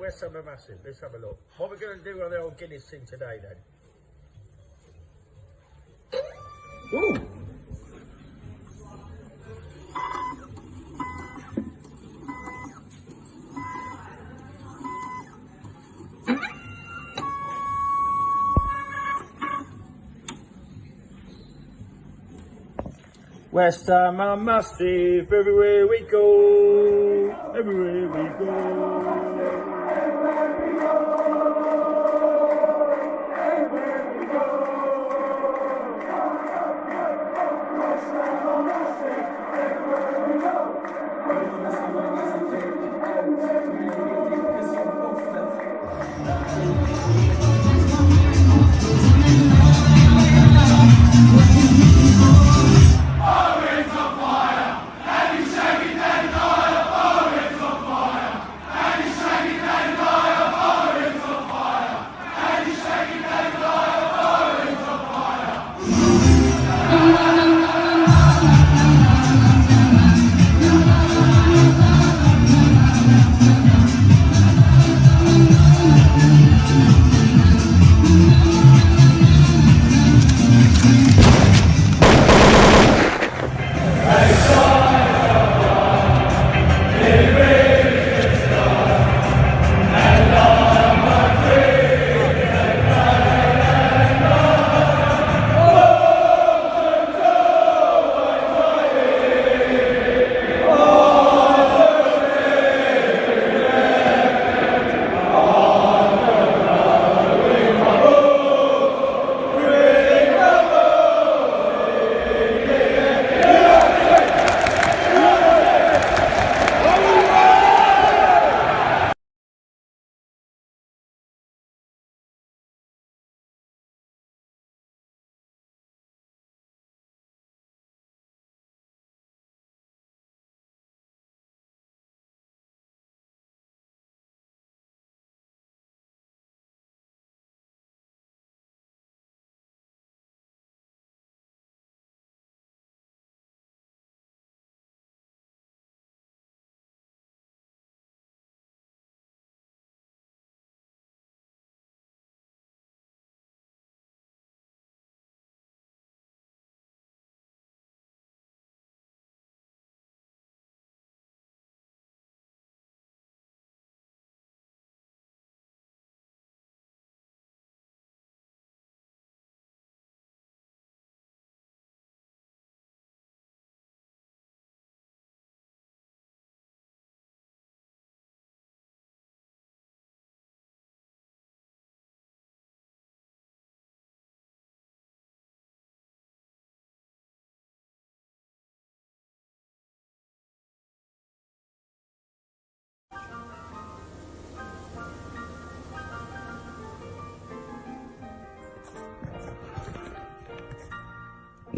where's Summer Massive? Let's have a look. What we're going to do on the old Guinness thing today then? Ooh! West Summer Massive, everywhere we go, everywhere we go.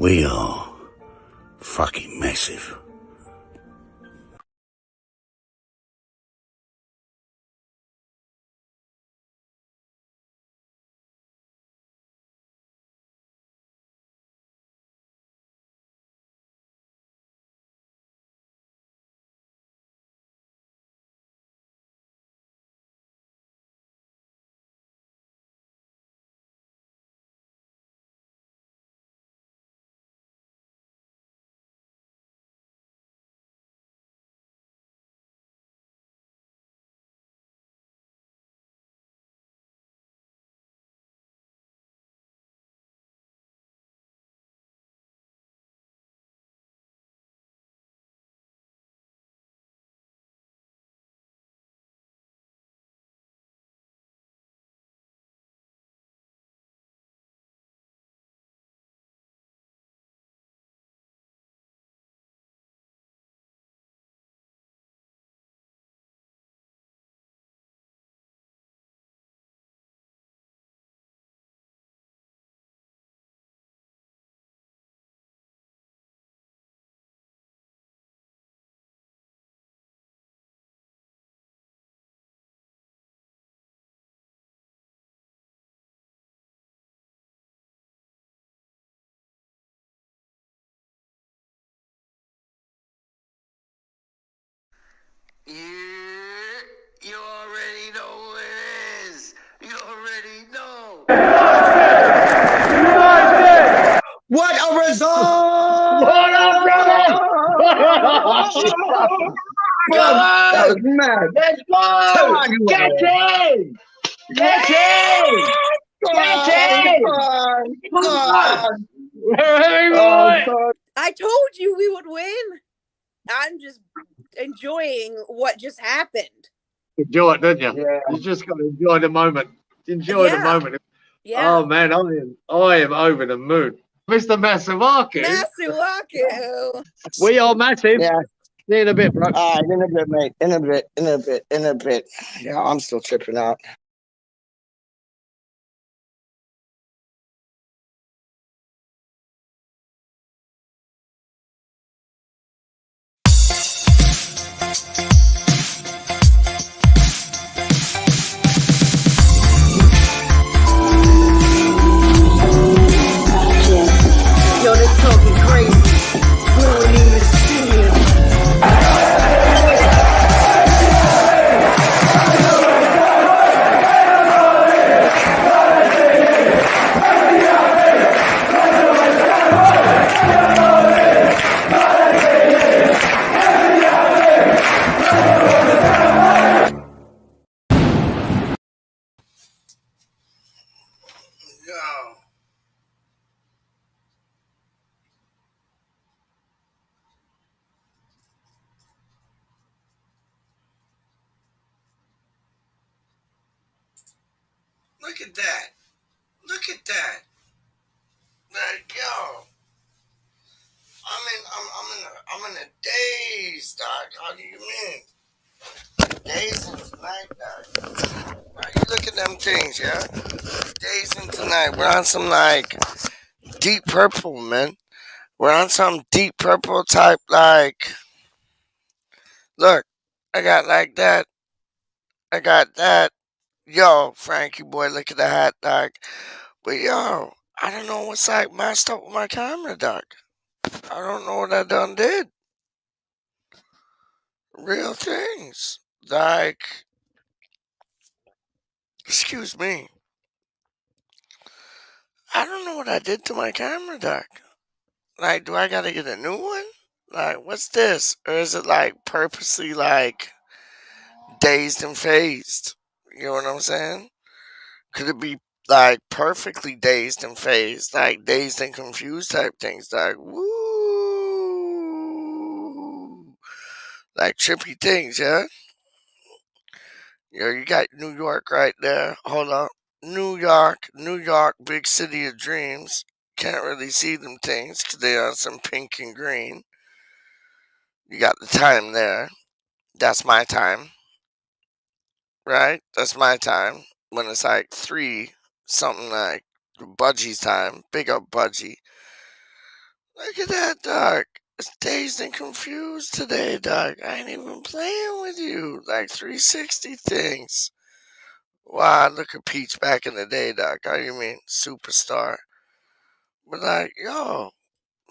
We are fucking massive. You already know Let's on! What up, brother? Come on! That was mad. Let's go! cratcHY! cratcHY! Come on! Hey, Oh, boy! God. I told you we would win. I'm just enjoying what just happened. Enjoy it, didn't you? Yeah. You just got to enjoy the moment. Enjoy the Yeah. moment. Yeah. Oh, man, I am over the moon. Mr. Masuaku. Masuaku. We are massive. Yeah. See you in a bit, bro. All right, in a bit, mate. In a bit. Yeah, I'm still tripping out. Yo, they talking crazy. We don't even see him. Yo. Look at that. Look at that. Like, yo. I'm in a daze, dog. How do you mean? Dazing tonight, dog. Right, you look at them things, yeah? Dazing tonight. We're on some like deep purple, man. We're on some deep purple type, like, look, I got like that. I got that. Yo, Frankie boy, look at the hat, dog. But yo, I don't know what's like messed up with my camera, dog. I don't know what I done did. Real things. Like, excuse me. I don't know what I did to my camera, dog. Like, do I gotta get a new one? Like, what's this? Or is it like purposely like dazed and phased? You know what I'm saying? Could it be like perfectly dazed and phased, like dazed and confused type things? Like, woo, like trippy things, yeah. Yo, you got New York right there. Hold up, New York, big city of dreams. Can't really see them things because they are some pink and green. You got the time there. That's my time, right? That's my time when it's like 3 something like Budgie's time. Big up Budgie. Look at that, dog. It's dazed and confused today, dog. I ain't even playing with you. Like 360 things. Wow, look at Peach back in the day, dog. How you mean? Superstar. But like, yo,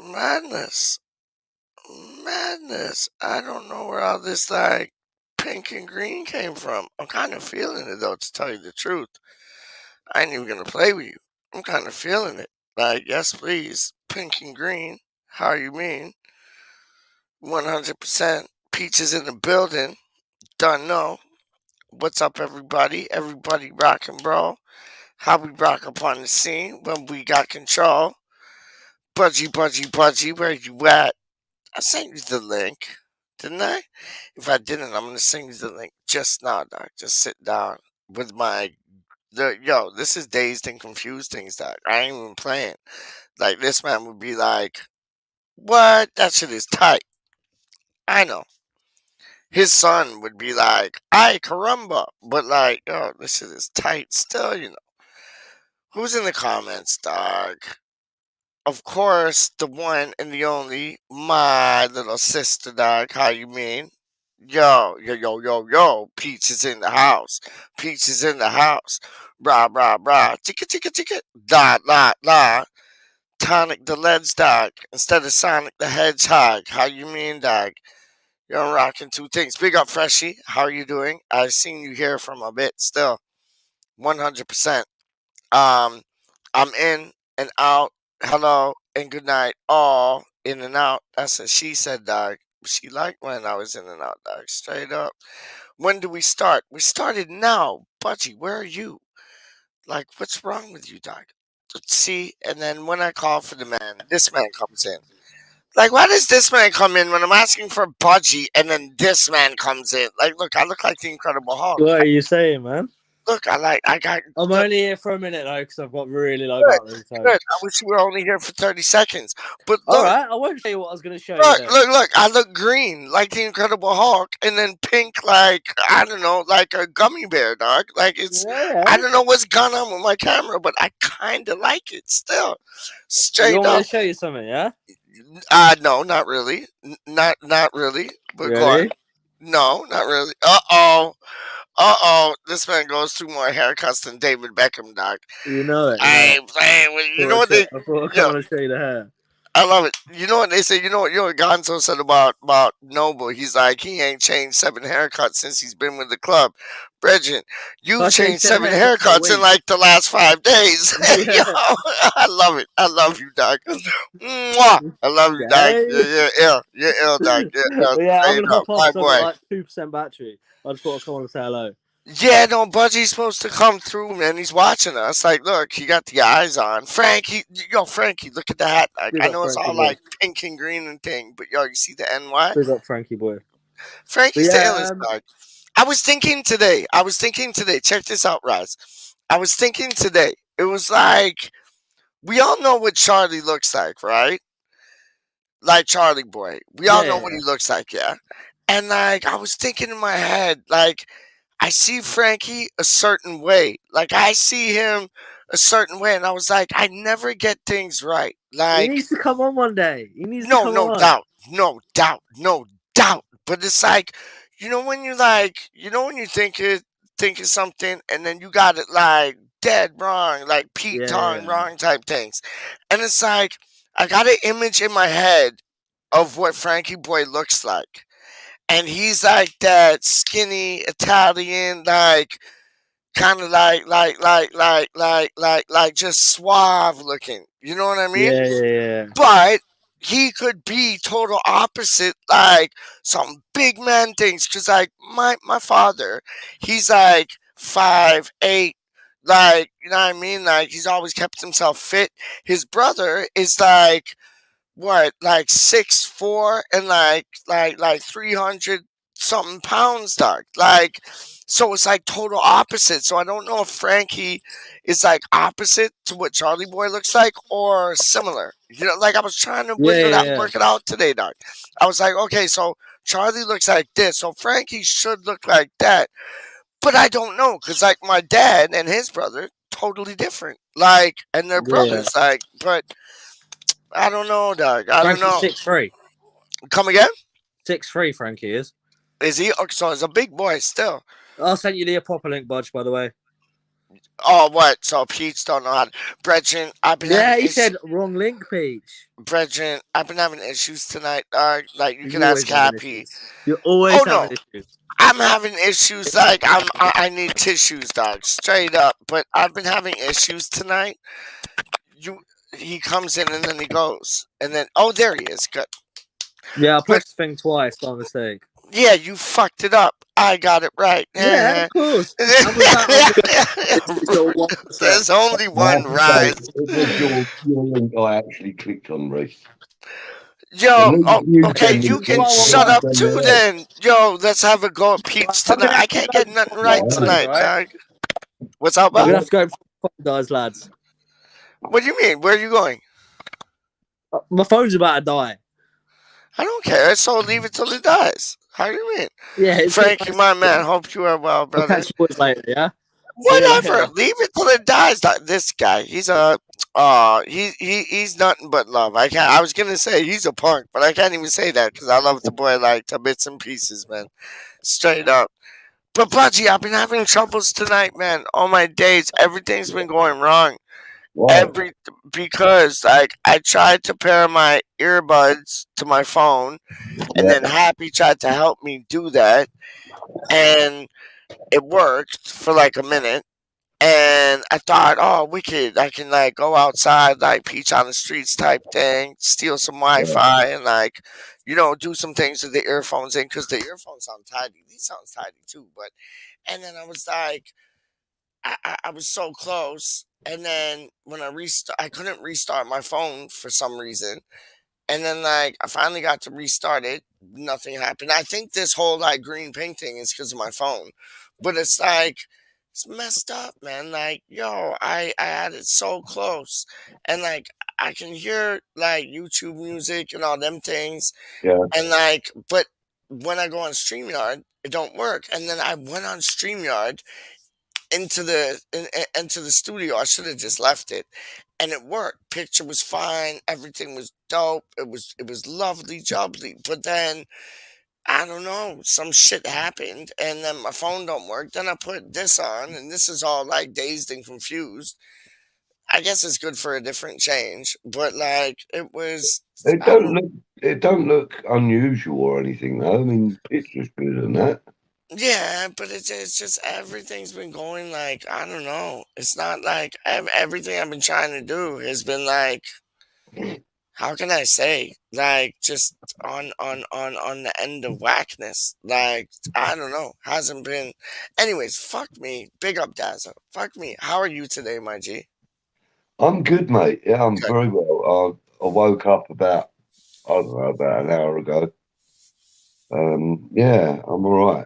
madness. Madness. I don't know where all this like pink and green came from. I'm kind of feeling it though, to tell you the truth. I ain't even gonna play with you. I'm kind of feeling it. Like, yes, please. Pink and green. How you mean? 100%. Peaches in the building. Done know. What's up, everybody? Everybody rockin', bro. How we rock up on the scene when we got control. Budgie, where you at? I sent you the link, didn't I? If I didn't, I'm gonna send you the link just now, dog. Just sit down with yo, this is dazed and confused things, dog. I ain't even playing. Like, this man would be like, what? That shit is tight. I know. His son would be like, ay caramba. But like, yo, this shit is tight still, you know. Who's in the comments, dog? Of course, the one and the only, my little sister, dog. How you mean? Yo. Peach is in the house. Peach is in the house. Brah, brah, brah. Ticka. Da. ToniK the LedgE, dog. Instead of Sonic the Hedgehog. How you mean, dog? You're rocking 2 things. Big up, Freshie. How are you doing? I've seen you here from a bit still. 100%. I'm in and out. Hello. and good night all in and out. That's what she said, dog. She liked when I was in and out, dog. Straight up. When do we start? We started now. Budgie, where are you? Like, what's wrong with you, dog? See, and then when I call for the man, this man comes in. Like, why does this man come in when I'm asking for Budgie, and then this man comes in? Like, look, I look like the Incredible Hulk. What are you saying, man? Look, I got. I'm Look, only here for a minute though, because I've got really low good, battery. So. good. I wish you were only here for 30 seconds. But All look, right, I won't show you what I was going to show you. look, Then. look. I look green like the Incredible Hulk, and then pink like, I don't know, like a gummy bear, dog. Like, it's, Yeah. I don't know what's gone on with my camera, but I kind of like it still. You Straight want me up. to show you something? Yeah. No, not really. Not really. But go Really? on. No, not really. Uh oh. This man goes through more haircuts than David Beckham, dog. You know it. I ain't playing with you. Know what they? I thought I'd Yo, come and show you the hair. I love it. You know what they say? You know what Gonzo said about Noble? He's like, he ain't changed 7 haircuts since he's been with the club. Bridget, you've I changed changed 7 7 haircuts a haircuts in week. like the last 5 days. Yeah. Yo, I love it. I love you, dog. Mwah! I love you, dog. Hey. You're ill. You're ill, dog. You're ill. Yeah, I'm Straight gonna up. hop off. My So I've got boy. like 2% battery. I just thought I'd come on and say hello. Yeah, no, Budgie's supposed to come through, man. He's watching us. Like, look, he got the eyes on. Frankie, look at the hat. Like, Big I up know it's Frankie all boy. like pink and green and thing, but yo, you see the NY? Big up Frankie boy. Frankie's But the yeah, illest, dog. I was thinking today. Check this out, Raz. I was thinking today. It was like, we all know what Charlie looks like, right? Like Charlie Boy. We all know what he looks like, yeah? And like, I was thinking in my head, like, I see Frankie a certain way. Like, I see him a certain way. And I was like, I never get things right. he Like, needs to come on one day. He needs to no, come no on. doubt. No doubt. But it's like, when you like, when you think of something and then you got it like dead wrong, like Pete Tong Yeah. wrong type things. And it's like, I got an image in my head of what Frankie Boy looks like. And he's like that skinny Italian, like kind of like just suave looking. You know what I mean? Yeah. But he could be total opposite, like some big man things. Cause like my father, he's like 5'8", like, you know what I mean? Like, he's always kept himself fit. His brother is like, what, like 6'4" and like 300 something pounds, dog. Like, so it's like total opposite. So I don't know if Frankie is like opposite to what Charlie Boy looks like or similar. You know, like I was trying to work it out today, dog. I was like, okay, so Charlie looks like this, so Frankie should look like that. But I don't know, because like my dad and his brother, totally different. Like, and their brothers, like, but I don't know, dog. I don't know. 6'3". Come again? 6'3", Frankie is. Is he? Oh, so he's a big boy still. I sent you the proper link, Budge, by the way. Oh, what? So Peach don't know how to... Brethren, I've been having he said wrong link, Peach. Brethren, I've been having issues tonight, dog. Like, you can ask Happy. You're always having issues. I'm having issues, like, I need tissues, dog. Straight up. But I've been having issues tonight. He comes in and then he goes. And then, oh, there he is. Good. Yeah, I pressed the thing twice by mistake. Yeah, you fucked it up. I got it right. Yeah, of course. There's only one rise. It was your link I actually clicked on, Reese. Yo, okay, you can shut up too then. Yo, let's have a go at Pete's tonight. I can't get nothing right tonight, dog. What's up, bud? We're going to have to go guys, lads. What do you mean? Where are you going? My phone's about to die. I don't care, so leave it till it dies. How do you mean? Yeah, Frankie, my man, hope you are well, brother. I'll catch you boys later, yeah? Whatever, leave it till it dies. This guy, he's he's nothing but love. I was gonna say he's a punk, but I can't even say that because I love the boy like to bits and pieces, man. Straight up. But Budgie, I've been having troubles tonight, man. All my days, everything's been going wrong. Because like I tried to pair my earbuds to my phone, and then Happy tried to help me do that, and it worked for like a minute, And I thought, oh, wicked! I can like go outside, like peach on the streets type thing, steal some Yeah. Wi-Fi, and like, do some things with the earphones in because the earphones sound tidy. These sound tidy too, but and then I was like, I was so close, and then when I couldn't restart my phone for some reason, and then like I finally got to restart it. Nothing happened. I think this whole like green pink thing is because of my phone, but it's like it's messed up, man. Like I had it so close, and like I can hear like YouTube music and all them things, Yeah. and like but when I go on StreamYard, it don't work. And then I went on StreamYard into the studio. I should have just left it, and it worked. Picture was fine. Everything was dope. It was lovely jubbly. But then I don't know, some shit happened, and then my phone don't work. Then I put this on, and this is all like dazed and confused. I guess it's good for a different change, but like it was. It I don't don't. look it don't look unusual or anything though. I mean, picture's good and that. Yeah, but it's just everything's been going like I don't know. It's not like everything I've been trying to do has been like how can I say like just on the end of whackness. Like I don't know, hasn't been. Anyways, fuck me. Big up Dazzle. Fuck me. How are you today, my G? I'm good, mate. Yeah, I'm Good. very well. I woke up about I don't know about an hour ago. Yeah, I'm all right.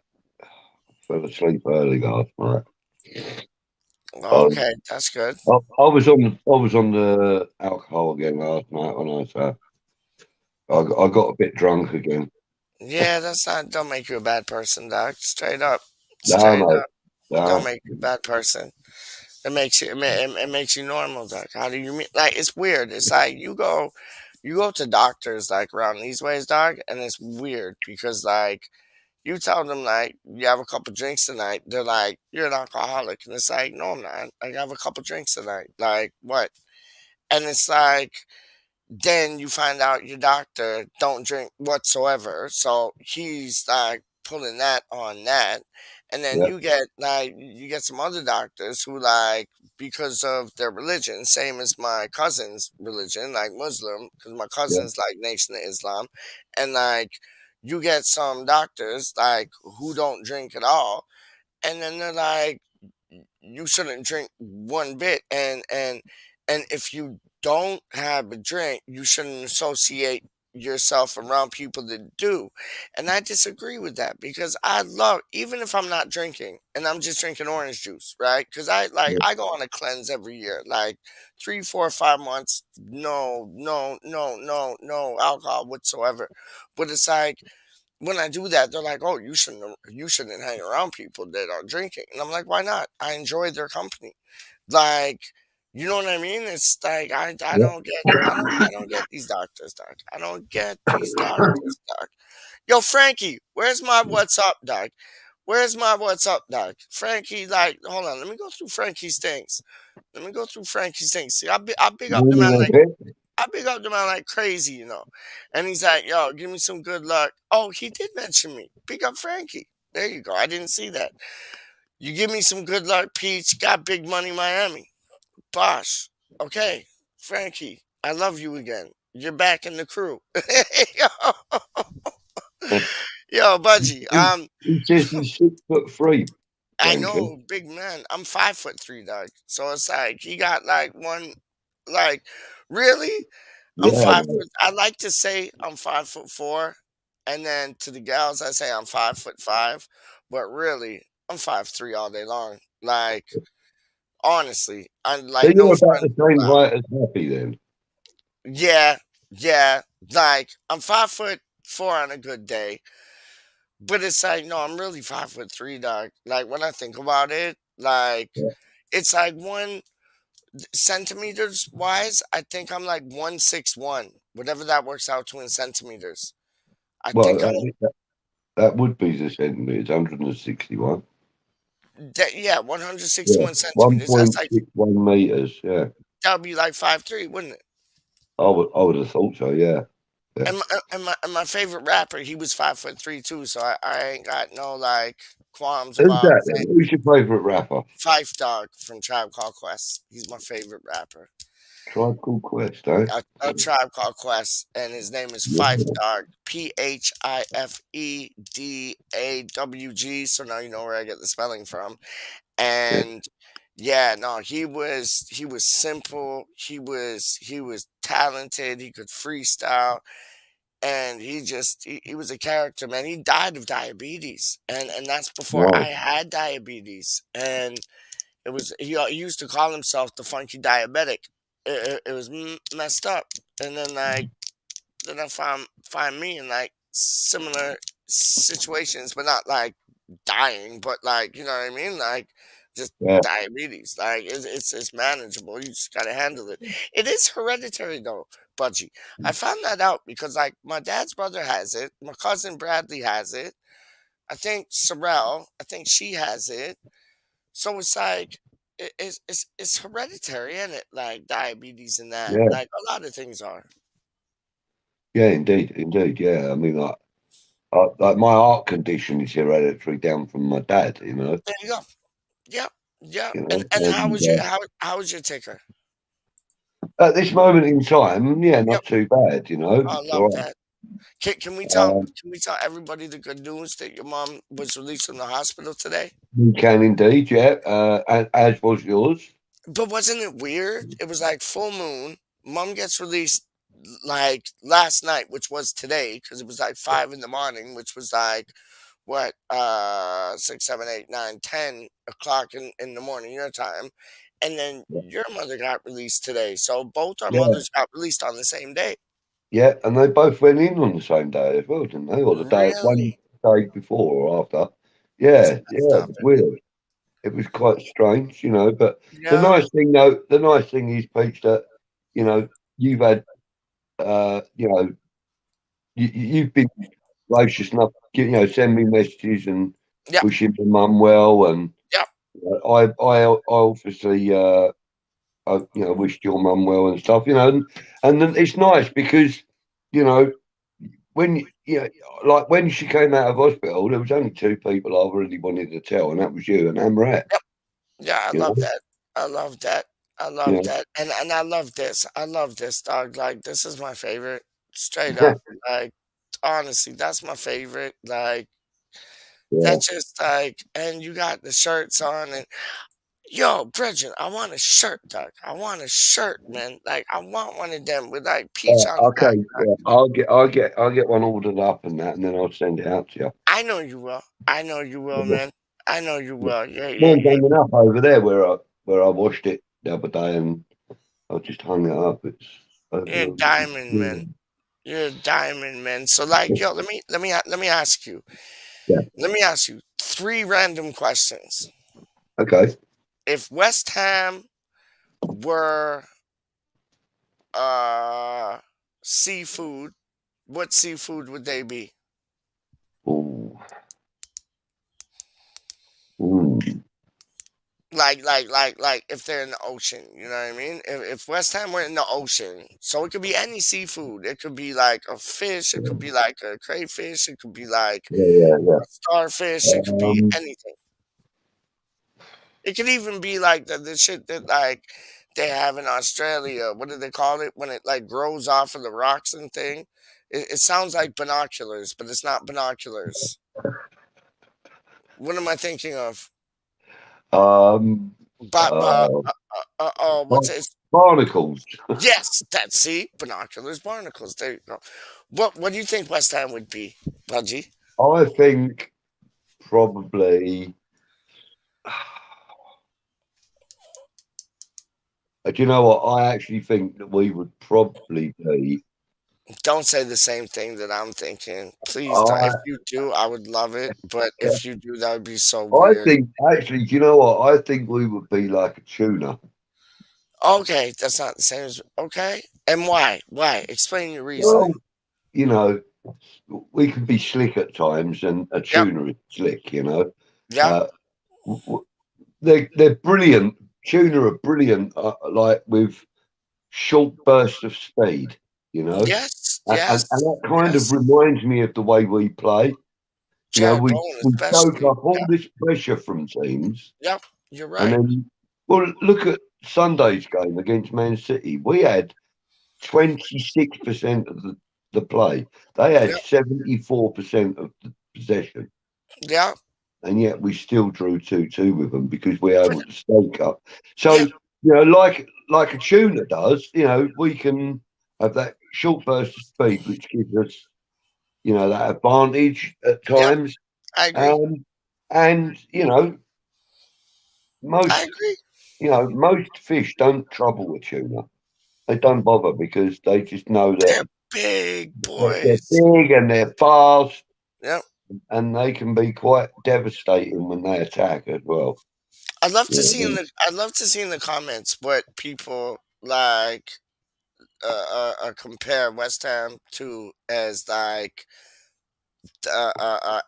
Fell asleep early last night. Um, Okay, that's good. I was on the alcohol again last night when I got a bit drunk again. Yeah, that's not. Don't make you a bad person, Doc. Straight up. No, Straight mate. up. Don't No. make you a bad person. It makes you normal, Doc. How do you mean? Like it's weird. It's like you go to doctors like around these ways, dog, and it's weird because like you tell them like you have a couple drinks tonight, they're like you're an alcoholic, and it's like no, I'm not. I have a couple drinks tonight. Like what? And it's like then you find out your doctor don't drink whatsoever, so he's like pulling that on that. And then Yeah, you get some other doctors who like because of their religion, same as my cousin's religion, like Muslim, because my yeah, cousin's like Nation of Islam, and like you get some doctors like who don't drink at all, and then they're like you shouldn't drink one bit, and if you don't have a drink you shouldn't associate yourself around people that do. And I disagree with that because I love, even if I'm not drinking and I'm just drinking orange juice, right? Because yeah. I go on a cleanse every year, like 3 4 5 months, no alcohol whatsoever. But it's like when I do that, they're like, "Oh, you shouldn't hang around people that are drinking." And I'm like, "Why not? I enjoy their company." Like, you know what I mean? It's like I Yeah. don't get I don't get these doctors, doc. I don't get these doctors, doc. Yo, Frankie, where's my what's up, doc? Where's my what's up, doc? Frankie, like, hold on, let me go through Frankie's things. Let me go through Frankie's things. See, I big up the man Really, like okay. I big up the man like crazy, And he's like, yo, give me some good luck. Oh, he did mention me. Big up Frankie. There you go. I didn't see that. You give me some good luck, Peach. Got big money, Miami. Bosh. Okay, Frankie, I love you again. You're back in the crew. yo, yo, Budgie. He says he's 6'3", I Frankie. know, big man. I'm 5'3", dog. So it's like he got like one, like really. I'm Yeah, 5 foot. mate. I like to say I'm 5'4", and then to the gals I say I'm 5'5", but really I'm 5'3" all day long. Like honestly, I So like no you're about friends the same allowed. height as Happy then? Yeah, yeah. Like I'm 5'4" on a good day, but it's like no, I'm really 5'3", dog. Like when I think about it, like Yeah. it's like 1 centimeters wise. I think I'm like 161, whatever that works out to in centimeters. I Well, think I'm that would be the centimetres, 161. yeah, Yeah, 161 centimeters. That's like 1.61 meters. Yeah, that would be like 5'3", wouldn't it? I would have thought so. Yeah, And my favorite rapper, he was 5'3" too, so I ain't got no like qualms Who's about that saying then? Who's your favourite rapper? Fife Dog from Tribe Called Quest. He's my favorite rapper. Tribe Called Quest, eh? A Tribe Called Quest, and his name is Fife Yeah, Dog. PHIFEDAWG. So now you know where I get the spelling from. yeah. And yeah, no, he was simple. He was talented. He could freestyle, and he was a character, man. He died of diabetes, and that's before I Right. had diabetes. And he used to call himself the funky diabetic. It was messed up. And then like then I find me in like similar situations, but not like dying, but like you know what I mean, like just Yeah. diabetes. Like it's manageable. You just gotta handle it. It is hereditary though, Budgie. I found that out because like my dad's brother has it, my cousin Bradley has it. I think Sorrel, I think she has it. So it's like it's hereditary, isn't it? Like diabetes and that. Yeah. Like a lot of things are. Yeah, indeed. Yeah. I mean, like my heart condition is hereditary down from my dad, you know. There you go. Yep. Yep. You And know, how and was your how was your ticker? at this moment in time, yeah, Yep. not too bad, you know. I It's love all right. that. Can we tell Um, everybody the good news that your mom was released from the hospital today? you can indeed, yeah. As was yours. But wasn't it weird? It was like full moon. Mom gets released like last night, which was today, because it was like 5 in the morning, which was like what 6, 7, 8, 9, 10 o'clock in the morning your time. And then your mother got released today. So both our Yeah, mothers got released on the same day. yeah, and they both went in on the same day as well, didn't they? Or the day, one Really? day before or after. That's Yeah, messed yeah, it up, was isn't it? weird. It was quite strange, you know. But the Yeah. nice thing, though, the nice thing is, Peach, that you know you've had, you know, you've been gracious enough, to, you know, send me messages and Yep. wishing my mum well, and Yep. I obviously, you know, wished your mum well and stuff, you know, and then it's nice because, you know, when you know, like when she came out of hospital, there was only two people I really wanted to tell, and that was you and Amrat. Yep. Yeah, I You love know, that. I love that. I you love know, that. And I love this. I love this, dog. Like this is my favorite. Straight up. Like honestly, that's my favorite. Like yeah. that's just like and you got the shirts on and yo, Bridget, I want a shirt, dog. I want a shirt, man. Like I want one of them with like peach on the back. Okay, Dog. yeah, I'll get one ordered up and that, and then I'll send it out to you. I know you will. I know you will, Yeah. man. I know you will. Yeah, yeah, Mine's yeah. hanging up over there where I washed it the other day, and I just hung it up. It's You're a over. diamond, Yeah. man. You're a diamond, man. So like, yo, let me ask you. Yeah. Let me ask you three random questions. Okay. If West Ham were seafood, what seafood would they be? Ooh. Mm. Like if they're in the ocean, you know what I mean? If West Ham were in the ocean, so it could be any seafood. It could be like a fish, it could be like a crayfish, it could be like Yeah. a starfish, it could be Um, anything. It could even be like the shit that like they have in Australia. What do they call it when it like grows off of the rocks and thing? It sounds like binoculars, but it's not binoculars. What am I thinking of? um, But uh, what's it? barnacles. Yes, that's see binoculars, barnacles. There you go. What do you think West Ham would be, Budgie? I think probably. Do you know what? I actually think that we would probably be. Don't say the same thing that I'm thinking. Please, don't. I If you do, I would love it. But if you do, that would be so I weird. think actually, do you know what? I think we would be like a tuna. Okay, that's not the same as okay. And why? Why? Explain your Well, reasoning. you know, we can be slick at times, and a Yep. tuna is slick. You know, Yep. they're brilliant. Tuna are brilliant, like with short bursts of speed. you know. Yes, And yes, that kind of yes. reminds me of the way we play. You know, we Jeroboam soak especially. up all Yep, this pressure from teams, yep. You're and right. then, well, look at Sunday's game against Man City. We had 26% of the play. They had Yep, 74% of the possession, yep. and yet we still drew 2-2 with them because we're But able to soak up. So, yeah, you know, like a tuner does, you know, we can have that short burst of speed, which gives us, you know, that advantage at yep. times. I agree. Um, and I most agree. most fish don't trouble a tuna. They don't bother because they just know that They're big they're boys. big and they're fast, Yep. and they can be quite devastating when they attack as well. I'd love to see in Yeah, the I'd love to see in the comments what people like compare West Ham to as like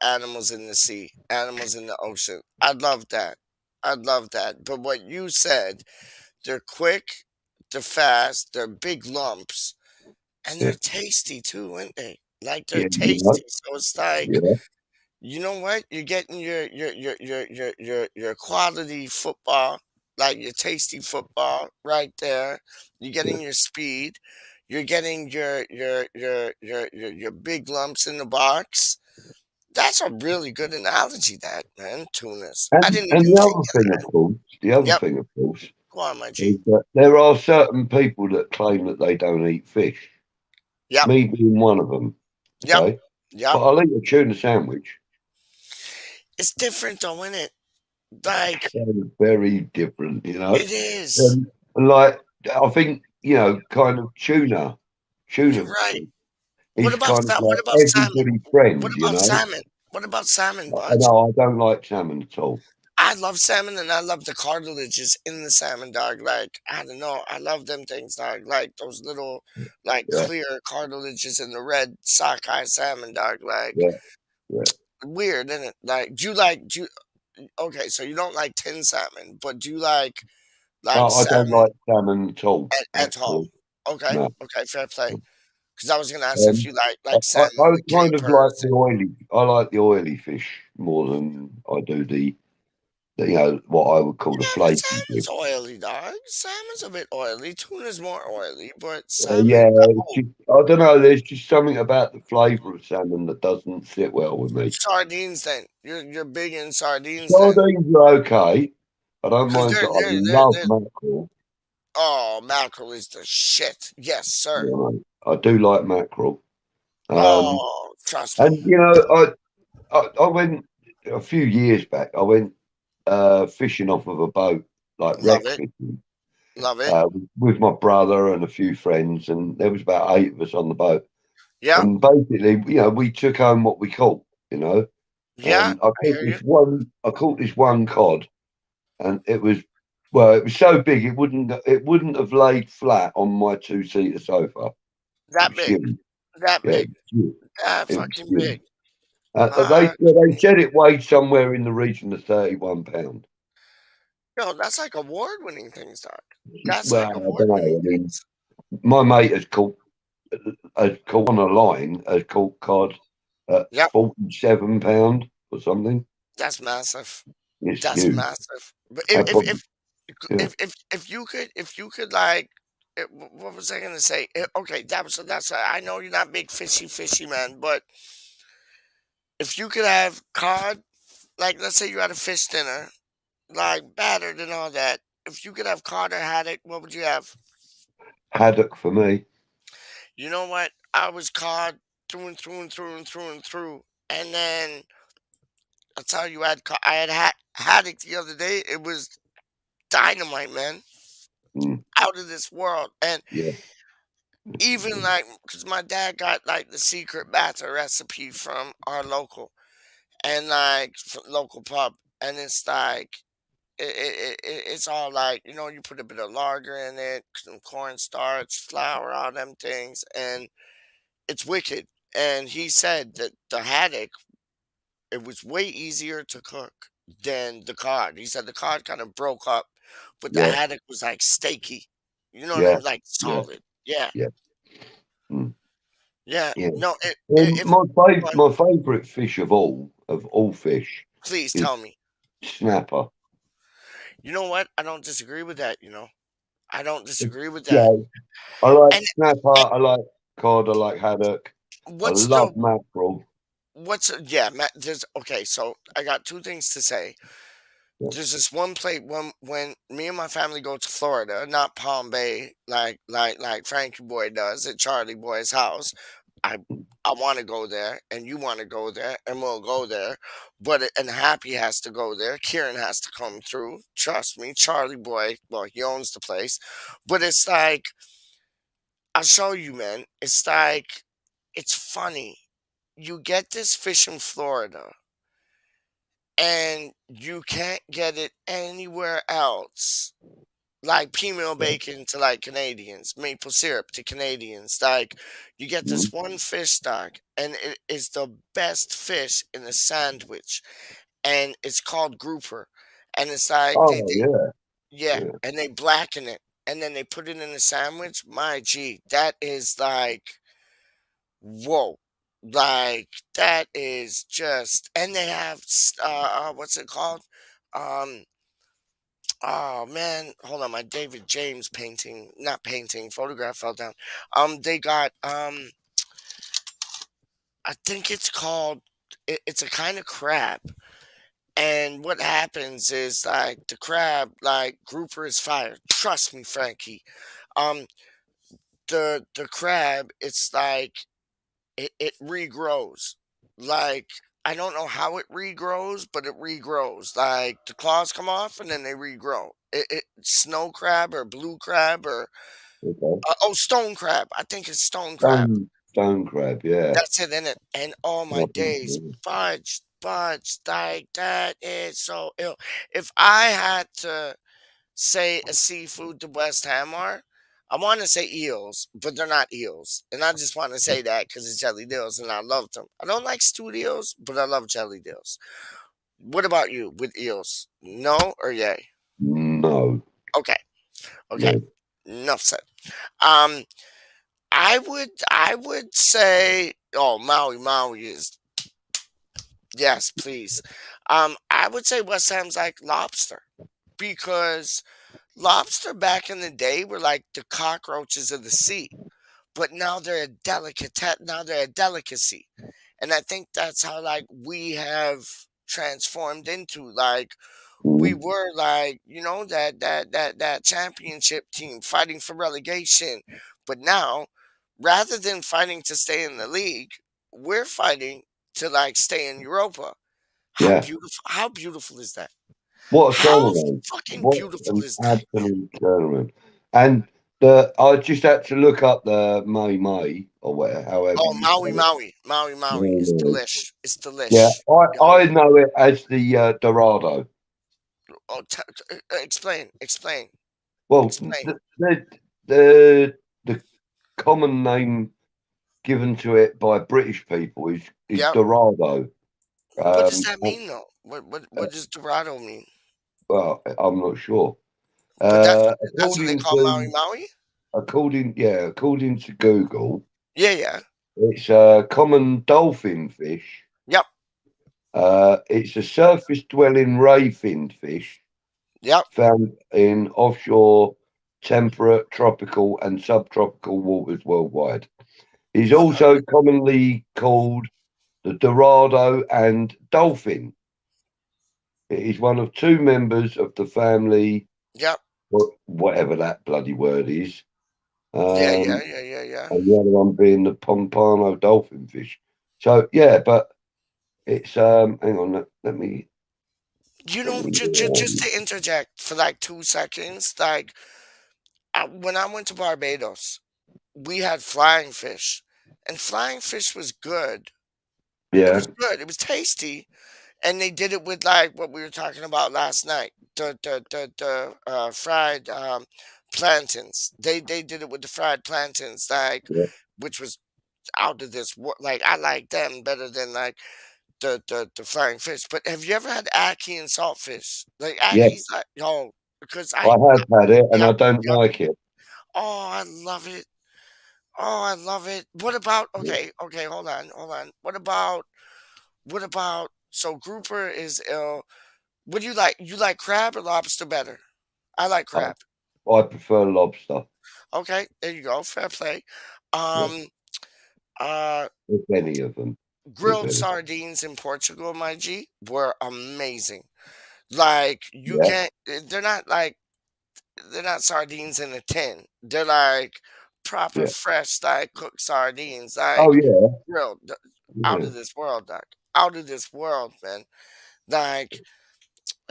animals in the sea, animals in the ocean. I'd love that. I'd love that. But what you said, they're quick, they're fast, they're big lumps, and they're yeah, tasty too, aren't they? Like they're yeah, you know, tasty. So it's like, yeah, you know what? You're getting your quality football, like your tasty football right there. You're yeah. getting your speed. You're getting your big lumps in the box. That's a really good analogy, that man. Tunas. I didn't And even the think other of thing, that. Yep. of course, Go on, my G. is that there are certain people that claim that they don't eat fish. Yep. Me being one of them. Yep. Okay, Yep. but I'll eat a tuna sandwich. It's different though, isn't it? Like They're very different, you know. it is. Um, like I think kind of You're tuna right. is kind of What like about salmon? everybody's What friend, you about know. salmon? What about salmon, I Budge? know I don't like salmon at all. I love salmon and I love the cartilages in the salmon, dog. Like, I don't know. I love them things, dog. Like those little, like Yeah, clear cartilages in the red sockeye salmon, dog. Like, yeah, yeah. weird, isn't it? Like, okay, so you don't like tin salmon, but do you like I don't salmon like salmon at all, at all? actually. Okay, No. okay, fair play. Because I was gonna ask if you I, like I salmon with kind of like capers. the oily. I like the oily fish more than I do the what I would call the Yeah, but flaky salmon's fish. oily, dog. Salmon's a bit oily. Tuna's more oily, but salmon. Yeah, I don't know. There's just something about the flavour of salmon that doesn't sit well with me. Sardines, then you're big in sardines, then, Sardines are okay. I don't because mind. they're I they're they're love they're. mackerel. Oh, mackerel is the shit. Yes, sir. You know, I do like mackerel. Um, Oh, trust me. and I went a few years back. I went fishing off of a boat, like Love wreck it. fishing, Love it. with my brother and a few friends, and there was about 8 of us on the boat. Yeah. And basically, we took home what we caught. Yeah. I I caught hear you. this one. I caught this one cod, and it was so big it wouldn't have laid flat on my 2-seater sofa. It That was big. huge. That Yeah, it big. was huge. That It was fucking huge. big. They said it weighed somewhere in the region of 31 pounds. Yo, that's like award-winning things, Doc. That's Well, like I don't award-winning know. I mean, things. my mate has caught on a line, has caught cod at Yep. £47 or something. That's massive. It's That's huge. massive. But I probably, yeah. if you could like, what was I gonna say? Okay, that's I know you're not big fishy man, but if you could have cod, like let's say you had a fish dinner, like battered and all that. If you could have cod or haddock, what would you have? Haddock for me. You know what? I was cod through and through and through and through and through, and then I'll tell you, I had haddock the other day. It was dynamite, man, Mm, out of this world. And yeah, even like, because my dad got like the secret batter recipe from our local and like local pub, and it's like it's all like you put a bit of lager in it, some cornstarch, flour, all them things, and it's wicked. And he said that the haddock, it was way easier to cook than the cod. He said the cod kind of broke up, but the yeah, haddock was like steaky. You know what I yeah, mean? Like yeah, solid. Yeah. yeah. Mm. Yeah. Yeah. No. If My favourite fish of all fish please is tell me. snapper. You know what? I don't disagree with that. I don't disagree with that. Yeah, I like And, snapper. and I like cod. I like haddock. I what's love the mackerel. yeah, Matt, there's okay, so I got two things to say. Yeah. There's this one place when me and my family go to Florida, not Palm Bay, like Frankie Boy does at Charlie Boy's house. I I want to go there, and you want to go there, and we'll go there. And Happy has to go there. Kieran has to come through. Trust me, Charlie Boy. Well, he owns the place, but it's like I'll show you, man. It's like it's funny. You get this fish in Florida and you can't get it anywhere else. Like peanut bacon to like Canadians, maple syrup to Canadians. Like you get Mm. this one fish stock, and it is the best fish in a sandwich, and it's called grouper, and it's like Oh yeah, yeah, yeah. and they blacken it, and then they put it in a sandwich. My gee, that is like whoa. Like that is just, and they have what's it called? Um, oh man, hold on, my David James painting, not painting, photograph fell down. They got I think it's called. It's a kind of crab, and what happens is like the crab, like grouper is fire. Trust me, Frankie. Um, the crab, it's like it regrows. Like I don't know how it regrows, but it regrows. Like the claws come off and then they regrow. Snow crab or blue crab or Okay. stone crab. I think it's stone crab. Stone crab. Yeah. That's it in it. And all my I think days, so. fudge, like that is so ill. If I had to say a seafood to West Ham are, I want to say eels, but they're not eels. And I just want to say that because it's jelly deals and I love them. I don't like stewed eels, but I love jelly deals. What about you with eels? No or yay? No. Okay. Okay. No. Enough said. Um, I would say Maui is yes, please. I would say West Ham's like lobster because lobster back in the day were like the cockroaches of the sea, but now they're a now they're a delicacy. And I think that's how like we have transformed into like we Mm. were like, that championship team fighting for relegation. But now, rather than fighting to stay in the league, we're fighting to like stay in Europa. Yeah. How beautiful is that? What a How turnaround! fucking What beautiful an is that? absolute turnaround! And I just had to look up the May or whatever, however Oh, you Maui, say it. Maui, Maui, Maui. It's May. delish. It's Yeah, delish. Yo. I know it as the Dorado. Oh, explain, explain, Well, explain. the common name given to it by British people is Yep. Dorado. What does that And, mean, though? What does Dorado mean? well, I'm not sure. But that's what they call Maui, According Maui. according to Google, Yeah, yeah. it's a common dolphin fish. Yep, It's a surface-dwelling ray-finned fish yep. found in offshore, temperate, tropical, and subtropical waters worldwide. It's also commonly called the Dorado and dolphin. It is one of two members of the family, Yep. whatever that bloody word is, Yeah, yeah, and yeah, yeah, yeah. the other one being the pompano dolphin fish. So yeah, but it's hang on, let me Just to interject for like 2 seconds, like when I went to Barbados, we had flying fish, and flying fish was good. It yeah, was good. It was tasty, and they did it with like what we were talking about last night, the fried plantains. They did it with the fried plantains, like yeah, which was out of this like I like them better than like the flying fish. But have you ever had ackee and saltfish? Like yeah. ackee's like because I have had it, and yep, I don't yep. like it. Oh, I love it. Oh, I love it. What about okay, okay, hold on, hold on. What about so grouper is what do you like? You like crab or lobster better? I like I, crab. I prefer lobster. Okay, there you go. Fair play. Yeah, Um uh if any of them, if grilled any. sardines in Portugal, my G, were amazing. Like you Yeah, can't they're not sardines in a tin. They're like proper yeah. fresh like cooked sardines, Oh like yeah, grilled out yeah. of this world, doc. Out of this world, man. Like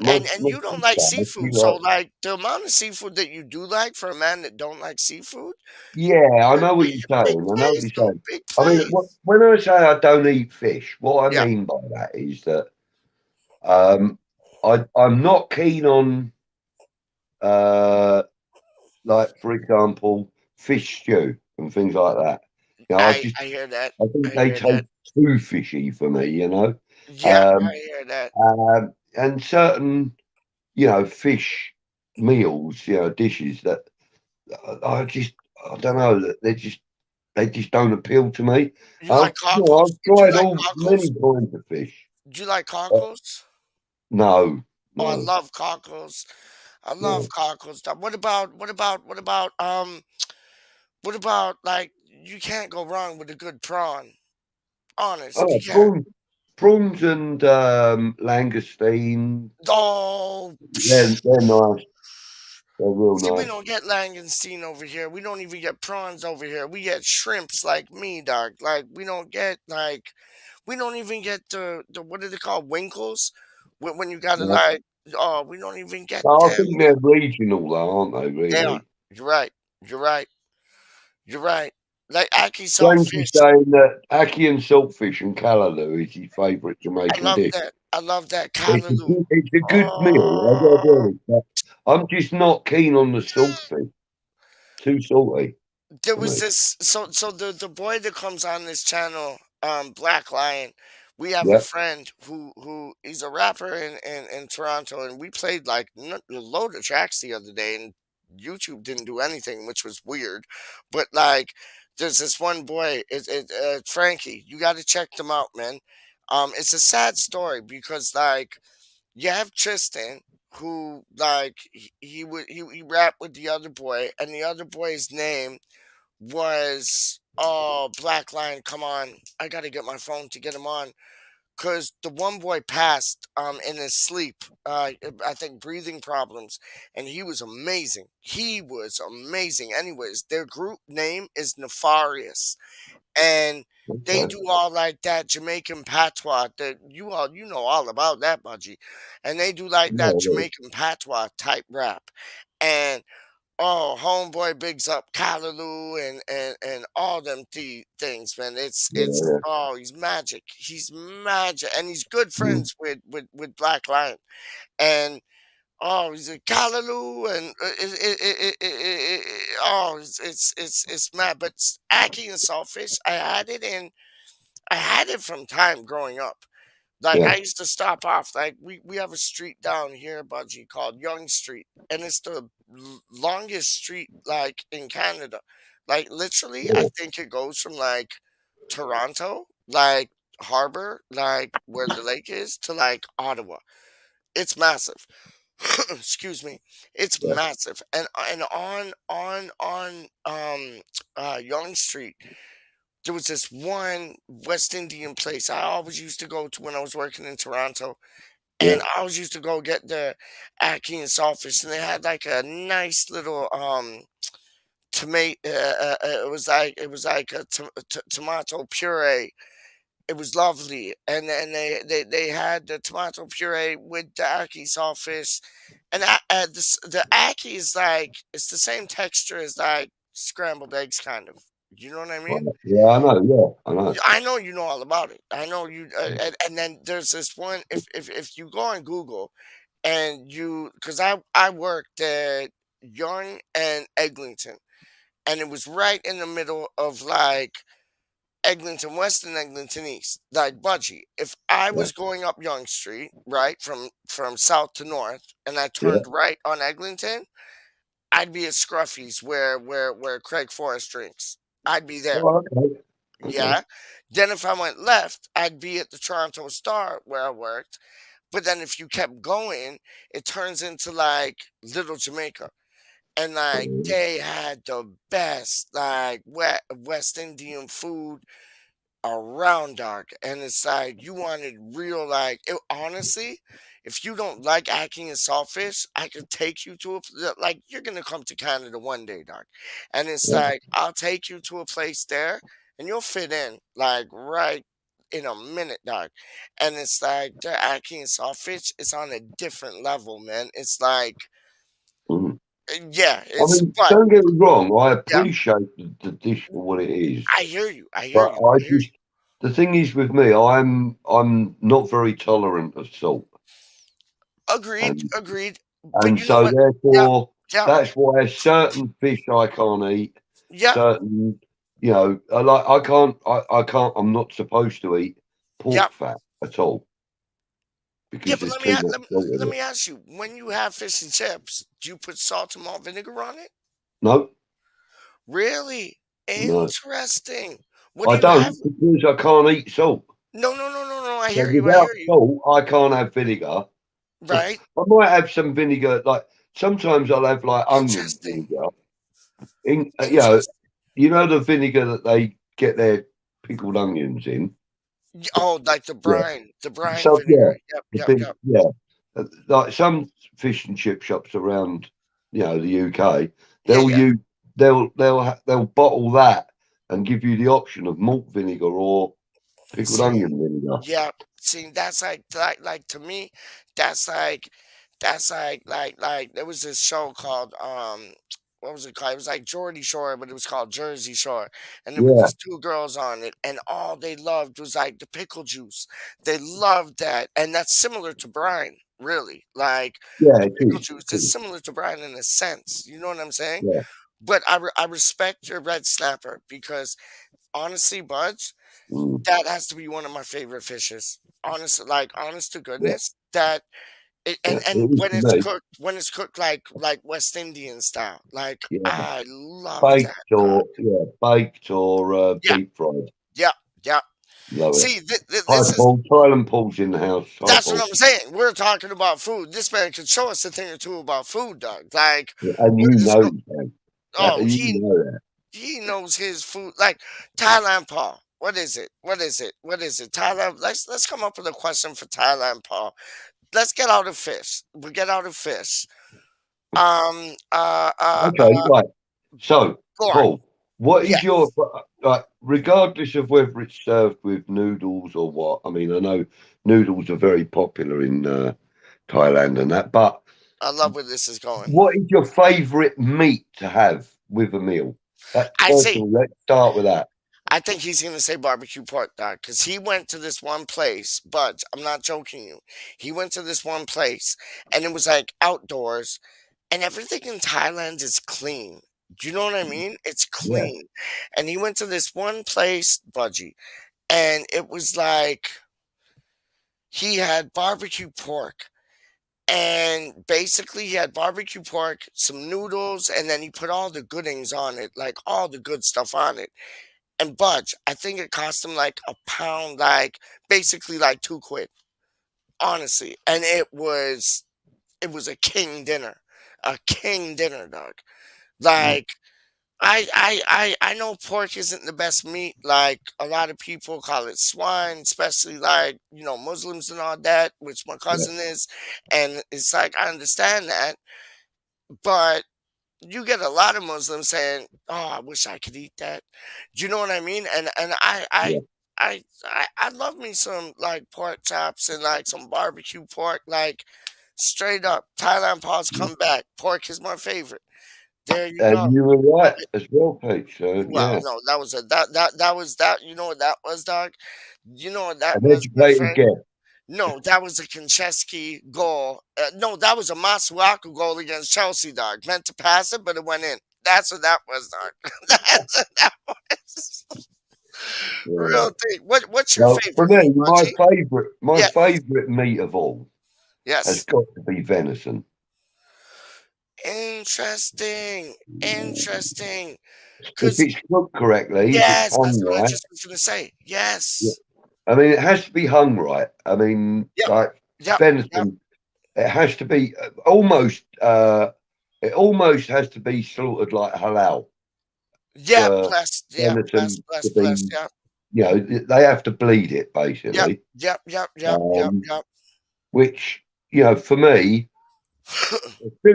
and My you don't like sister, she seafood, so like. like the amount of seafood that you do like for a man that don't like seafood, Yeah, I big, know what you're big saying. I know what place you're though, saying. big I mean, place. when I say I don't eat fish, what I Yeah, mean by that is that um, I'm not keen on, uh, like for example, fish stew and things like that. You know, I hear that. I think I they hear that. taste too fishy for me. Yeah, I Um, hear that. and certain fish meals, dishes that I don't know that they just don't appeal to me. You like I've cockles? Do you tried like all cockles? many kinds of fish. Do you like Uh, cockles? no, Oh, I no. love cockles. I love No. cockles. Now, what about like you can't go wrong with a good prawn. Honest, you Oh, can't. prawns and langoustine. Oh, They're nice. They're real see, we nice. don't get langoustine over here. We don't even get prawns over here. We get shrimps like me, dog. Like we don't even get the what do they call winkles? When you gotta No. like oh, we don't even get I them. think they're regional, though, aren't they? They are. Really. You're right. You're right. You're right. Like ackee James is saltfish. saying that ackee and saltfish and callaloo is his favourite I Jamaican love dish. that. I love that callaloo. It's a good meal. I gotta be Oh, honest, but I'm just not keen on the saltfish. Too salty there for was me. this. So the boy that comes on this channel, Black Lion. We have a Yeah, friend who he's a rapper in Toronto, and we played like a load of tracks the other day, and YouTube didn't do anything, which was weird. But like, there's this one boy, Frankie. You got to check them out, man. It's a sad story because like you have Tristan who like he rapped with the other boy and the other boy's name was oh Black Lion, come on, I gotta get my phone to get him on because the one boy passed in his sleep, I think breathing problems, and he was amazing anyways. Their group name is Nefarious, and they okay. do all like that Jamaican patois that you know all about that, Budgie. And they do like Yeah, that yeah, Jamaican patois type rap. And oh, homeboy bigs up Callaloo and all them things, man. It's yeah, oh, he's magic. He's magic, and he's good yeah. friends with Black Lion. And oh, he's a Callaloo, and oh, it's mad. But ackee and saltfish, I had it from time growing up. Like Yeah. I used to stop off. Like we have a street down here, Budgie, called Young Street, and it's the longest street like in Canada. Like literally, I Yeah. think it goes from like Toronto, like harbor, like where the lake is, to like Ottawa. It's massive. Excuse me. It's Yeah. massive. And on Young Street, there was this one West Indian place I always used to go to when I was working in Toronto. Yeah. And I always used to go get the ackee and saltfish, and they had like a nice little tomato. It was like a tomato puree. It was lovely, and then they had the tomato puree with the ackee saltfish, and the ackee is like it's the same texture as like scrambled eggs, kind of. You know what I Right. mean? Yeah, I know. Yeah, I know. I know you know all about it. I know you, and then there's this one. If you go on Google and you, because I worked at Young and Eglinton, and it was right in the middle of like Eglinton West and Eglinton East, like Budgie. If I Yeah. was going up Young Street, right from south to north, and I Yeah. turned right on Eglinton, I'd be at Scruffy's where Craig Forrest drinks. I'd be there. Oh, okay. Yeah. Then if I went left, I'd be at the Toronto Star where I worked. But then if you kept going, it turns into like Little Jamaica. And like they had the best like West Indian food around, dark. And it's like you wanted real like it, honestly, if you don't like ackee and saltfish, I could take you to like you're gonna come to Canada one day, dark. And it's Yeah. like I'll take you to a place there and you'll fit in like right in a minute, dog. And it's like their ackee and saltfish is on a different level, man. It's like Mm. yeah, I it's mean, but don't get me wrong. I yeah, appreciate the dish for what it is, I hear you. I hear but you. I I hear you. just the thing is with me, I'm not very tolerant of salt, Agreed, and agreed. But and you know so what? Yeah, therefore yeah, that's why certain fish I can't eat. yeah, Certain, you know, I can't. I'm not supposed to eat yeah. pork fat at all Yeah, because but there's too much salt let in me it. ask you, when you have fish and chips, do you put salt and malt vinegar on it? No, Really? no, Interesting. What do I you have? don't because I can't eat salt. No, no, no, no, no. I So hear you. I without hear you. salt, I can't have vinegar. Right? I might have some vinegar, like sometimes I'll have like onion Interesting. vinegar. In Interesting. you know the vinegar that they get their pickled onions in. Oh, like Yeah. the brine So yeah, vinegar. Yep, the yep, big yep. yeah, like some fish and chip shops around, the UK, Yeah, they'll yeah. use they'll bottle that and give you the option of malt vinegar or pickled See, onion vinegar. yeah. See, that's like to me, that's like there was this show called what was it called? It was like Geordie Shore, but it was called Jersey Shore. And there was Yeah, these two girls on it, and all they loved was like the pickle juice. They loved that. And that's similar to brine, really. Like yeah, the it pickle is. juice It is is. similar to brine in a sense. You know what I'm saying? Yeah. But I respect your red snapper because honestly, Budge, Mm, that has to be one of my favorite fishes. Honest, like honest to yeah. goodness, that Yeah. and It is to me. when it's cooked like West Indian style, like Yeah. I love that, dog. Baked or Yeah, deep fried. yeah, yeah. Love it. See, Hi this is Paul. Thailand Paul's in the house. Hi that's what Paul. I'm saying. We're talking about food. This man can show us a thing or two about food, dog. Like Yeah, and we're you just know go. that. Oh, You know that. he knows his food. Like Thailand Paul. What is it? What is it? What is it? Thailand. Let's come up with a question for Thailand Paul. Let's get out of fish. We get out of fish. Um. Uh. Uh. Okay, uh right. So, go on. Paul, what is Yes. your like? Regardless of whether it's served with noodles or what, I mean, I know noodles are very popular in Thailand and that, but I love where this is going. what is your favourite meat to have with a meal? I First of see. all, let's start with that. I think he's going to say barbecue pork, dog, because he went to this one place, but I'm not joking you. He went to this one place, and it was like outdoors, and everything in Thailand is clean. Do you know what I mean? It's Yeah, clean. And he went to this one place, Budgie, and it was like he had barbecue pork. And basically, he had barbecue pork, some noodles, and then he put all the goodings on it, like all the good stuff on it. And Budge, I think it cost him like a pound, like basically like 2 quid, honestly. And it was a king dinner, dog. mm, Like I know pork isn't the best meat. Like a lot of people call it swine, especially like Muslims and all that, which my yeah, cousin is, and it's like I understand that, but you get a lot of Muslims saying, "Oh, I wish I could eat that." Do you know what I mean? And yeah, I love me some like pork chops and like some barbecue pork, like straight up Thailand Paws yeah. come back. Pork is my favorite. There you go. And you were Love right it. as well, Pete. So Well, yeah, no, that was that was that. You know what that was, dog? You know what that an was, my educated friend? guess. No, that was a Konchesky goal. No, that was a Masuaku goal against Chelsea, dog. Meant to pass it, but it went in. That's what that was, dog. That's what that was. Yeah. Real thing. What's your Well, for favorite me, meat, Budgie? my Yes, favourite meat of all has yes. got to be venison. Interesting. Interesting. If Because it's cooked correctly, if it's yes, hung that's what I right, just was gonna say. yeah. Yes. I mean, it has to be hung right. I mean, Yep. like Yep. Yep. venison, it has to be almost. It almost has to be slaughtered like halal Yeah. for Blessed. Yeah. Blessed. venison to Blessed. be. Blessed. Yeah. You know, they have to bleed it Yep. basically. Yep. Yep. Yep. Yep. Um, Yep. which for me,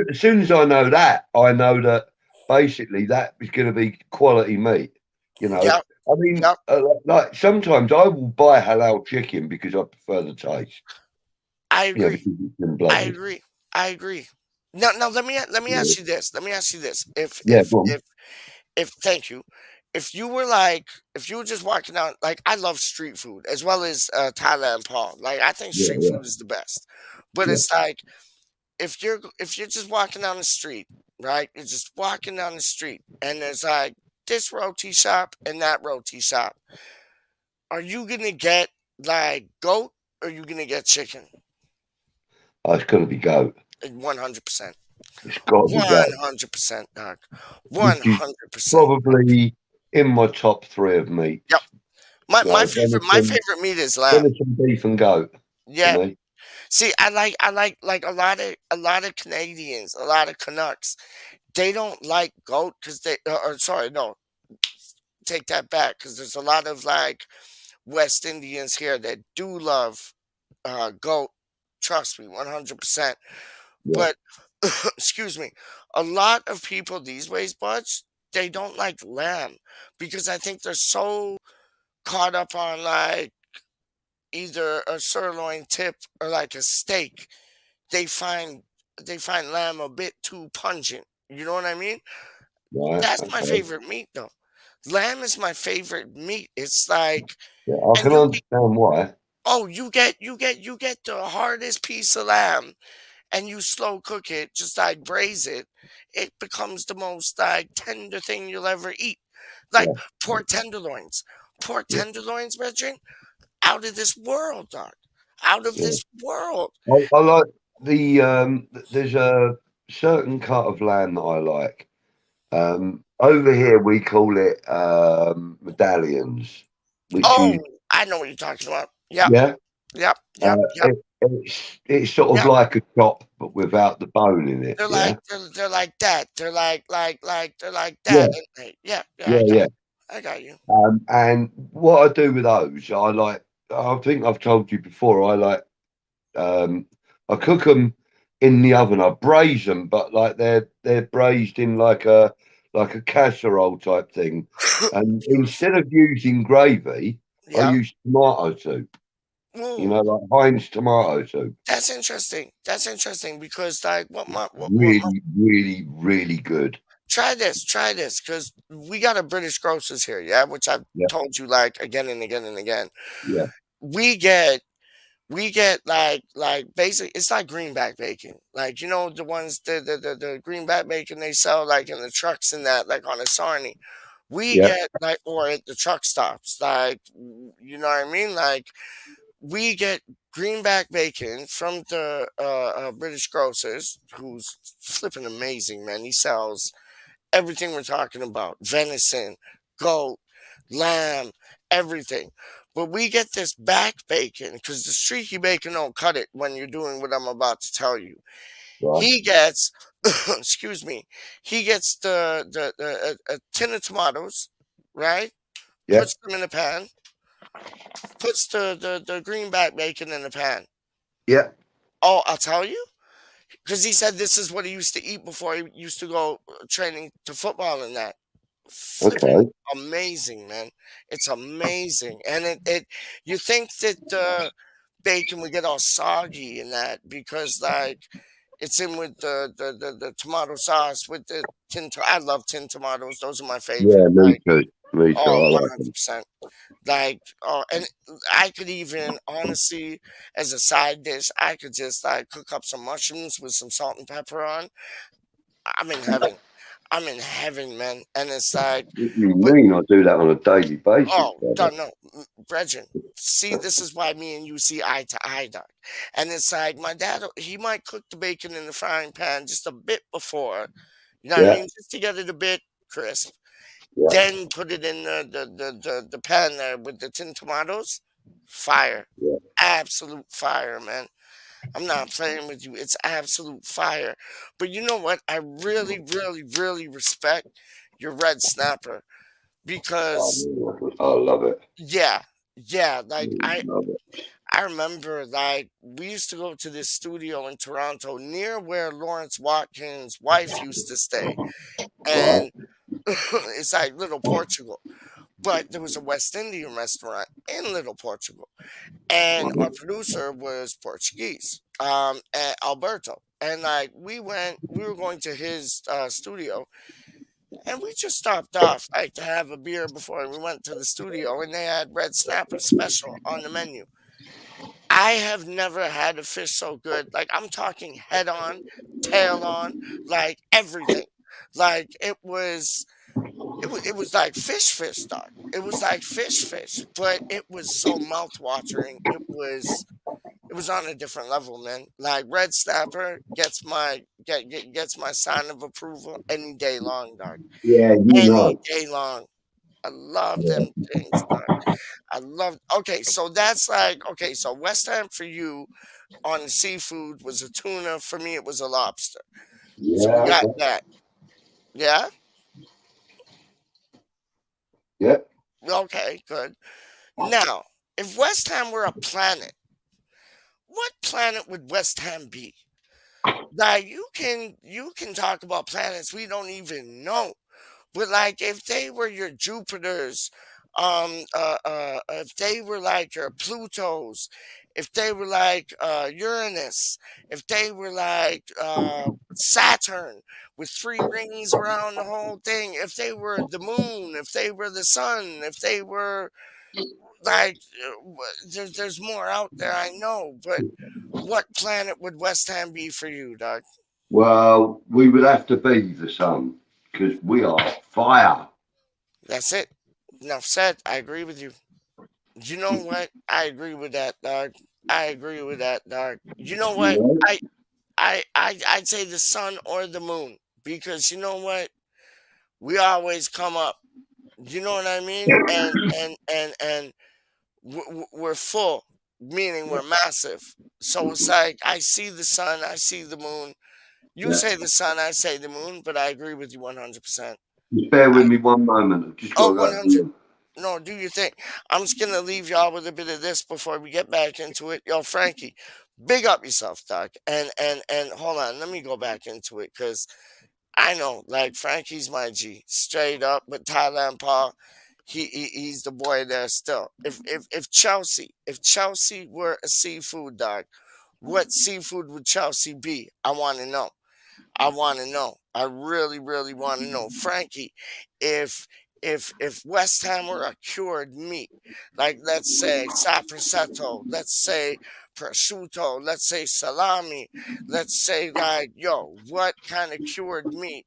as soon as I know that basically that is going to be quality meat. Yep. I mean, Yep. like sometimes I will buy halal chicken because I prefer the taste. I agree. Because it's been I blooded. agree. I agree. Now let me Yeah, ask you this. Let me ask you this. If yeah, go on. thank you. If you were just walking out, like I love street food as well as Tyler and Paul. Like I think Yeah, street yeah, food is the best. But yeah, it's like if you're just walking down the street, right? You're just walking down the street and there's like this roti shop and that roti shop. Are you gonna get like goat or are you gonna get chicken? oh, it's got to be goat. 100%. It's got to be goat, 100%, Doc. which is 100%. probably in my top three of meats. Yep. My You my know, favorite my favorite meat is lamb. venison, beef, and goat for Yeah. me. See, I like a lot of Canadians, a lot of Canucks. They don't like goat because or sorry, no, take that back because there's a lot of like West Indians here that do love goat. Trust me, 100%. Yeah, But excuse me, a lot of people these ways, Budge, they don't like lamb because I think they're so caught up on like either a sirloin tip or like a steak. They find they find lamb a bit too pungent. You know what I mean? right. That's my Okay. favorite meat though. Lamb is my favorite meat. It's like Yeah, I and can understand why. you get the hardest piece of lamb and you slow cook it, just like braise it, it becomes the most like tender thing you'll ever eat. Like Yeah, pork tenderloins. Pork yeah, tenderloins, Reggie, out of this world, dog. Out of yeah. this world. I like the there's a certain cut of lamb that I like. Over here we call it medallions, which Oh, is I know what you're talking about. Yep, yeah, yep, yep, yep, it's sort of yep. like a chop but without the bone in it. They're like Yeah, they're like that. They're like they're like yeah, that. Yeah, yeah, yeah, yeah. I got you. And what I do with those, I like. I think I've told you before. Um, I cook them in the oven. I braise them, but like they're braised in like a casserole type thing. And Beautiful. instead of using gravy, I Yeah. use tomato soup. Ooh, Like Heinz tomato soup. that's interesting. That's interesting because like what my Really, really, really good. try this because we got a British grocers here, yeah, which I've Yeah, told you like again and again and again. yeah, We get we get like basically it's like greenback bacon. Like the ones the greenback bacon they sell like in the trucks and that like on a sarnie. We yeah, get like or at the truck stops, like you know what I mean? Like we get greenback bacon from the British grocers, who's flipping amazing, man. He sells everything we're talking about: venison, goat, lamb, everything. But we get this back bacon because the streaky bacon don't cut it when you're doing what I'm about to tell you. right. He gets, excuse me, he gets a tin of tomatoes, right? Yeah, Puts them in a pan, puts the greenback bacon in the pan. yeah. Oh, I'll tell you, because he said this is what he used to eat before he used to go training to football and that. Flipping Okay. amazing, man. It's amazing. And it you think that the bacon would get all soggy and that because like it's in with the tomato sauce with the I love tin tomatoes. Those are my favorite. Yeah, me Like too. Me too. oh, I like them. 100%. Like oh, and I could even honestly as a side dish, I could just like cook up some mushrooms with some salt and pepper on. I'm in heaven. I'm in heaven, man. And it's like, What do you but mean? I do that on a daily basis, oh, brother. done no, Brethren. See, this is why me and you see eye to eye, dog. And it's like my dad, he might cook the bacon in the frying pan just a bit before, you know what I Yeah, mean, just to get it a bit crisp. yeah, Then put it in the pan there with the tin tomatoes. Fire, yeah. absolute fire, man. I'm not playing with you. It's absolute fire. But you know what? I really, really, really respect your red snapper because I love it. yeah, yeah. Like Love it. I remember like we used to go to this studio in Toronto near where Lawrence Watkins' wife used to stay, Right? and it's like Little Portugal. But there was a West Indian restaurant in Little Portugal, and our producer was Portuguese, and Alberto. And like we were going to his studio, and we just stopped off like to have a beer before we went to the studio, and they had red snapper special on the menu. I have never had a fish so good. Like I'm talking head on, tail on, like everything. Like it was like fish, dog. It was like fish, but it was so mouth watering. It was on a different level, man. Like red snapper gets my sign of approval any day long, dog. Yeah, you Any know. day long. I love Yeah. them things, dog. I love. Okay, so that's like okay. So West Ham for you on the seafood was a tuna. For me, it was a lobster. So we Yeah, got okay. that. Yeah. Yeah. Okay. Good. Now, if West Ham were a planet, what planet would West Ham be? Like you can talk about planets we don't even know. But like if they were your Jupiters, if they were like your Plutos, if they were like Uranus, if they were like Saturn with three rings around the whole thing, if they were the moon, if they were the sun, if they were like there's more out there I know, but what planet would West Ham be for you, dog? Well, we would have to be the sun because we are fire. That's it. Enough said. I agree with you. You know what? I agree with that, dog. I agree with that, dog. You know You what? know? I'd say the sun or the moon because you know what? We always come up. You know what I mean? And we're full, meaning we're massive. So it's like I see the sun, I see the moon. You Yeah. say the sun, I say the moon, but I agree with you 100%. Just bear with me one moment. I've just got Oh, to 100. go. No, do your thing. I'm just gonna leave y'all with a bit of this before we get back into it. Yo, Frankie, big up yourself, Doc. And hold on, let me go back into it because I know, like Frankie's my G, straight up. But Thailand Paul, he's the boy there still. If Chelsea were a seafood dog, what seafood would Chelsea be? I want to know. I want to know. I really, really want to know, Frankie. If if West Ham were a cured meat, like let's say saprosetto, let's say prosciutto, let's say salami, let's say like yo, what kind of cured meat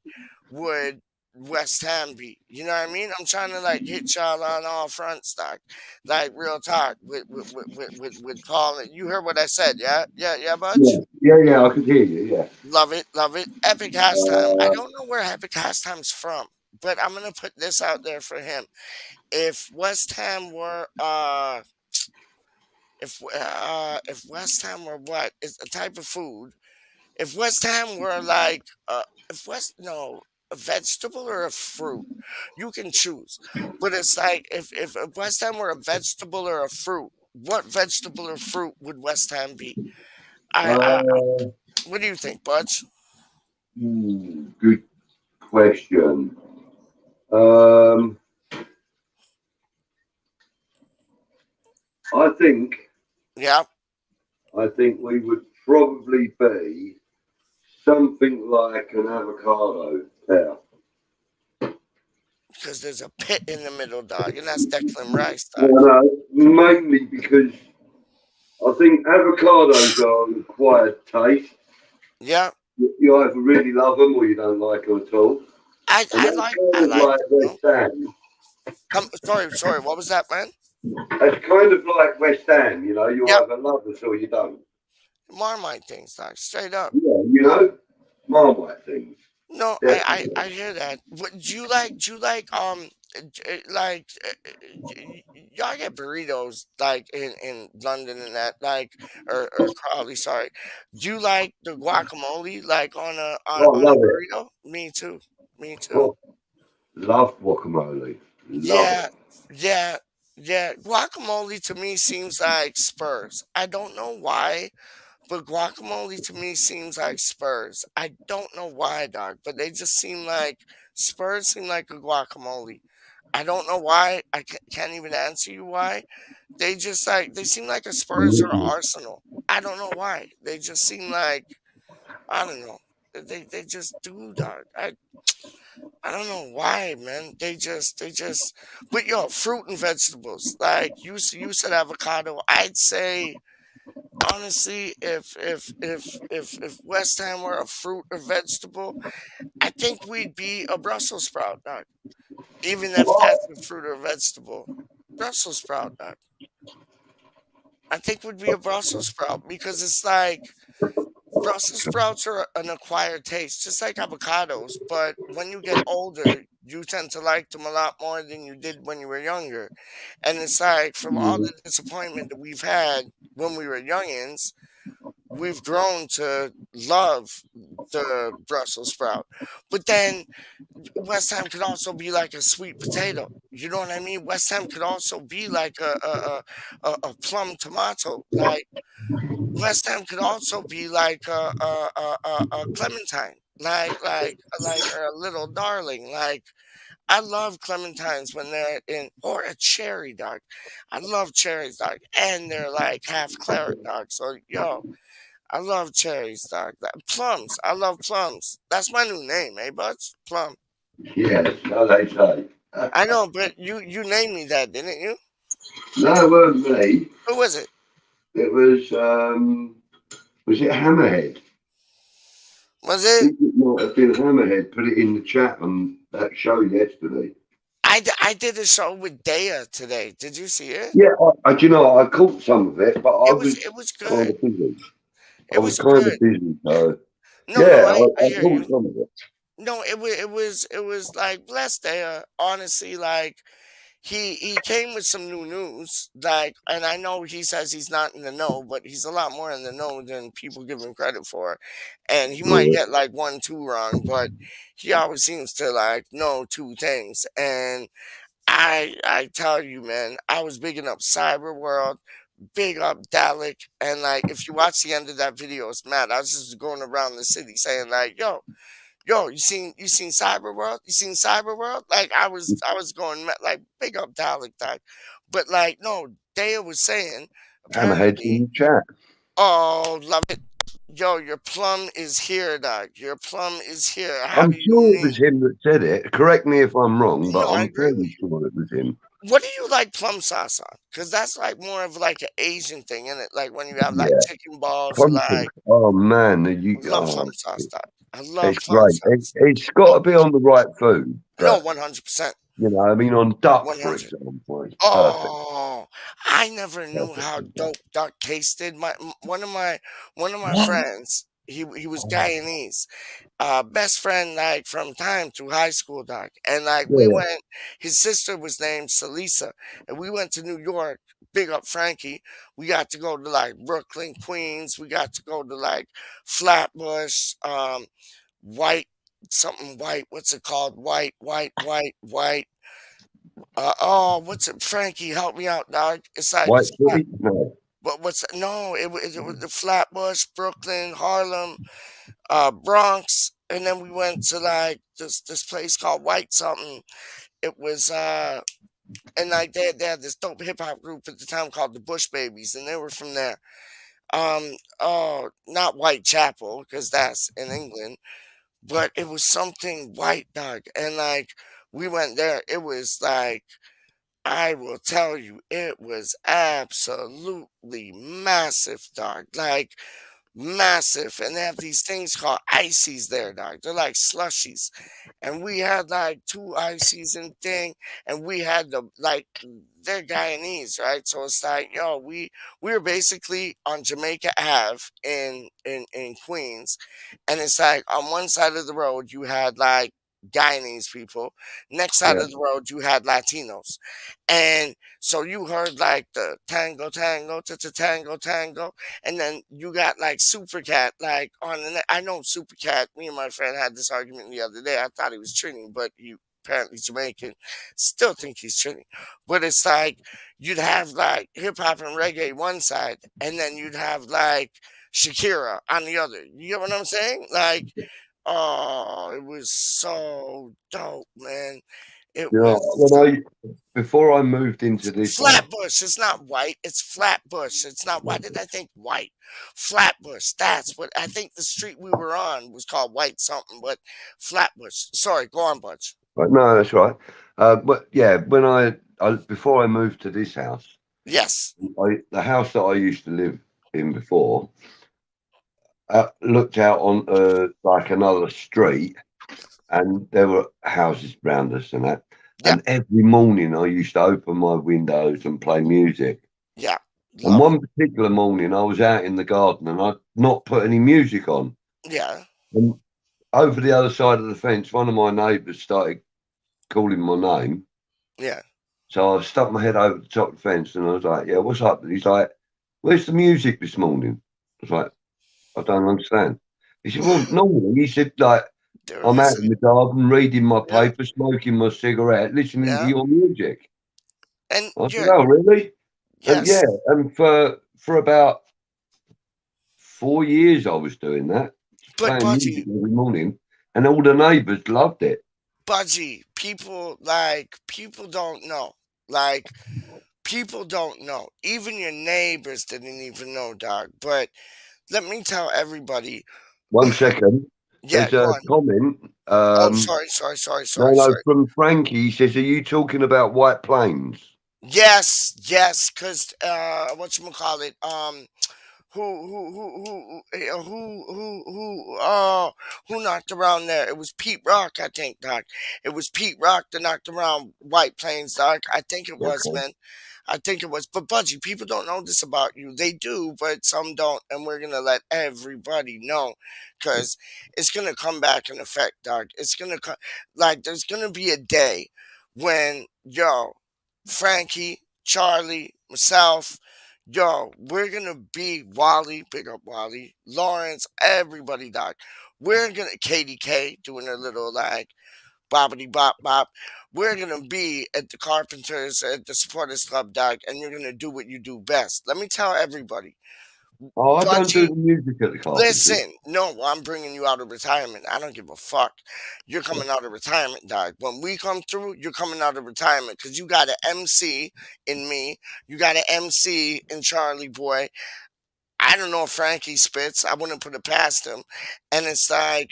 would West Ham be? You know what I mean? I'm trying to like hit y'all on all fronts, doc. Like real talk with Paul. You heard what I said, yeah, yeah, Yeah, Budge. yeah, I could hear you. Yeah. Love it, love it. Epic Hashtime. I Uh, don't know where Epic Hastime's from, but I'm gonna put this out there for him. If West Ham were if West Ham were what? It's a type of food. If West Ham were like if West no a vegetable or a fruit, you can choose. But it's like if West Ham were a vegetable or a fruit, what vegetable or fruit would West Ham be? I uh, what do you think, Budge? good question. Um, I think Yeah. we would probably be something like an avocado pear. Because there's a pit in the middle, dog, and that's Declan Rice, No, dog. no, mainly because I think avocados are an acquired taste. Yeah, You either really love them or you don't like them at all. And that's I kind of like like you know. West Ham. Sorry, what was that, man? That's kind of like West Ham, you know, you Yep, either love us or you don't. Marmite things, dog. Straight up. Yeah, you know, Marmite things. No, Definitely. I hear that. What do you like like y'all get burritos like in London and that like or Crawley, sorry. Do you like the guacamole like on a Oh, I on a love it. burrito? Me too. Me too. Oh, love guacamole. Love Yeah, it. yeah, yeah. Guacamole to me seems like Spurs. I don't know why, but guacamole to me seems like Spurs. I don't know why, dog, but they just seem like Spurs seem like a guacamole. I don't know why. Can't even answer you why. They just like they seem like a Spurs or Mm. Arsenal. I don't know why. They just seem like I don't know. They just do, dog. I don't know why, man. They just. But yo, fruit and vegetables. Like you said avocado. I'd say honestly, if West Ham were a fruit or vegetable, I think we'd be a Brussels sprout, dog. Even if What? that's a fruit or vegetable, Brussels sprout, dog. I think would be a Brussels sprout because it's like Brussels sprouts are an acquired taste, just like avocados. But when you get older, you tend to like them a lot more than you did when you were younger. And it's like from all Mm. the disappointment that we've had when we were youngins, we've grown to love the Brussels sprout. But then West Ham could also be like a sweet potato. You know what I mean? West Ham could also be like a plum tomato. Like West Ham could also be like a clementine. Like a little darling. Like I love clementines when they're in, or a cherry, dog. I love cherries, dog, and they're like half claret, dog. So yo, I love cherries, dog. Plums. I love plums. That's my new name, eh, buds? Plum. Yes, so they say. I know, but you named me that, didn't you? No, it weren't me. Who was it? It was it Hammerhead? Was I it? think it might have been Hammerhead. Put it in the chat on that show yesterday. I did a show with tHa today. Did you see it? Yeah, do you know, I caught some of it, but I was It was kind good. of busy. I It was was kind of good. busy, so No, yeah, I I hear caught you. some of it. No, it was like bless tHa. Honestly, like he came with some new news. Like, and I know he says he's not in the know, but he's a lot more in the know than people give him credit for. And he might Right. get like one, two wrong, but he always seems to like know two things. And I tell you, man, I was bigging up Cyber World, big up Dalek, and like if you watch the end of that video, it's mad. I was just going around the city saying like, yo, you seen Cyber World? You seen Cyber World? Like I was going like big up Dalek, dog. But like no, tHa was saying Hammerhead's in apparently, the chat. oh love it. Yo, your plum is here, dog. Your plum is here. How I'm do you sure it name? was him that said it. Correct me if I'm wrong, but No, I I'm agree with fairly you. sure it was him. What do you like plum sauce on? Because that's like more of like an Asian thing, isn't it? Like when you have like Yeah, chicken balls or plum sauce. like Oh man, I love plum oh, sauce, dog. I love it's plum great. sauce. It's got Oh, to be on the right food, no, but 100%. you know, I mean, on duck, for 100. example, it's perfect. Oh, I never knew Perfect how with duck. dope duck tasted. One of my What? friends, he was Oh, Guyanese, best friend like from time through high school, doc. And like we yeah. went, his sister was named Salisa, and we went to New York. Big up Frankie. We got to go to like Brooklyn, Queens. We got to go to like Flatbush, White, something white. What's it called? White. Oh, what's it? Frankie, help me out, dog. It's like White flat. city? No. But what's no? It was the Flatbush, Brooklyn, Harlem, Bronx, and then we went to like this place called White something. It was and like they had this dope hip hop group at the time called the Bush Babies, and they were from there. Oh, not Whitechapel because that's in England, but it was something white, dog, and like we went there. It was like I will tell you, it was absolutely massive, dog. Like massive, and they have these things called ices there, dog. They're like slushies, and we had like two ices and thing, and we had the like they're Guyanese, right? So it's like, yo, we were basically on Jamaica Ave in Queens, and it's like on one side of the road you had like Guyanese people, next side Yeah, of the road you had Latinos, and so you heard like the tango tango tango tango, and then you got like Super Cat, like on the I know Super Cat. Me and my friend had this argument the other day. I thought he was Trini, but he apparently Jamaican. Still think he's Trini. But it's like you'd have like hip hop and reggae one side, and then you'd have like Shakira on the other. You get what I'm saying? Like, oh, it was so dope, man. It you know, was so when before I moved into this house, Flatbush. It's not white. It's Flatbush. It's not. Why did I think white? Flatbush. That's what I think. The street we were on was called White something, but Flatbush. Sorry, go on, Butch. but no, that's right. But yeah, when I before I moved to this house, Yes. the house that I used to live in before looked out on like another street, and there were houses around us and that. Yep. And every morning I used to open my windows and play music. Yeah. And Love one particular morning I was out in the garden and I'd not put any music on. it. Yeah. And over the other side of the fence, one of my neighbours started calling my name. Yeah. So I stuck my head over the top of the fence and I was like, yeah, what's up? And he's like, where's the music this morning? I was like, I don't understand. He said, well, normally, he said, like, There I'm out is. in the garden reading my Yeah. paper, smoking my cigarette, listening to Yeah. your music. And I said, you're oh, really? And yes. yeah, and for about 4 years I was doing that, But playing music Budgie, every morning, and all the neighbours loved it. Budgie, people people don't know. Like people don't know. Even your neighbors didn't even know, dog. But let me tell everybody. 1 second. Yeah, There's go a on. comment. Oh, No, sorry. from Frankie. He says, are you talking about White Plains? Yes, because whatchamacallit, who knocked around there? It was Pete Rock, I think, Doc. It was Pete Rock that knocked around White Plains, Doc. I think it was, Okay. man. I think it was. But Budgie, people don't know this about you. They do, but some don't, and we're gonna let everybody know, because it's gonna come back in effect, Doc. It's gonna come. Like there's gonna be a day when Frankie, Charlie, myself, we're gonna be Wally, big up Wally, Lawrence, everybody, Doc. We're gonna KDK doing a little like boppity bop bop. We're gonna be at the Carpenters at the Supporters Club, Doc, and you're gonna do what you do best. Let me tell everybody, Oh, I don't do Budgie. the music at the Carpenters. Listen, no, I'm bringing you out of retirement. I don't give a fuck. You're coming out of retirement, dog. When we come through, you're coming out of retirement because you got an MC in me. You got an MC in Charlie Boy. I don't know if Frankie spits. I wouldn't put it past him. And it's like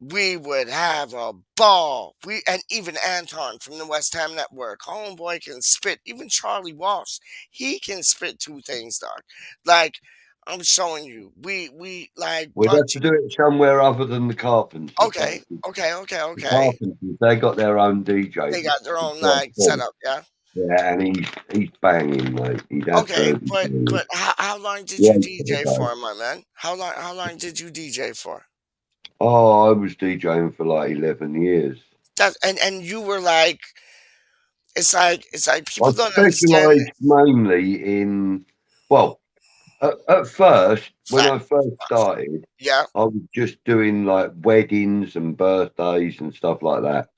we would have a ball. And even Anton from the West Ham Network, homeboy can spit. Even Charlie Walsh, he can spit two things, dog. Like I'm showing you, we like We'd have to Budgie. do it somewhere other than the Carpenters, Okay, though. The okay. Carpenters, they got their own DJ. They got their It's own like like Bob. setup, yeah. Yeah, and he's banging, mate. He's Okay, absolutely banging. but how long did you Yeah, for the DJ day. for, my man? How long did you DJ for? Oh, I was DJing for like 11 years. That and you were like, it's like I people don't understand specialised this. mainly in, well, at first, when Flat, I first started, yeah, I was just doing like weddings and birthdays and stuff like that.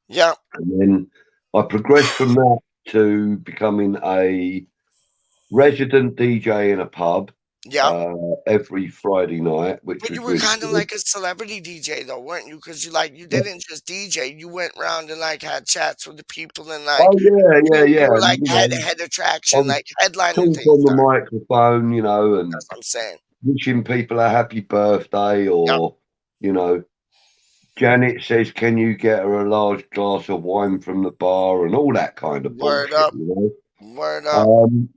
yeah, And then I progressed from that to becoming a resident DJ in a pub yeah. every Friday night, which But was you were really kind of good. like a celebrity DJ though, weren't you? Because you didn't just DJ. You went around and like had chats with the people and like Oh yeah. you were And, like head I attraction, would like headlining talk things. on the Doc. microphone, and That's what I'm saying. wishing people a happy birthday, Yep. or Janet says, "Can you get her a large glass of wine from the bar?" and all that kind of Word bullshit. up. Word up. Um,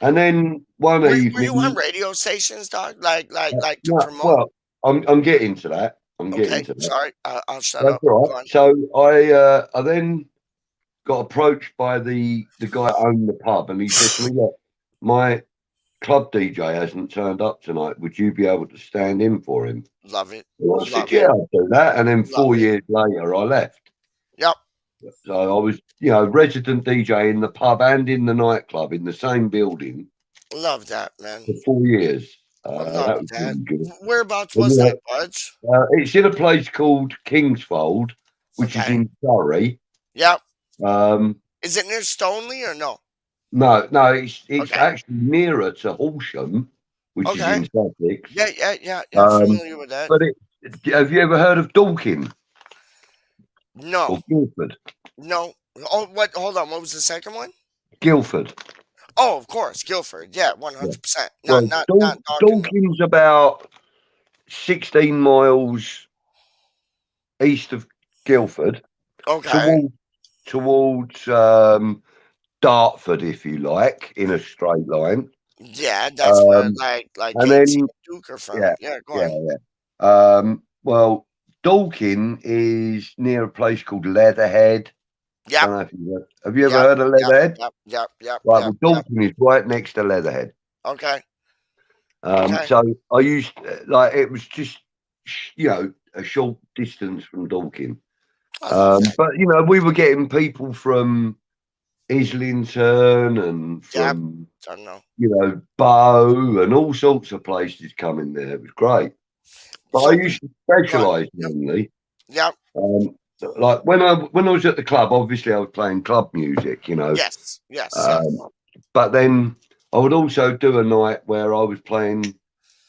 And then one Were you on evening, radio stations, dog? Like to no, promote? well, I'm getting to that. I'm getting Okay, to that. sorry. I'll shut That's up. all Go right. on. So I then got approached by the guy that owned the pub, and he said to me, "Look, my club DJ hasn't turned up tonight. Would you be able to stand in for him?" Love it. Well, I said, Love "Yeah, it. I'll do that." And then Love 4 years later, I left. Yep. So I was, resident DJ in the pub and in the nightclub in the same building Love that, man. for 4 years. I That love was that. really good. Whereabouts And, was that, Budge? it's in a place called Kingsfold, which is Okay. in Surrey. Yep. Um, Is it near Stoneleigh or no? no, it's Okay. actually nearer to Horsham, which is Okay. in Sussex. Yeah. Um, Familiar with that. but have you ever heard of Dorking No. or Guildford? No. Oh, what? Hold on. What was the second one? Guildford. Oh, of course, Guildford. Yeah, 100%. Well, Not talking. Dorking's about 16 miles east of Guildford, Okay. towards Dartford, if you like, in a straight line. Yeah, that's where Um, like and Casey then and Duke are from. yeah, Yeah, go on. well, Dorking is near a place called Leatherhead. Yep. Don't know if have you ever heard of Leatherhead? Yep. Right, well, Dorking is right next to Leatherhead. Okay. Okay. So I used it was just a short distance from Dorking. I love that. But we were getting people from Islington and from I don't know. Bow and all sorts of places coming there. It was great. But So I used to specialise mainly. Yep. Like when I was at the club, obviously I was playing club music, Yes. But then I would also do a night where I was playing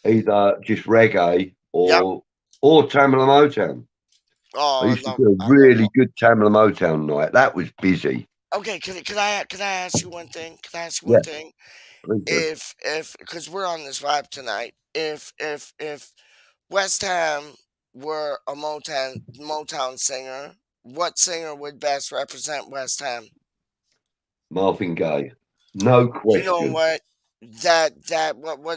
either just reggae or Tamla Motown. Oh, I used to do a really good Tamla Motown night. That was busy. Okay, can I ask you one thing? Can I ask you Yeah. one thing? If because we're on this vibe tonight, if West Ham were a Motown singer, what singer would best represent West Ham? Marvin Gaye, no question. You know what?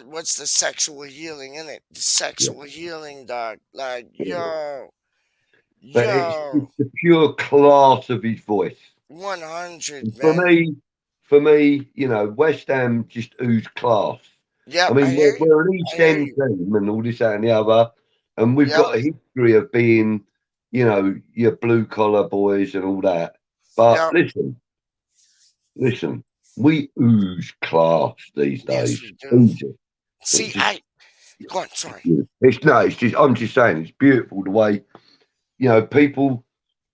What's the sexual healing in it? The sexual healing, dog. Like But it's the pure class of his voice. 100, For man. me, West Ham just ooze class. Yeah, I mean, we're an East End team and all this, that, and the other, and we've got a history of being, your blue collar boys and all that. But listen, we ooze class these days. Yes, we do. See, go on, sorry. I'm just saying, it's beautiful the way, people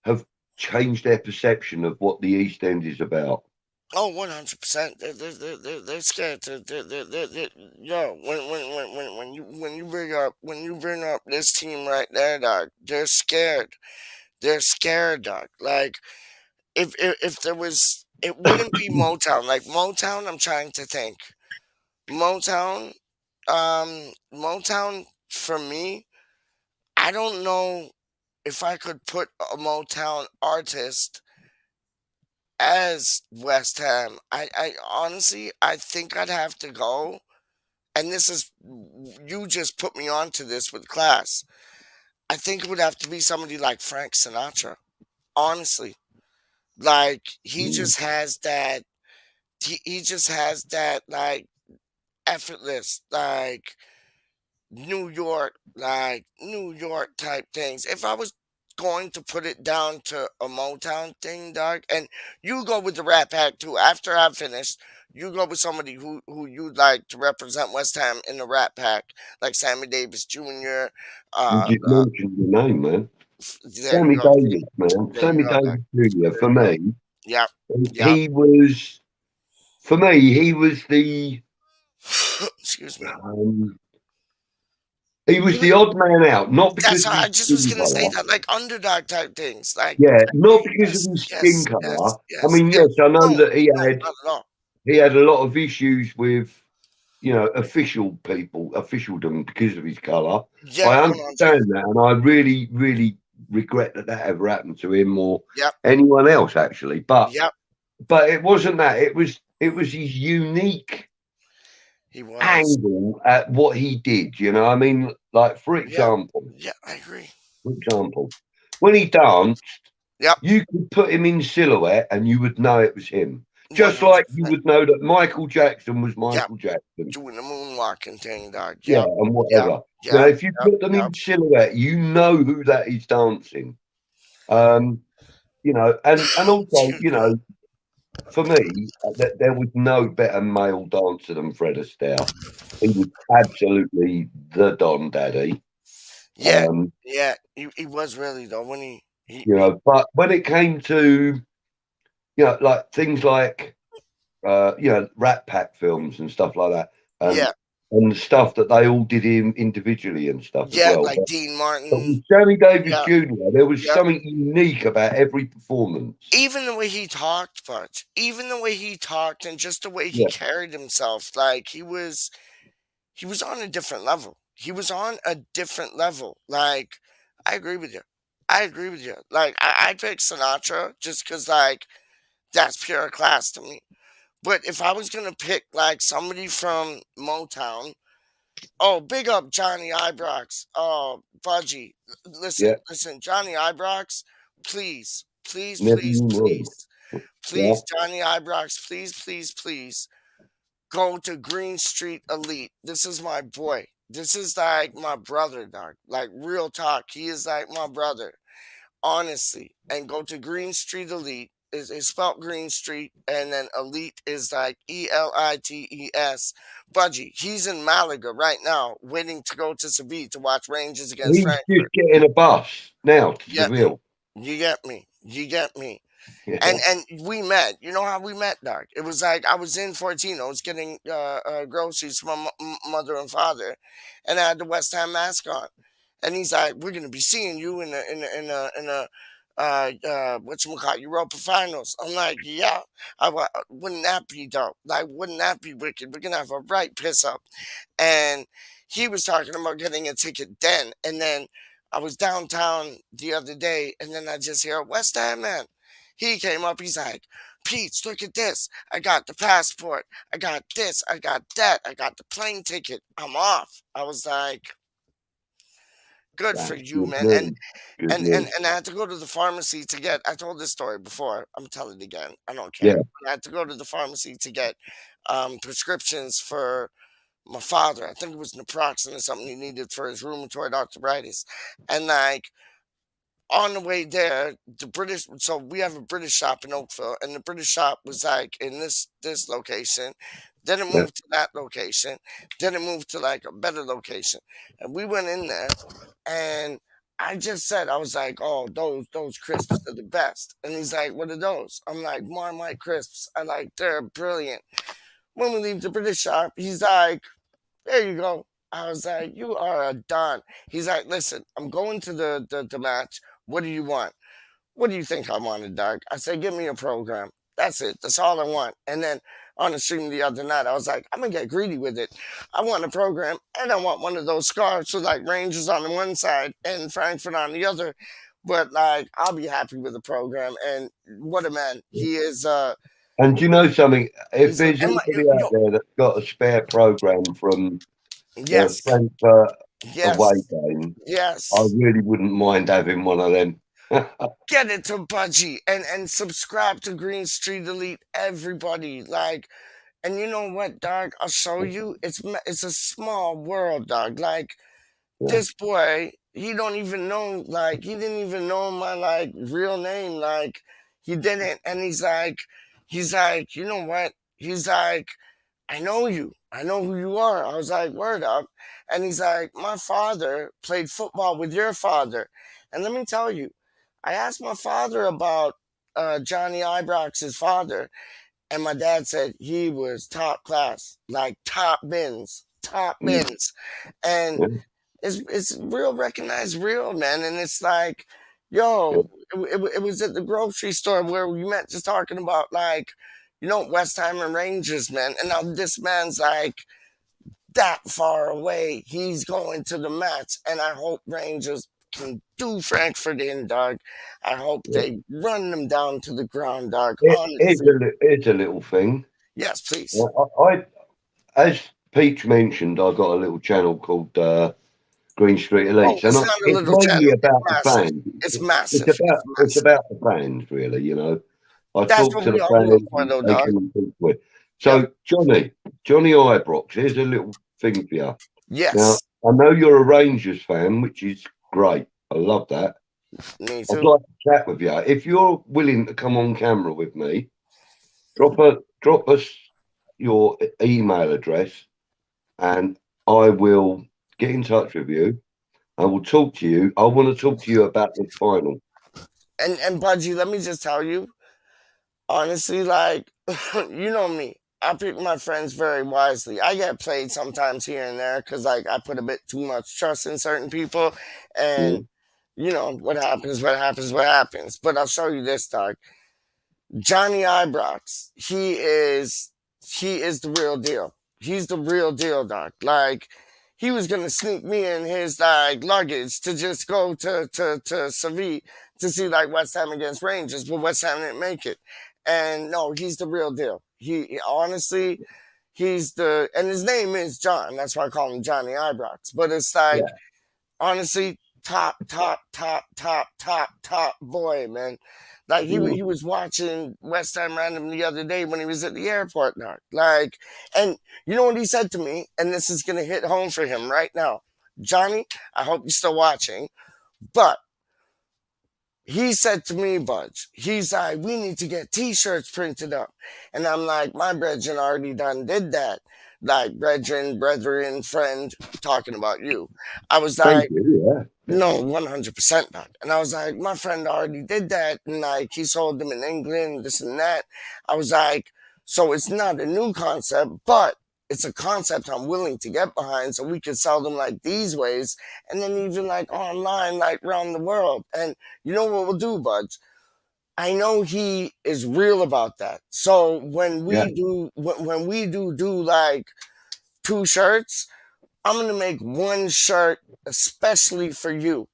have changed their perception of what the East End is about. Oh, 100%. They're scared to. When you bring up this team right there, dog, they're scared. They're scared, dog. Like if there was, it wouldn't be Motown. Like Motown, I'm trying to think. Motown, Motown for me, I don't know if I could put a Motown artist as West Ham. I honestly, I think I'd have to go. And this is, you just put me onto this with class. I think it would have to be somebody like Frank Sinatra. Honestly, like he just has that. He just has that like effortless like New York type things. If I was going to put it down to a Motown thing, dog, and you go with the Rat Pack too. After I've finished, you go with somebody who you'd like to represent West Ham in the Rat Pack, like Sammy Davis Jr. You just mentioned your name, man. There Sammy you go. Davis, man. There Sammy you go, Davis Jr. For me, Yep. he was. For me, he was the. Excuse me. He was the odd man out, not because That's of how I his just was skin gonna say colour. that, like underdog type things, like Not because of his skin colour. I mean, yes. yes, I know No, that he not at all. had a lot of issues with, official people, officialdom because of his colour. Yeah, I understand that, and I really, really regret that ever happened to him or anyone else, actually. But it wasn't that. It was his unique He was. angle at what he did. You know, I mean, like for example, Yeah, I agree. When he danced, Yep. you could put him in silhouette and you would know it was him. Just like you 100%. would know that Michael Jackson was Michael Jackson. Doing the moonwalking thing, dog. Yeah, Yep. and whatever. Yep. You know, if you Yep. put them in silhouette, you know who that is dancing. You know, and also, you know, for me, there was no better male dancer than Fred Astaire. He was absolutely the Don Daddy. Yeah, he was really though when he you know, but when it came to, you know, like things like, you know, Rat Pack films and stuff like that, and the stuff that they all did individually and stuff as well. like Dean Martin. But with Sammy Davis Jr., there was something unique about every performance. Even the way he talked, Butch. Even the way he talked and just the way he carried himself. Like he was on a different level. He was on a different level. Like, I agree with you. Like, I'd pick Sinatra just because, like, that's pure class to me. But if I was going to pick, like, somebody from Motown, oh, big up Johnny Ibrox. Oh, Budgie. Listen, Johnny Ibrox, please, Johnny Ibrox, please. Go to Green Street Elite. This is my boy. This is like my brother, dog. Like real talk. He is like my brother. Honestly. And go to Green Street Elite. It's spelled Green Street. And then Elite is like ELITES. Budgie, he's in Malaga right now, waiting to go to Seville to watch Rangers against Frankfurt. He's just getting a bus now to Seville. You get me. Yeah. And we met. You know how we met, dog? It was like I was in Fortino's getting groceries for my mother and father, and I had the West Ham mask on. And he's like, "We're gonna be seeing you in a whatchamacallit, Europa Finals." I'm like, "Yeah, wouldn't that be dope? Like, wouldn't that be wicked? We're gonna have a right piss up." And he was talking about getting a ticket then, and then I was downtown the other day, and then I just hear West Ham man. He came up, he's like, "Pete, look at this. I got the passport. I got this. I got that. I got the plane ticket. I'm off." I was like, good for you, man. And I had to go to the pharmacy to get, I told this story before. I'm telling it again. I don't care. I had to go to the pharmacy to get prescriptions for my father. I think it was naproxen or something he needed for his rheumatoid arthritis. And like, on the way there, so we have a British shop in Oakville, and the British shop was like in this location. Then it moved to that location. Then it moved to like a better location. And we went in there, and I just said, I was like, "Oh, those crisps are the best." And he's like, "What are those?" I'm like, "Marmite crisps. They're brilliant." When we leave the British shop, he's like, "There you go." I was like, "You are a don." He's like, "Listen, I'm going to the match. What do you want?" "What do you think I wanted, dog?" I said, "Give me a program. That's it. That's all I want." And then on the stream the other night, I was like, "I'm going to get greedy with it. I want a program, and I want one of those scarves with like Rangers on the one side and Frankfurt on the other. But like, I'll be happy with the program." And what a man. He is. And do you know something? If there's anybody out there that's got a spare program from the Frankfurt away game, I really wouldn't mind having one of them. Get it to Budgie and subscribe to Green Street Elite, everybody. Like, and you know what, dog? I'll show you. It's a small world, dog. Like, this boy, he don't even know, like, he didn't even know my, like, real name. Like, he didn't. And he's like, you know what? He's like, "I know you. I know who you are." I was like, "Word up." And he's like, "My father played football with your father." And let me tell you, I asked my father about Johnny Ibrox's father, and my dad said he was top class, like top bins. And it's real recognized real, man. And it's like, yo, it was at the grocery store where we met just talking about, like, you know, West Ham and Rangers, man. And now this man's like that far away. He's going to the match, and I hope Rangers can do Frankfurt in, dog. I hope they run them down to the ground, dog. It's a little thing. Yes, please. As Peach mentioned, I got a little channel called Green Street Oh, Elites, and it's not a it's little mainly channel. about the It's massive. fans. It's It's massive. about It's massive. the fans, really. You know, I That's talk what to the we all do it fans, for, though, they dog. come and talk with. Yep. So Johnny Ibrox, here's a little thing for you. Now, Yes. I know you're a Rangers fan, which is great. I love that. Me I'd too. like to chat with you. If you're willing to come on camera with me, drop us your email address, and I will get in touch with you. I will talk to you. I want to talk to you about this final. And Budgie, let me just tell you, honestly, like, you know me. I pick my friends very wisely. I get played sometimes here and there because, like, I put a bit too much trust in certain people, and you know what happens. But I'll show you this, dog. Johnny Ibrox, he is the real deal. He's the real deal, dog. Like, he was gonna sneak me in his like luggage to just go to Seville to see like West Ham against Rangers, but West Ham didn't make it. And no, he's the real deal. He honestly, he's the, and his name is John. That's why I call him Johnny Ibrox. But it's like, honestly, top boy, man. Like he was watching West Ham Random the other day when he was at the airport now. Like, and you know what he said to me, and this is gonna hit home for him right now. Johnny, I hope you're still watching, but he said to me, Budge, he's like, we need to get t-shirts printed up. And I'm like, my brethren already done did that. Like, brethren, friend, talking about you. I was like, no, 100%, dog. And I was like, my friend already did that. And like, he sold them in England, this and that. I was like, so it's not a new concept, but it's a concept I'm willing to get behind so we can sell them like these ways. And then even like online, like around the world. And you know what we'll do, Budge? I know he is real about that. So when we do, when we do like 2 shirts, I'm going to make 1 shirt especially for you.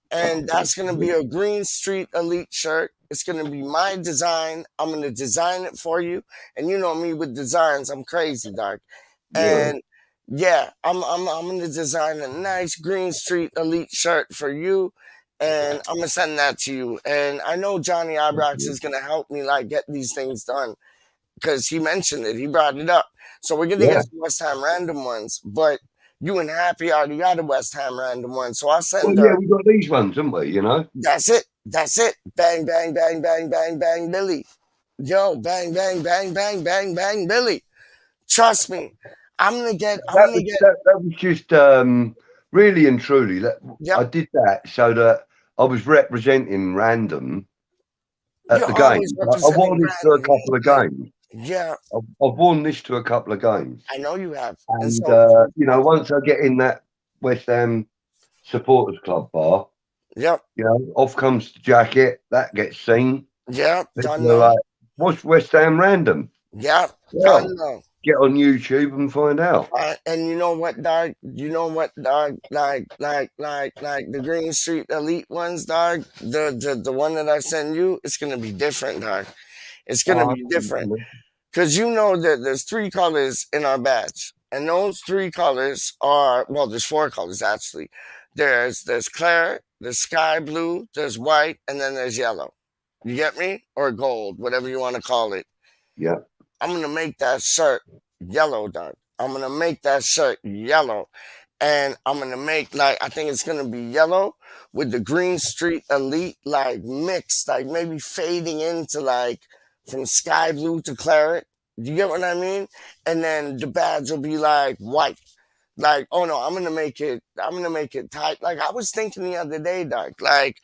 And that's going to be a Green Street Elite shirt. It's going to be my design. I'm going to design it for you. And you know me with designs, I'm crazy, dog. And yeah, I'm going to design a nice Green Street Elite shirt for you. And I'm going to send that to you. And I know Johnny Ibrox is going to help me like get these things done because he mentioned it. He brought it up. So we're going to get some West Ham Random ones. But you and Happy already got a West Ham Random one. So I'll send we got these ones, haven't we? You know? That's it. Bang, bang, bang, bang, bang, bang, Billy. Yo, bang, bang, bang, bang, bang, bang, Billy. Trust me. That was just really and truly. I did that so that I was representing Random at the game. I won this to a couple of games. Yeah. I've worn this to a couple of games. I know you have. And, so, you know, once I get in that West Ham supporters club bar, you know, off comes the jacket, that gets seen. Done like, what's West Ham Random? Done. Get on YouTube and find out. And you know what, dog? Like the Green Street Elite ones, dog. The one that I send you, it's gonna be different, dog. It's gonna be different. Because you know that there's 3 colors in our badge. And those 3 colors are, well, there's 4 colors actually. There's clear, there's sky blue, there's white, and then there's yellow. You get me? Or gold, whatever you want to call it. Yeah. I'm going to make that shirt yellow, dog. I'm going to make that shirt yellow. And I'm going to make, like, I think it's going to be yellow with the Green Street Elite, like, mixed, like, maybe fading into, like, from sky blue to claret. You get what I mean? And then the badge will be, like, white. Like, oh, no, I'm going to make it tight. Like, I was thinking the other day, dog, like,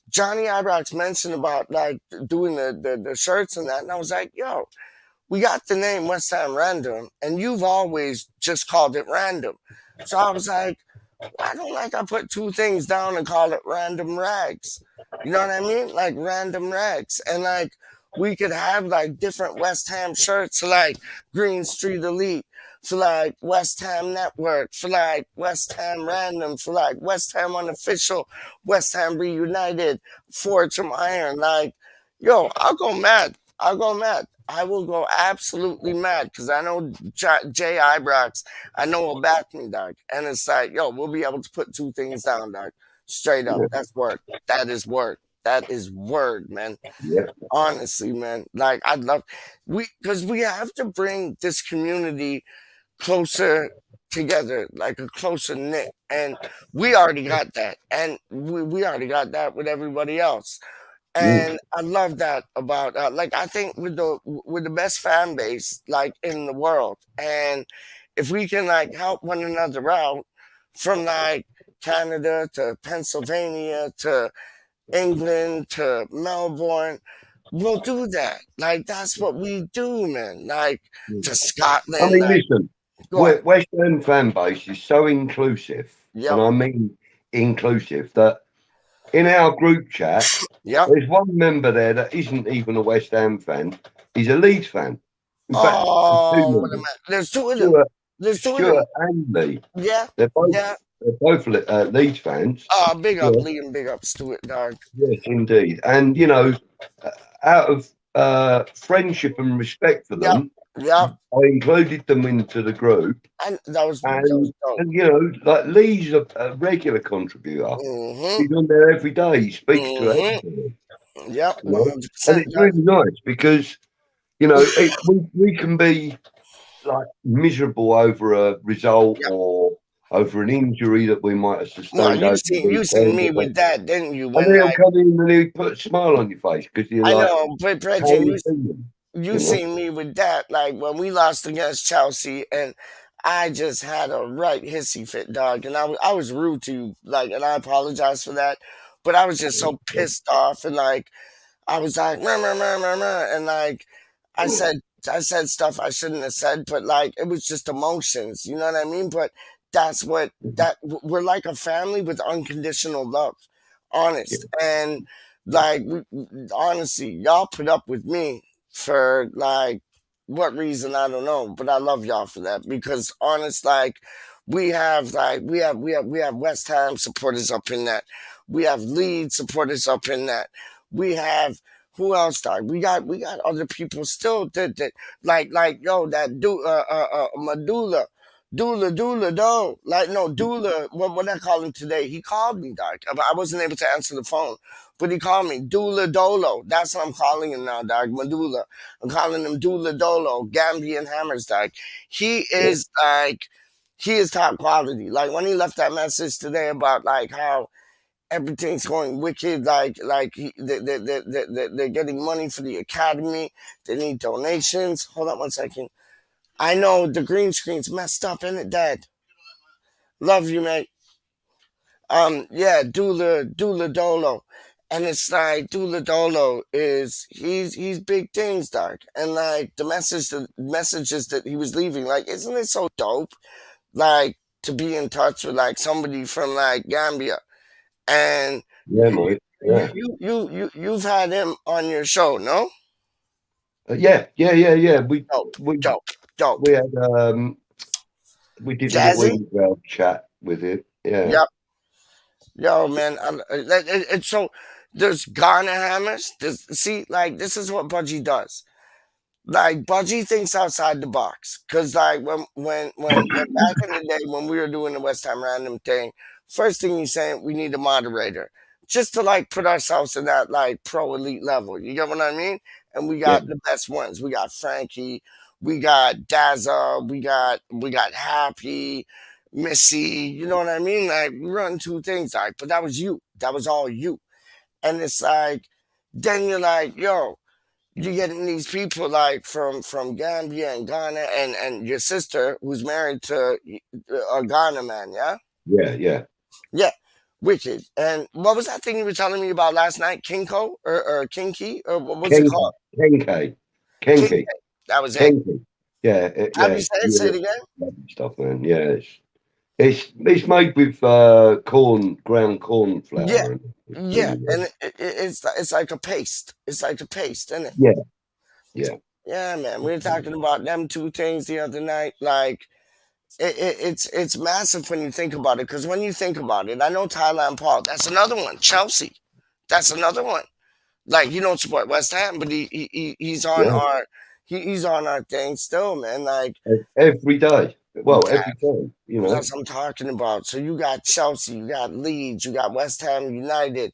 Johnny Ibrox mentioned about, like, doing the shirts and that. And I was like, yo, we got the name West Ham Random, and you've always just called it Random. So I was like, I don't like I put 2 things down and call it Random Rags. You know what I mean? Like Random Rags. And like we could have like different West Ham shirts for like Green Street Elite, for like West Ham Network, for like West Ham Random, for like West Ham Unofficial, West Ham Reunited, Forge from Iron. Like, yo, I'll go mad. I'll go mad. I will go absolutely mad because I know Jay Ibrox. I know will back me, dog. And it's like, yo, we'll be able to put two things down, dog. Straight up. Yeah. That's word. That is word. That is word, man. Yeah. Honestly, man. Like I'd love because we have to bring this community closer together, like a closer knit. And we already got that. And we already got that with everybody else. Mm. And I love that about like I think with the best fan base like in the world, and if we can like help one another out from like Canada to Pennsylvania to England to Melbourne, we'll do that. Like that's what we do, man. Like to I Scotland, mean, like listen, go on. West Ham fan base is so inclusive, Yep, and I mean inclusive, that in our group chat, yep. there's one member there that isn't even a West Ham fan. He's a Leeds fan. In fact, there's two Oh, wait a members, minute. There's two of them. Stuart, There's two of them. Stuart and Lee. Yeah, They're yeah. both Leeds fans. Big up Yeah. Lee and big up Stuart, dog. Yes, indeed. And you know, out of friendship and respect for them, Yeah, I included them into the group. and that was dope. And you know, like Lee's a regular contributor. Mm-hmm. He's on there every day. He speaks to Mhm. everybody. Yep, You know? 100%. And it's really nice because, you know, we can be like miserable over a result Yep. or over an injury that we might have No, sustained. over the you seen weekend me or with that, didn't you? and When he'll like come in and he'll put a smile on your face because you're I like, know, but how are Bridget, you feeling? you know? seen me with that, like when we lost against Chelsea, and I just had a right hissy fit, dog, and I was rude to you, like, and I apologize for that, but I was just so pissed off, and like I was like, meh, meh, meh, meh, meh, and like I said stuff I shouldn't have said, but like it was just emotions, you know what I mean? But that's what we're like a family with unconditional love, honest, and like honestly, y'all put up with me for like what reason I don't know, but I love y'all for that because honest, like we have West Ham supporters up in that, we have Leeds supporters up in that, we have who else, dog? We got other people still that like yo that do Medulla. Dula, no, like no Dula. What I call him today? He called me, dog. I wasn't able to answer the phone, but he called me Dula Dolo. That's what I'm calling him now, dog. Medulla. I'm calling him Dula Dolo. Gambian Hammers, dog. He is like he is top quality. Like when he left that message today about like how everything's going wicked. They're getting money for the academy. They need donations. Hold on one second. I know the green screen's messed up, isn't it, Dad? Love you, mate. Yeah, Dula Dolo. And it's like Dula Dolo is he's big things, dog. And like the messages that he was leaving, like, isn't it so dope? Like to be in touch with like somebody from like Gambia. And Yeah, mate. Yeah. you've had him on your show, no? Yeah. Dope. We had we did a Jazzy? little chat with him. Yeah. Yep. Yo, man, it's so there's Ghana hammers. See, like this is what Budgie does. Like Budgie thinks outside the box, cause like when back in the day when we were doing the West Ham Random thing, first thing he's saying we need a moderator just to like put ourselves in that like pro elite level. You get what I mean? And we got the best ones. We got Frankie, we got Dazza, we got Happy, Missy. You know what I mean? Like we run two things, like, but that was you. That was all you. And it's like then you're like, yo, you're getting these people like from Gambia and Ghana and your sister who's married to a Ghana man, yeah? Yeah. Yeah. Wicked. And what was that thing you were telling me about last night? Kinko or Kinky? Or what was it called? Kenke. That was it. Kenke. Yeah. How do you say it? Say it again. Stuff, man. Yeah. It's made with ground corn flour. Yeah. Yeah, and it's like a paste. It's like a paste, isn't it? Yeah. Yeah, man. We were talking about them two things the other night. Like it's massive when you think about it. Because when you think about it, I know Thailand Paul. That's another one. Chelsea. That's another one. Like you don't support West Ham, but he's on Yeah, our he's on our thing still, man. Like every day. Well, that, every time, you know. that's what I'm talking about. So you got Chelsea, you got Leeds, you got West Ham United.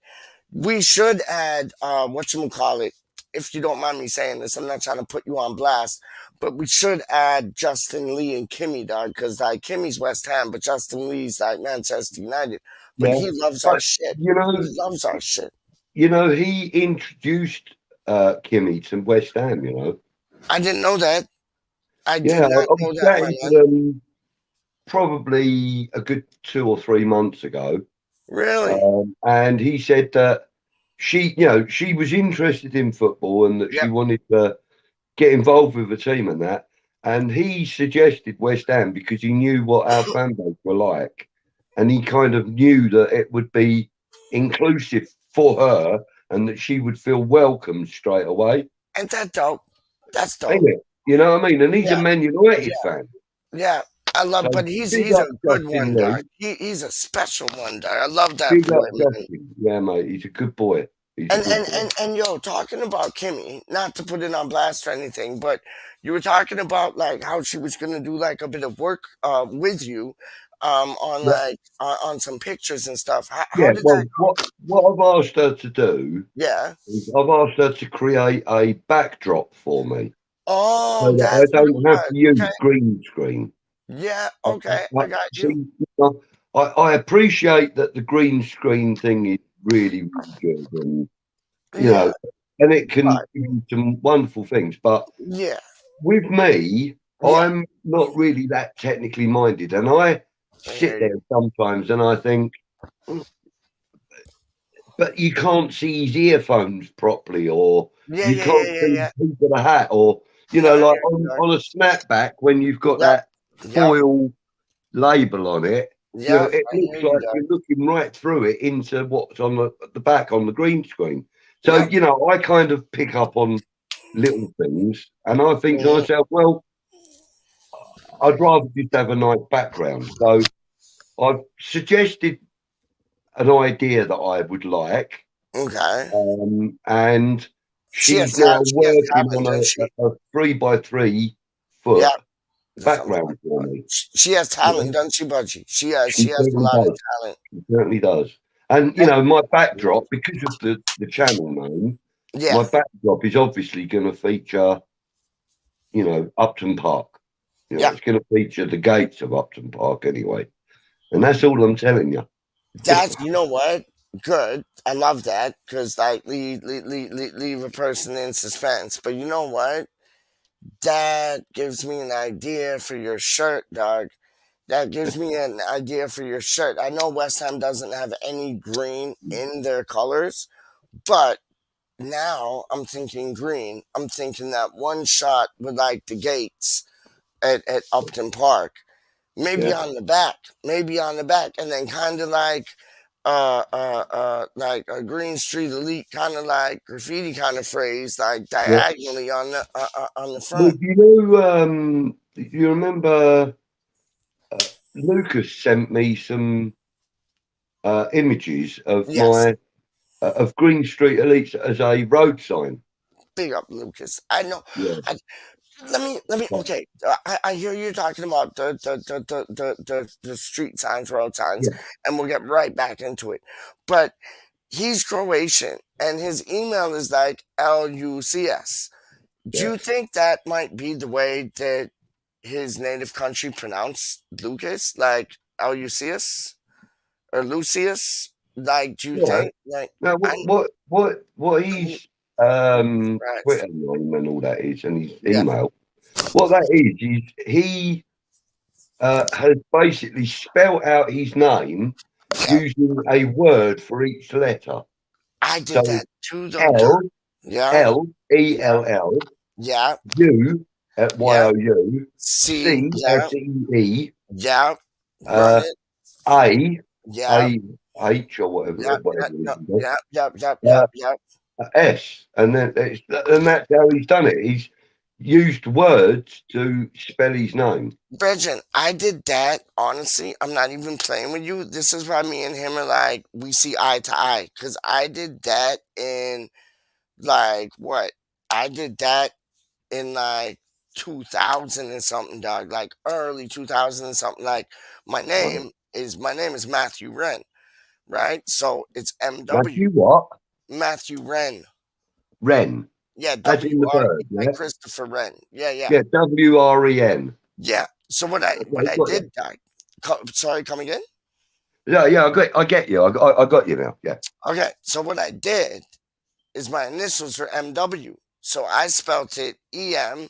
We should add whatchamacallit, if you don't mind me saying this. I'm not trying to put you on blast, but we should add Justin Lee and Kimmy, dog, because like Kimmy's West Ham, but Justin Lee's like Manchester United. But Yeah, he loves our but shit. you He know, loves our shit. he introduced Kimmy to West Ham. You know, I didn't know that. I yeah, did I not was know that, my chatting to man. them probably a good 2 or 3 months ago, Really? and he said that she was interested in football and that she Yep. wanted to get involved with the team and that. And he suggested West Ham because he knew what our fan base were like, and he kind of knew that it would be inclusive for her and that she would feel welcome straight away. Ain't that dope? That's dope. Ain't it? You know what I mean? And he's a Yeah. Man United Yeah. fan. Yeah. I love, So but he's big a up good Justin one, dog. Lee. He's a special one, dog. I love that Big up boy, man. Justin. Yeah, mate. He's a good boy. He's a And good and, boy. and and yo, talking about Kimmy, not to put it on blast or anything, but you were talking about like how she was gonna do like a bit of work with you on Yeah. like on some pictures and stuff. How Yeah. did that Well, what I've asked her to do Yeah. is I've asked her to create a backdrop for me, so Oh, that I that's what it don't have was. to Okay. use green screen. Yeah, okay, I got See, you. I appreciate that the green screen thing is really, really good, and you Yeah, know, and it can right. give you some wonderful things. But Yeah, with me, yeah. I'm not really that technically minded, and I I sit hear there you. sometimes and I think, but you can't see his earphones properly, or Yeah, you yeah, yeah, can't yeah, see yeah. the peak of the hat, or I like hear you, dog. on a snapback when you've got Yep, that yep, foil label on it. yep. It I hear looks you, like dog. you're looking right through it into what's on the back on the green screen. So, Yep. I kind of pick up on little things, and I think to Mhm. myself, well, I'd rather just have a nice background. So I've suggested an idea that I would like, Okay. and She has she's now she has working talent, doesn't on she? a 3 by 3 foot Yep. That's what I'm background talking for about. me. She has You know, talent, doesn't she, Budgie? She she has a certainly lot of does. talent. She certainly does. And And my backdrop, because of the channel name, yeah, my backdrop is obviously going to feature, Upton Park. yeah. It's going to feature the gates of Upton Park anyway. And that's all I'm telling you. That's you know what? Good. I love that because like leave a person in suspense. But you know what? That gives me an idea for your shirt, dog. That gives me an idea for your shirt. I know West Ham doesn't have any green in their colors, but now I'm thinking green. I'm thinking that one shot with like the gates at Upton Park. Maybe Yeah, on the back. Maybe on the back. And then kind of like a Green Street Elite kind of like graffiti kind of phrase, like yeah. diagonally on the Well, front. you remember Lucas sent me some images of Yes. Green Street Elites as a road sign. Big up, Lucas. I know. Yeah, I, let me. Okay, I hear you talking about the street signs, road signs, yeah, and we'll get right back into it. But he's Croatian, and his email is like LUCS. Do yeah. you think that might be the way that his native country pronounced Lucas, like Lucius or Lucius? Like, do you Yeah. think like Now, I what I'm his right? Twitter name and all that is, and his Yeah, email. What that is he has basically spelled out his name yeah. using a word for each letter. I did So that too, though. God. L Yeah, L E L L yeah. U at Yeah. YOU C. C Yeah, S E E yeah. Run uh, it. A Yeah, H or yeah, whatever yeah, it yeah, is. yeah, yeah, yeah, yeah, Uh, yeah. S, and that's how he's done it. He's used words to spell his name. Brethren, I did that. Honestly, I'm not even playing with you. This is why me and him are like we see eye to eye because I did that in like what? I did that in like 2000 and something, dog. Like early 2000 and something. Like my name is Matthew Wren, right? So it's Matthew MW. what? Matthew Wren. Wren. Yeah, As in the WRE, bird, like yeah? Christopher Wren. Yeah, yeah. Yeah, WREN. Yeah. So what I Okay, got you. did, dog. Sorry, come again? Yeah, yeah, I get you. I got you now. Yeah. Okay. So what I did is my initials are MW. So I spelt it EMDOUBLEU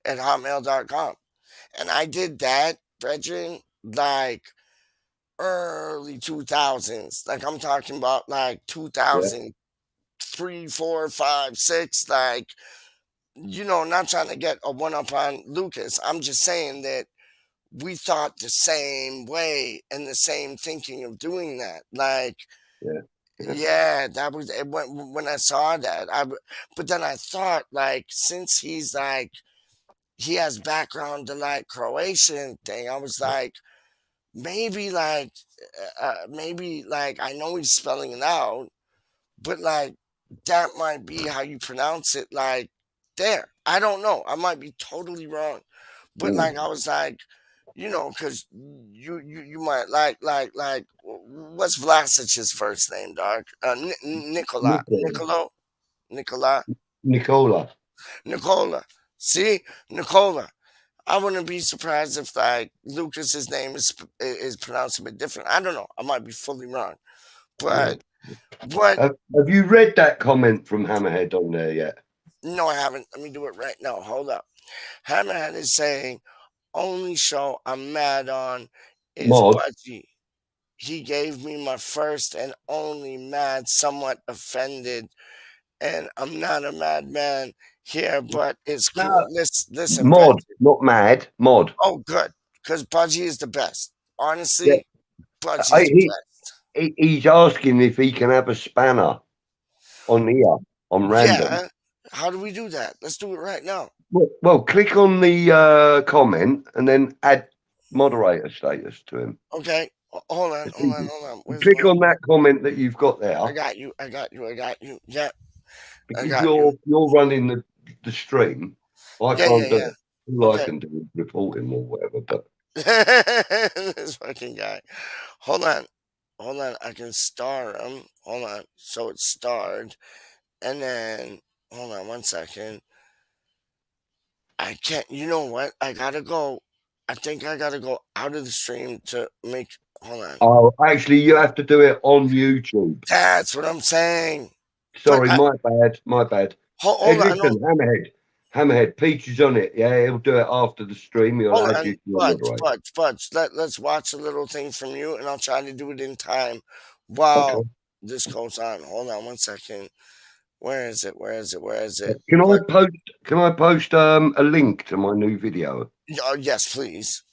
at hotmail.com. And I did that, Brethren, like early 2000s. Like I'm talking about like 2003, 4, 5, 6. Like, you know, not trying to get a one up on Lucas. I'm just saying that we thought the same way and the same thinking of doing that. Like, yeah, that was when I saw that. But then I thought, like, since he's like, he has background to like Croatian thing, I was like, maybe like I know he's spelling it out, but like that might be how you pronounce it. Like there, I don't know. I might be totally wrong, but like I was like, you know, because you might like what's Vlasic's first name, dog? Nicola. See, Nicola. I wouldn't be surprised if like Lucas's name is pronounced a bit different. I don't know. I might be fully wrong, but what? Have you read that comment from Hammerhead on there yet? No, I haven't. Let me do it right now. Hold up. Hammerhead is saying, only show I'm mad on is Budgie. He gave me my first and only mad, somewhat offended, and I'm not a madman here, but it's cool. No. Listen, Mod, Budgie. not mad. Mod. Oh, good, because Budgie is the best. Honestly, Budgie's the best. He's asking if he can have a spanner on here on random. Yeah. How do we do that? Let's do it right now. Well, click on the comment and then add moderator status to him. Okay. Hold on. Click on that comment that you've got there. I got you. Yeah. Because you're running the stream. I can't do it. All I can do is report him or whatever. But this fucking guy. Hold on. I can star him. Hold on. So it's starred. And then, hold on 1 second. I can't, you know what? I think I gotta go out of the stream to make, hold on. Oh, actually, you have to do it on YouTube. That's what I'm saying. Sorry, my bad. Hold on. Listen, Hammerhead, Peach is on it. Yeah, he'll do it after the stream. He'll add you Fudge. Let's watch a little thing from you, and I'll try to do it in time while this goes on. Hold on 1 second. Where is it? Can I post a link to my new video? Yes, please.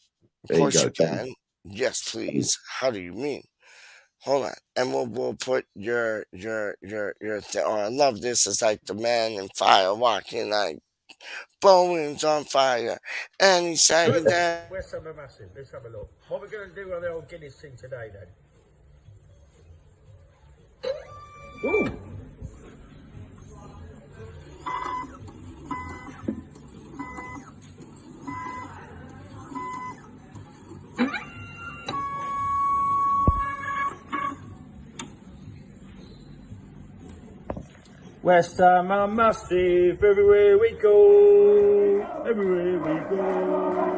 Of course you can. Yes, please. How do you mean? Hold on, and we'll put your thing. Oh, I love this. It's like the man in fire walking like Bowen's on fire, and he's saying that. Where's Summer Massive? Let's have a look. What we're going to do on the old Guinness thing today, then? Ooh. West Ham are massive, everywhere we go, everywhere we go.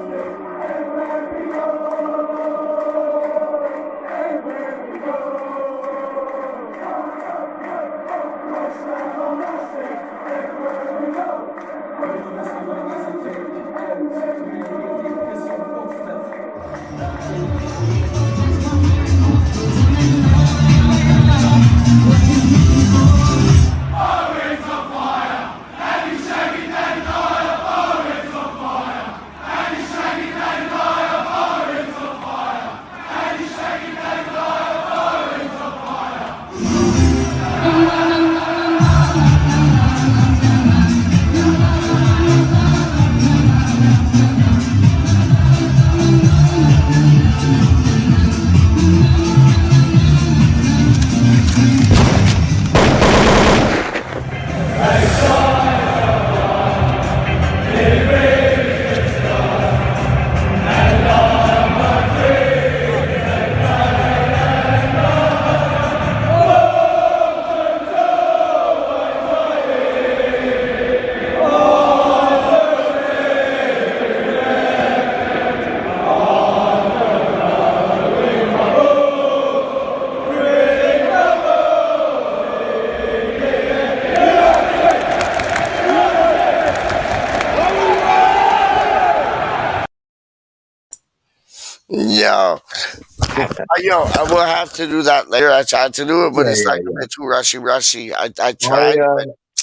Yo, I will have to do that later. I tried to do it, but Yeah, it's yeah, like a yeah. bit too rushy. I tried,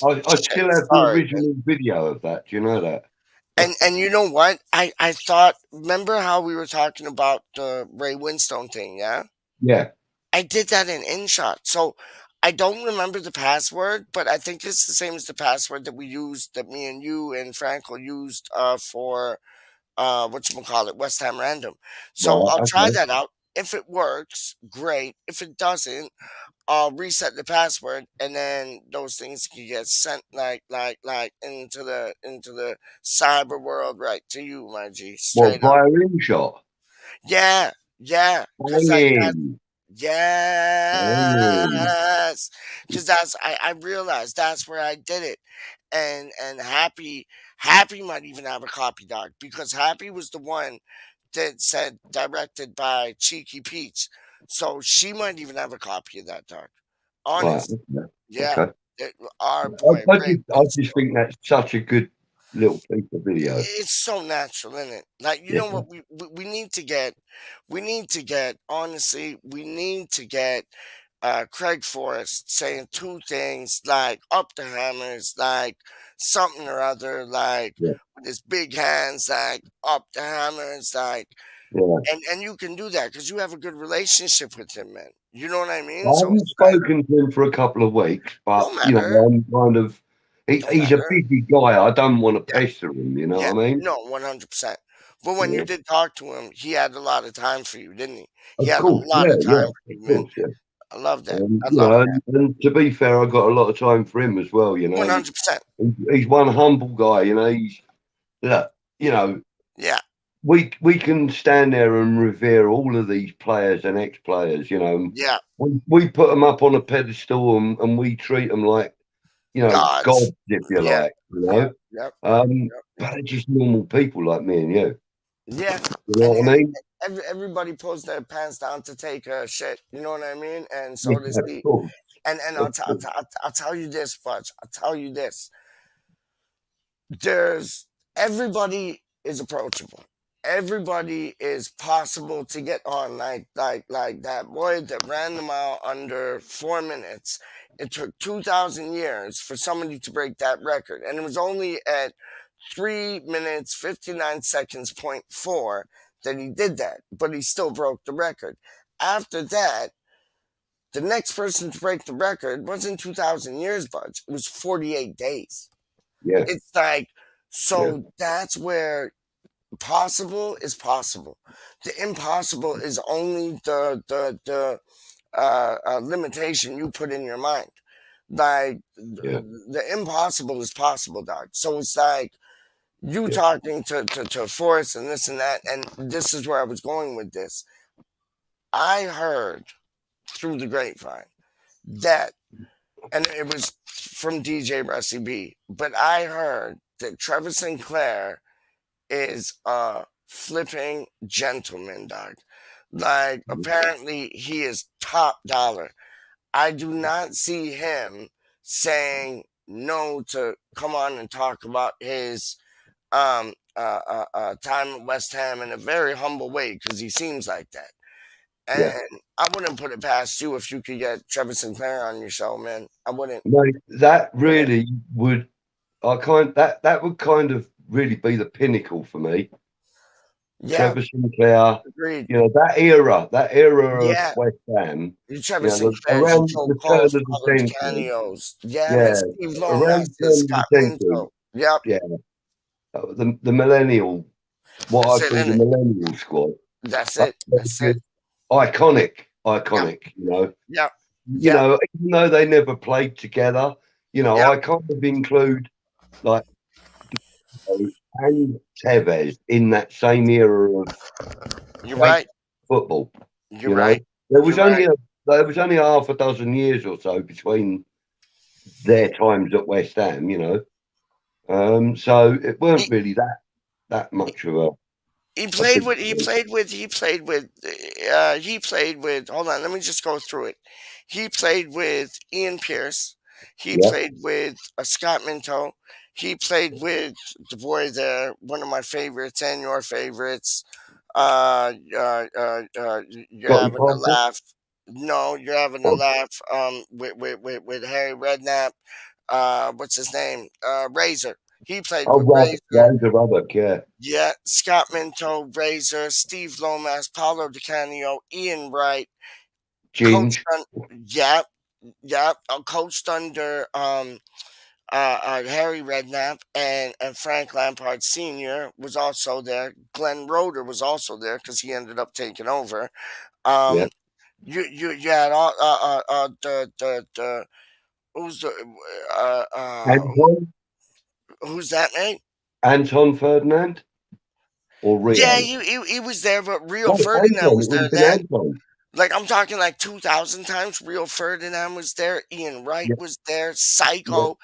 but I shit, still have the sorry, man. original video of that. Do you know that? And you know what? I thought. Remember how we were talking about the Ray Winstone thing? Yeah, Yeah. I did that in InShot. So I don't remember the password, but I think it's the same as the password that we used, that me and you and Franco used for whatchamacallit, West Ham Random. So Right. I'll try Okay. that out. If it works, great. If it doesn't, I'll reset the password, and then those things can get sent like into the cyber world right to you, my G, Well, straight up. via InShot. Yeah, yeah, because like that. Banging. Banging. Yes, because I realized that's where I did it, and Happy might even have a copy, dog, because Happy was the one that said directed by Cheeky Peach, so she might even have a copy of that, dog. Right. Honest, Okay. yeah, Okay. our boy Ray I Winstone. just think that's such a good little piece of video. It's so natural, isn't it? Like, you Yeah. know what we need to get? We need to get, honestly, we need to get Craig Forrest saying two things like up the hammers, like something or other, like Yeah. with his big hands, like up the hammers, like, Yeah. and you can do that because you have a good relationship with him, man. You know what I I mean? So haven't it's like, spoken to him for a couple of weeks, but don't matter, I'm kind of don't he's a matter. busy guy. I don't want to Yeah, pester him, you know yeah, what I mean? no, 100%. But when you Yeah. did talk to him, he had a lot of time for you, didn't he? He Of had a course, lot yeah, of yeah, time for of you, man. course, yeah. I love that. I You love know, that. and to be fair, I got a lot of time for him as well. You know, 100%. he's one humble guy. You know, he's look, you know, Yeah, we can stand there and revere all of these players and ex-players. You know, yeah. we put them up on a pedestal and we treat them like Gods. gods, if you Yeah, like. You yep, know, yep, yep, yep, but yep. they're just normal people like me and you. Yeah, You know and what I mean? everybody pulls their pants down to take a shit. You know what I mean? And Yeah, so does of he. course, And of course. I'll tell you this, Fudge. I'll tell you this. There's Everybody is approachable. Everybody is possible to get on. Like that boy that ran the mile under 4 minutes. It took 2,000 years for somebody to break that record, and it was only at 3 minutes 59 seconds point four that he did that, but he still broke the record. After that, the next person to break the record wasn't 2,000 years, Budge. It was 48 days. Yeah, It's like, yeah, so that's where possible is possible. The impossible is only the limitation you put in your mind. Like, yeah, the impossible is possible, dog. So it's like you yeah. talking to Forrest and this and that, and this is where I was going with this. I heard through the grapevine that, and it was from DJ Rusty B, but I heard that Trevor Sinclair is a flipping gentleman, dog. Like, apparently he is top dollar. I do not see him saying no to come on and talk about his time at West Ham in a very humble way, because he seems like that. Yeah. And I wouldn't put it past you if you could get Trevor Sinclair on your show, man. I wouldn't. Mate, that Wouldn't. really would that would kind of really be the pinnacle for me. Yeah, Trevor Sinclair, agreed. that era of Yeah, West Ham, Trevor Sinclair's, your around Joe the turn Cole's, of the Carlos century. Canios. Yeah, man. Yeah, Steve around the Lomas's, turn of the Scott century. Minto. Yep, Yeah, the millennial, what that's I it, call isn't the it? millennial squad. That's That's it. That's it. iconic, Yep, you know. yep, You yep, know, even though they never played together, yep. I kind of include like and Tevez in that same era of You're great right. football. You're You know, right. there You're was right. only a half a dozen years or so between their times at West Ham. So it weren't He, really that much of he a played big with deal. hold on, let me just go through it. He played with Ian Pierce. He Yeah, played with Scott Minto. He played with the boy there, one of my favorites and your favorites, You're Scotty having a Piper. laugh. No, you're having a Oh, laugh. With Harry Redknapp. What's his name? Razor. He played oh with right, Razor. Razor Ruddock, yeah. Yeah, Scott Minto, Razor, Steve Lomas, Paulo DiCanio, Ian Wright, coached Ginge. on. Yeah, yeah, coached under Harry Redknapp, and Frank Lampard Sr. was also there. Glenn Roeder was also there because he ended up taking over. Yeah. Um, you had all the who's the Anton? who's that, mate? Anton Ferdinand? Or Yeah, Rio? he was there, but Rio Oh, Ferdinand Anton. was It would there have been then. Anton. Like I'm talking like 2,000 times. Rio Ferdinand was there. Ian Wright Yeah, was there. yeah, Psycho,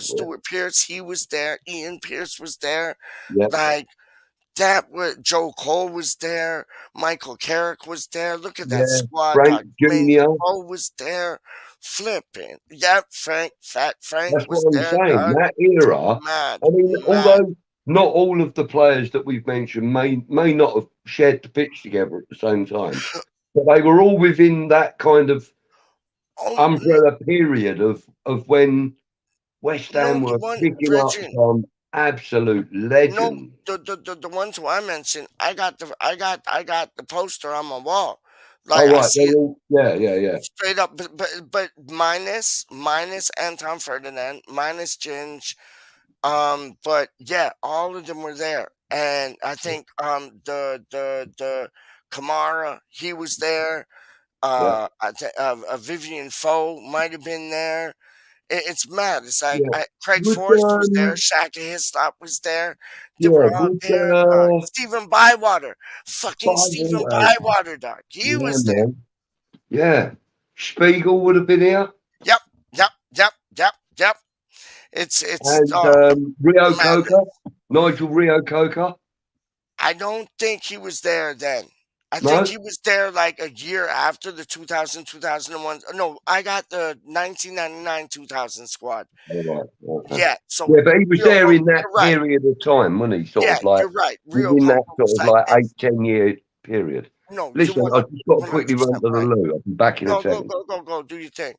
yeah, Stuart Pierce, he was there. Ian Pierce was there. yeah, Like that was Joe Cole was there. Michael Carrick was there. Look at that yeah. squad, Frank dog. Main Jr. Defoe was there. Flipping. Yep, Fat Frank That's was what I'm there, saying. dog. That era, Mad, I mean, mad. although not all of the players that we've mentioned may not have shared the pitch together at the same time, but they were all within that kind of Oh, umbrella period of when West no, Ham the were one picking up Virgin. some absolute No, legends. the ones who I mentioned, I got the poster on my wall. Oh Like I right, see they're it all yeah. straight up, but minus Anton Ferdinand, minus Ginge. But yeah, all of them were there, and I think the Kamara, he was there. Yeah, Vivian Foe might have been there. It's mad. It's like yeah. Craig Would Forrest was there. Shaka Hislop was there. They yeah, were all would there. Stephen Bywater, fucking Stephen Bywater, Bywater, dog. He yeah, was there. man. Yeah. Spiegel would have been here. Yep, yep. It's And Rio madness. Coca. Nigel Rio Coca. I don't think he was there then. I think No? he was there like a year after the 2000, 2001. No, I got the 1999, 2000 squad. Oh, right. Okay. Yeah, so Yeah, but he was Rio there Coco, in that you're right. period of time, wasn't he? Sort Yeah, of like you're right. Rio within that Coco sort was of like like this. 8-10 year period. No, you're Listen, I've just got to quickly run 100% to the right. loo. I'll be back in a No, second. go. Do your thing.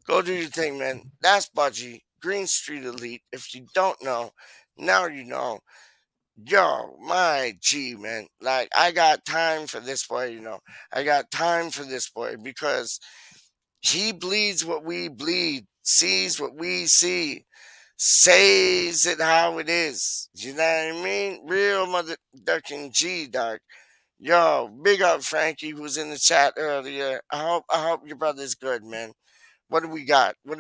Go do your thing, man. That's Budgie, Green Street Elite. If you don't know, now you know. Yo, my G, man. Like, I got time for this boy. I got time for this boy because he bleeds what we bleed, sees what we see, says it how it is. You know what I mean? Real mother ducking G, dog. Yo, big up Frankie who's in the chat earlier. I hope your brother's good, man. What do we got? We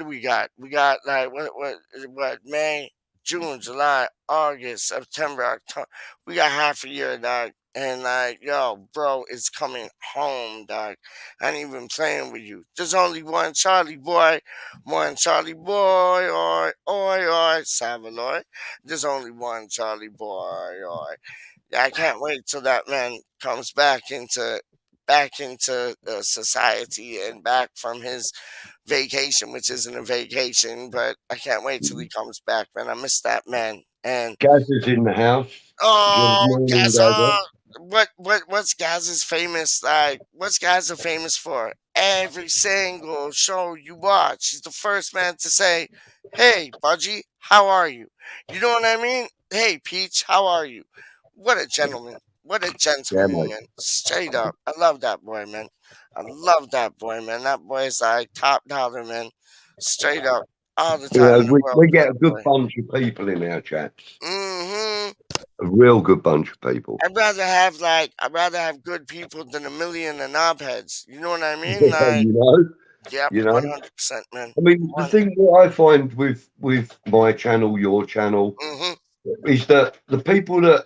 got like what May, June, July, August, September, October. We got half a year, dog. And like, yo, bro, it's coming home, dog. I ain't even playing with you. There's only one Charlie boy, oi, Savaloy. There's only one Charlie boy, oi. Yeah, I can't wait till that man comes back into society and back from his vacation, which isn't a vacation, but I can't wait till he comes back, man. I miss that man. And Gaz is in the house. Good oh, morning, Gaza, Gaza. what's Gaza's famous like? What's Gaza famous for? Every single show you watch, he's the first man to say, "Hey, Budgie, how are you?" You know what I mean? Hey, Peach, how are you? What a gentleman. What a Yeah, gentleman, mate. man. Straight up. I love that boy, man. I love that boy, man. That boy's like top dollar, man. Straight up. All the You time know, in the world we for get that a good boy. bunch of people in our chats. Hmm A real good bunch of people. I'd rather have good people than a million of knobheads. You know what I mean? you Like, know, yep, you know. 100%, man. I mean, the thing that I find with my channel, your channel, Mm-hmm. is that the people that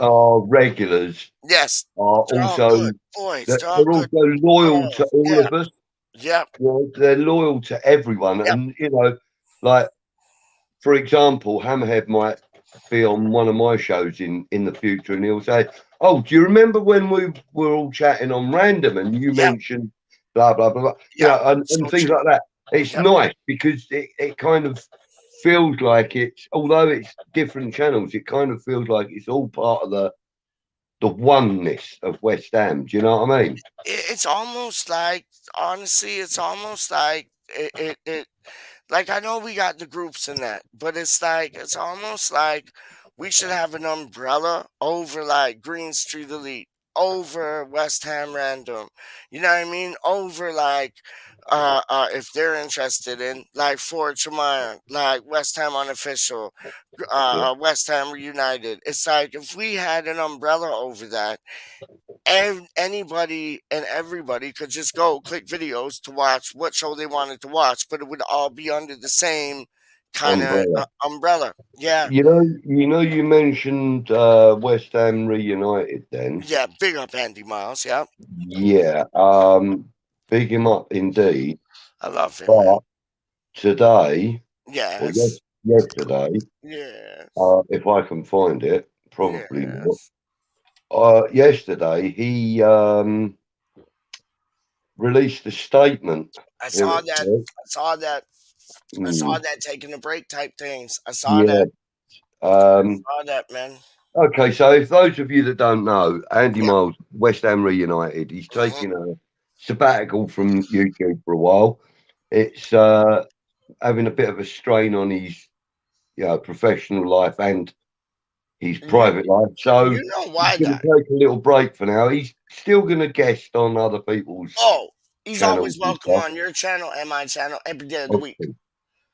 are regulars Yes, are they're all also good boys. they're They're all good also loyal to girls. all Yeah, of us. yep, You know, they're loyal to everyone, yep, and like for example, Hammerhead might be on one of my shows in the future, and he'll say, "Oh, do you remember when we were all chatting on random and you yep, mentioned blah blah blah, blah," yep. and So things true. like that." It's Yep. nice because it kind of feels like it's, although it's different channels, it kind of feels like it's all part of the the oneness of West Ham. Do you know what I mean? It's almost like, honestly, it's almost like it like, I know we got the groups in that, but it's almost like we should have an umbrella over like Green Street Elite, over West Ham Random, you know what I mean? Over like if they're interested in like Ford Tremire, like West Ham Unofficial, West Ham Reunited. It's like if we had an umbrella over that, and anybody and everybody could just go click videos to watch what show they wanted to watch, but it would all be under the same kind of Umbrella. umbrella. Yeah, You mentioned West Ham Reunited then. yeah. Big up Andy Miles. Yeah, Yeah. Big him up indeed. I love him. But Man. today, Yes. yesterday, Yes. if I can find it, probably not. Yes. Yesterday he released a statement. I saw that. I saw that. I saw that taking a break type things. I saw that. I saw that, man. Okay, so if those of you that don't know, Andy Yeah. Miles, West Ham Reunited, he's taking a sabbatical from YouTube for a while. It's having a bit of a strain on his professional life and his private life. So You know why he's going that? to take a little break for now. He's still going to guest on other people's. Oh, he's channels always and welcome stuff. on your channel and my channel every day of the week.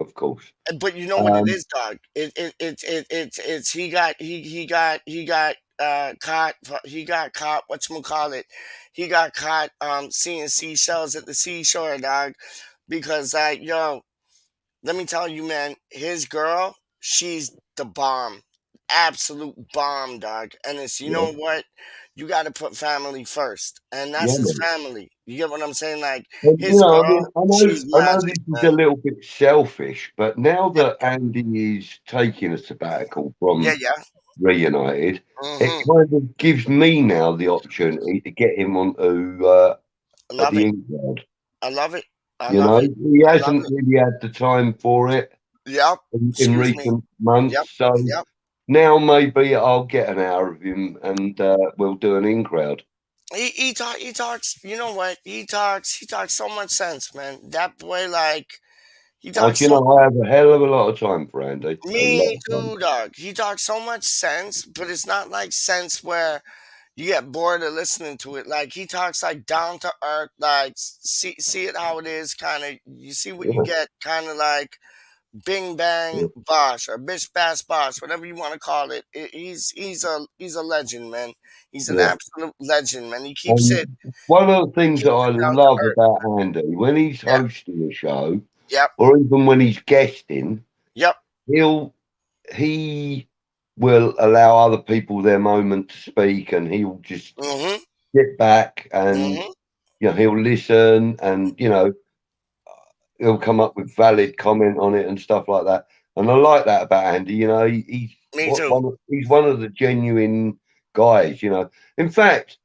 Of course. But you know what it is, dog. It's he got caught. He got caught. Whatchamacallit? He got caught seeing seashells at the seashore, dog. Because like, yo, let me tell you, man, his girl, she's the bomb. Absolute bomb, dog. And it's, you know what? You got to put family first, and that's his family. You get what I'm saying? Like his girl, she's I know magic, this is man. a little bit selfish, but now that Andy is taking a sabbatical from Reunited, it kind of gives me now the opportunity to get him onto the England. I love it. He hasn't really had the time for it. In recent months, so now maybe I'll get an hour of him and we'll do an in crowd. He talks. You know what? He talks so much sense, man. That boy, like, he talks. I have a hell of a lot of time for Andy. Me too, dog. He talks so much sense, but it's not like sense where you get bored of listening to it. Like, he talks like down to earth, like see it how it is, kind of. You see what you get, kind of like Bing Bang Bosh or Bish Bash Bosh, whatever you want to call it. He's a legend, man. He's an absolute legend, man. He keeps it. One of the things that I love about Andy, when he's hosting a show, or even when he's guesting, he will allow other people their moment to speak, and he'll just sit back and he'll listen, and he'll come up with valid comment on it and stuff like that. And I like that about Andy. He's one of the genuine guys. In fact,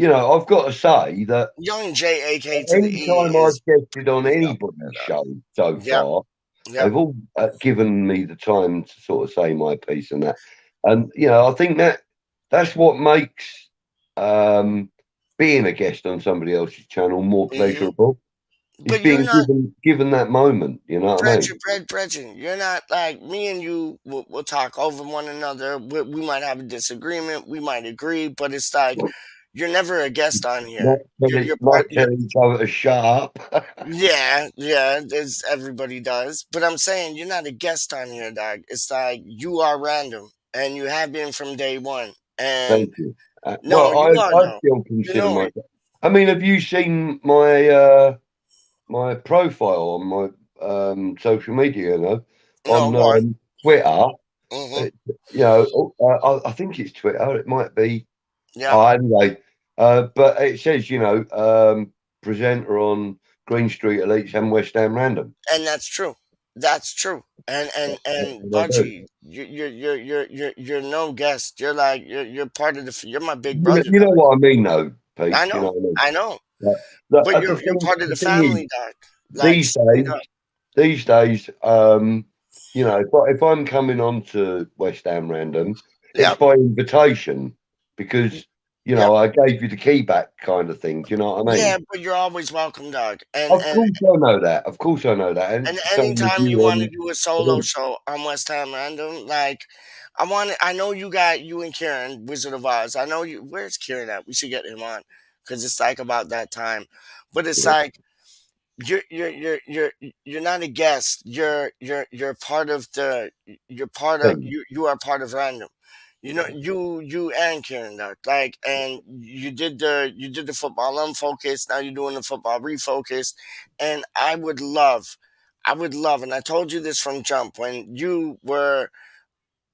I've got to say that young JAK to any time I've guested on anybody's show so far, they've all given me the time to sort of say my piece and that. And I think that's what makes being a guest on somebody else's channel more pleasurable. But being given that moment, you know what I mean? Brethren, you're not like me and you. We'll talk over one another. We might have a disagreement. We might agree, but it's like you're never a guest on here. You're telling each other to shut up. yeah, as everybody does. But I'm saying you're not a guest on here, dog. It's like you are random, and you have been from day one. And thank you. I still consider myself. I mean, have you seen my my profile on my social media, on Twitter? I think it's Twitter. It might be. Anyway, but it says, presenter on Green Street Elites and West Ham Random. And that's true. That's true. And Budgie, you're no guest. You're like you're part of you're my big brother. You know what I mean, though, Pete. I know. I know. But you're part of the family, dog. Like, these days, if I'm coming on to West Ham Random, it's by invitation, because you know, I gave you the key back kind of thing. Do you know what I mean? Yeah, but you're always welcome, DawG. Of course I know that. Of course I know that. And And same with anytime you you want to on. do a solo show on West Ham Random, like I know you got you and Kieran, Wizard of Oz. I know you. Where's Kieran at? We should get him on because it's like about that time. But it's Yeah. like you're not a guest. You're part of the. You're part of Thing. you are part of Random. You know, you and Kieran, like, and you did the football unfocused. Now you're doing the football refocused, and I would love, and I told you this from jump when you were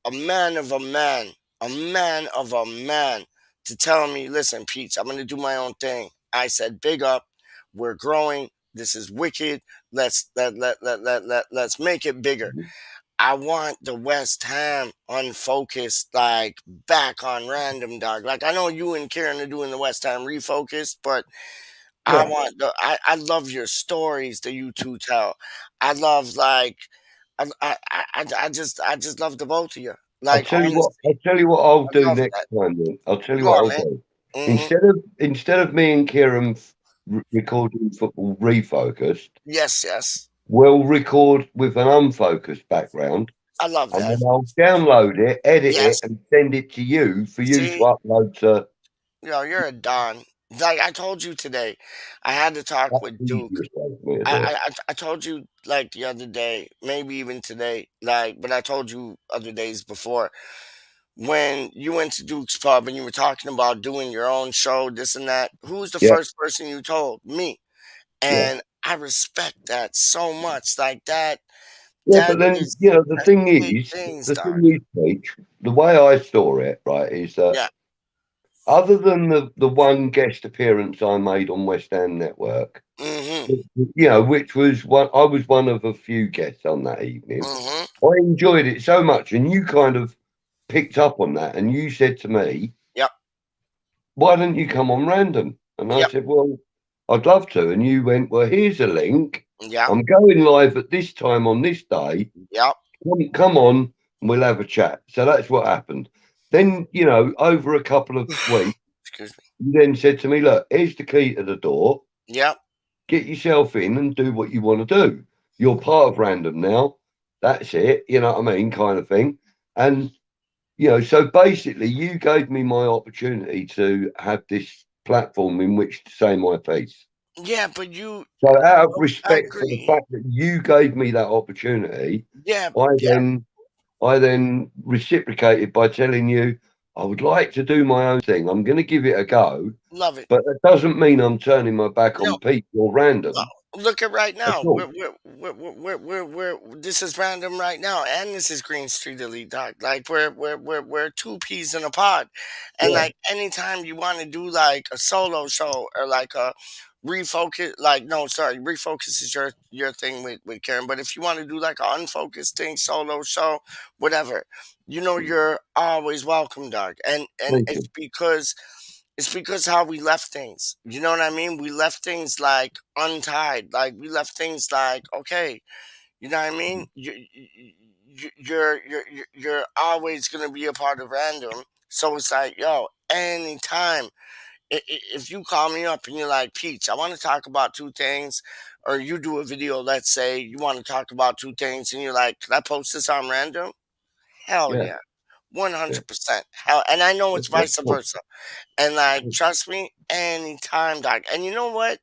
a man of a man, a man of a man, to tell me, listen, Peach, I'm gonna do my own thing. I said, big up, we're growing. This is wicked. Let's make it bigger. I want the West Ham unfocused, like back on Random, DawG. Like I know you and Kieran are doing the West Ham refocused, but I Yeah. want I love your stories that you two tell. I love like I just love the both of you. I'll Like tell you what. honestly, I'll tell you what I'll I do love next that. time. Then I'll tell you Go what on, I'll man. do. Hmm. Instead of me and Kieran recording football refocused, Yes. we'll record with an unfocused background, I love and that. then I'll download it, edit it, Yes. and send it to you for you to See, upload to. you're a don. Like I told you today, I had to talk That's with the Duke. easiest way for me to do it. I told you like the other day, maybe even today, like, but I told you other days before when you went to Duke's Pub and you were talking about doing your own show, this and that. Who was the Yeah, first person you told? Me. yeah, And I respect that so much. Like that, yeah. But then that's big things, the dog. thing is, Peach, the way I saw it, right, is that Yeah. other than the one guest appearance I made on West Ham Network, Mm-hmm. which was I was one of a few guests on that evening. Mm-hmm. I enjoyed it so much, and you kind of picked up on that, and you said to me, Yep. "Why don't you come on Random?" And I Yep. said, "Well, I'd love to." And you went, "Well, here's a link. Yep. I'm going live at this time on this day. Yep. Come on, and we'll have a chat." So that's what happened. Then, over a couple of weeks, Excuse me. you then said to me, "Look, here's the key to the door. Yep. Get yourself in and do what you want to do. You're part of Random now. That's it. You know what I mean?" Kind of thing. And, so basically you gave me my opportunity to have this platform in which to say my piece. Yeah, but you. So out of I respect for the agree. fact that you gave me that opportunity, Yeah. I then reciprocated by telling you I would like to do my own thing. I'm going to give it a go, Love it. but that doesn't mean I'm turning my back No. on people or Random. Look at right At now. all. We're this is Random right now, and this is Green Street Elite, Dog. Like we're two peas in a pod, and Yeah. like anytime you want to do like a solo show or like a refocus, like no, sorry, refocus is your thing with Karen. But if you want to do like an unfocused thing, solo show, whatever, you're always welcome, Dog. And Thank you. it's because how we left things. You know what I mean? We left things like untied. Like we left things like okay. You know what I mean? You're always gonna be a part of Random. So it's like yo, anytime if you call me up and you're like Peach, I want to talk about two things, or you do a video. Let's say you want to talk about two things, and you're like, can I post this on Random? Hell Yeah. yeah. Yeah. 100%. Hell, and I know it's That's vice cool. versa. And like, trust me, anytime, Doc. And you know what?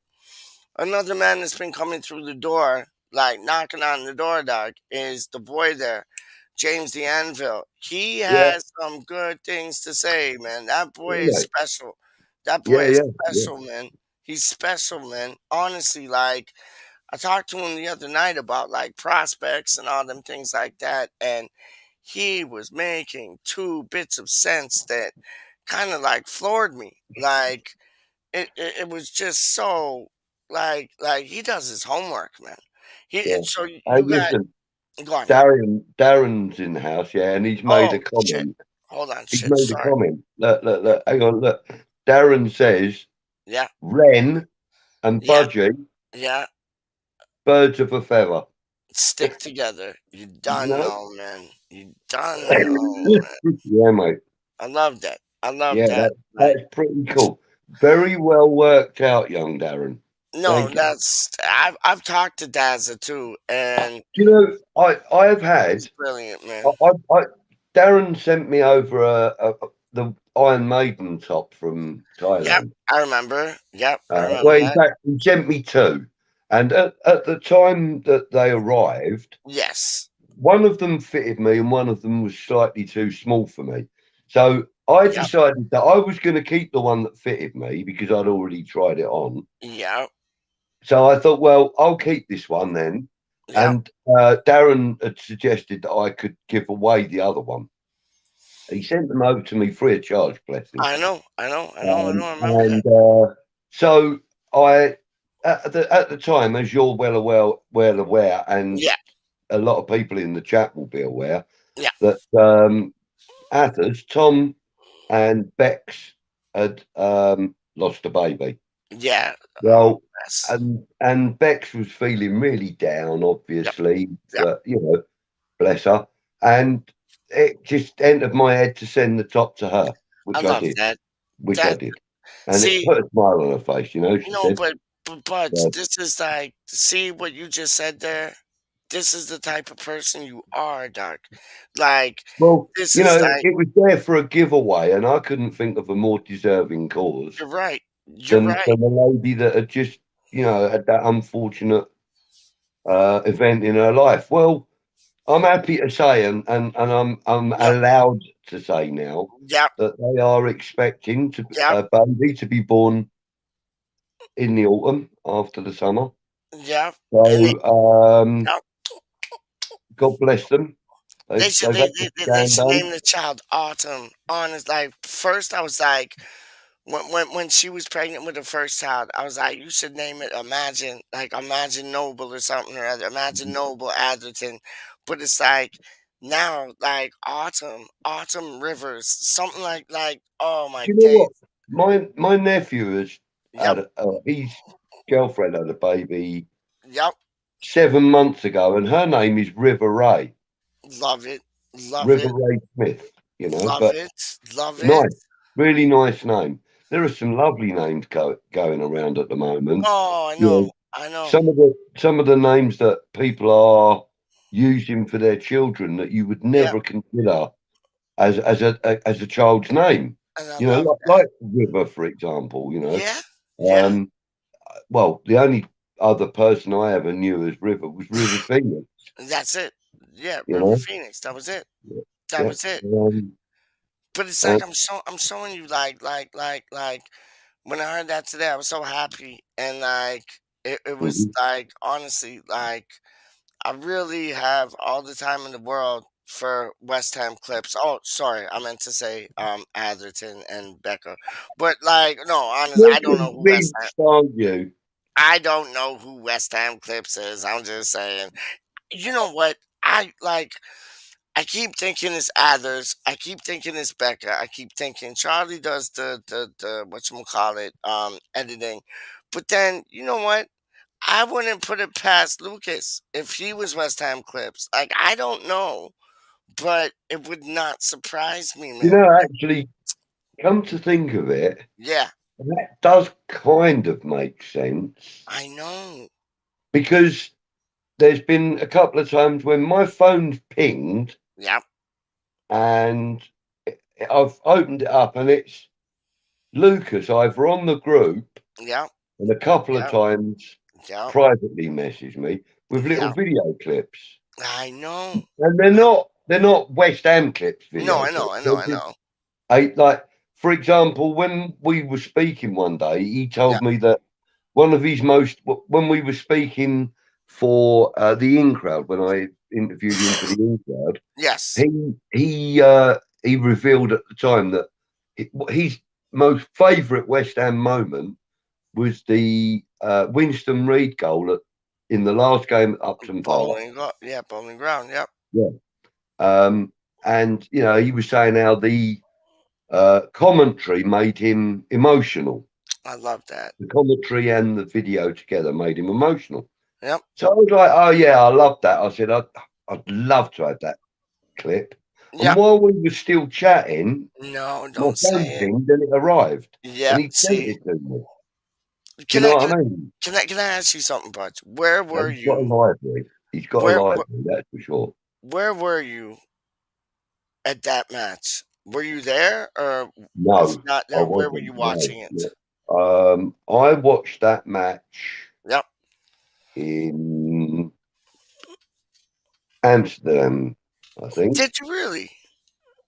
Another man that's been coming through the door, like knocking on the door, Doc, is the boy there, James the Anvil. He Yeah. has some good things to say, man. That boy Yeah. is special. That boy Yeah. is Yeah. special, man. He's special, man. Honestly, like I talked to him the other night about like prospects and all them things like that, and he was making two bits of sense that kind of like floored me. Like it was just so like he does his homework, man. Yeah. So Hey, you got listen, go on. Darren's in the house, yeah, and he's made Oh a shit! comment. Hold on, He's shit. made a Sorry. comment. Look, hang on, look. Darren says Yeah, Ren and yeah, Budgie, yeah. birds of a feather. Stick together. You You done know? know, man. You done know, man. Yeah, mate. I love that. I love Yeah, that. Like, that's pretty cool. Very well worked out, young Darren. no, Thank you. that's I've talked to tHa too, and You know, I have had he's brilliant, man. I Darren sent me over the Iron Maiden top from Yep, Thailand. I remember. Yep, I remember Well, in that. fact, he sent me two, and at the time that they arrived, Yes. one of them fitted me, and one of them was slightly too small for me. So I Yep. decided that I was going to keep the one that fitted me because I'd already tried it on. Yep. So I thought, well, I'll keep this one then. Yep. And Darren had suggested that I could give away the other one. He sent them over to me free of charge, bless him. I know. I remember that. And so I, at the time, as you're well aware, and Yeah. a lot of people in the chat will be aware, Yeah. that Athers, Tom and Bex had lost a baby. Yeah. Well, Yes. and Bex was feeling really down, obviously, Yep. but you know, bless her. And it just entered my head to send the top to her, which I love did. that. Which I did. And See, it put a smile on her face, you know. She you know, said, but Yeah. this is like, see what you just said there. This is the type of person you are, Doc. Like, well, this you is know, like, it was there for a giveaway, and I couldn't think of a more deserving cause you're right. You're than right. a lady that had just, you know, had that unfortunate event in her life. Well, I'm happy to say, and I'm Yep. allowed to say now Yep. that they are expecting to Yep. a baby to be born in the autumn after the summer. Yep. So, And yep. God bless them. They They've should had the scan done. name the child Autumn. Honest, like first I was like, when she was pregnant with the first child, I was like, you should name it Imagine Noble or something or other, Imagine Noble Atherton. But it's like now like Autumn Rivers, something like oh my Do you know days. what? My nephew has Yep, had his girlfriend had a baby yep, 7 months ago, and her name is River Ray, love it, love River it, Ray Smith. You know, love but it, love it. nice, really nice name. There are some lovely names going around at the moment. Oh, I You know, know, I know. some of the names that people are using for their children that you would Yep, never consider as a child's name. and I You know, love that. like River, for example. You know, Yeah, yeah. well, the only other person I ever knew as River was River Phoenix. That's it. Yeah, You River know, Phoenix. That was it. yeah, That yeah. was it. Um, But it's uh, like I'm showing you like when I heard that today, I was so happy and like it was mhm. like honestly like I really have all the time in the world for West Ham clips. Oh, sorry, I meant to say Atherton and Becker. But like no, honestly, You're convinced, aren't you? I don't know who West Ham clips is. I'm just saying. You know what? I keep thinking it's Athers. I keep thinking it's Becca. I keep thinking Charlie does the whatchamacallit, editing. But then, you know what? I wouldn't put it past Lucas if he was West Ham Clips. Like, I don't know, but it would not surprise me, You man. know, actually, come to think of it, Yeah, that does kind of make sense I know. because there's been a couple of times when my phone's pinged Yep, and I've opened it up and it's Lucas either on the group yep, and a couple of yep, times yep, privately messaged me with little yep. video clips. I know. And they're not West Ham clips No, video I know, clips. I They're know, I just know. like, for example, when we were speaking one day, he Yeah, told me that one of his when we were speaking for the in crowd, when I interviewed him for the in crowd, yes. he revealed at the time that his most favourite West Ham moment was the Winston Reid goal in the last game at Upton Park. Bowling Ground, yep. Yeah. And you know, he was saying how the commentary made him emotional. I love that. The commentary and the video together made him emotional. Yep. So I was like, oh yeah, I love that. I said, I'd love to have that clip. Yeah. And while we were still chatting, No, my don't say phone it. pinged and it arrived. Yeah. And he sent See, it to me. Do you can know I what can, I mean? can I ask you something, Bud? Where were He's got a you? library. He's got a Where library, that's for sure. where were you at that match? Were you there, or if No, not I there, where were wasn't. you No, watching it? no. I watched that match Yep. in Amsterdam, I think. Did you really?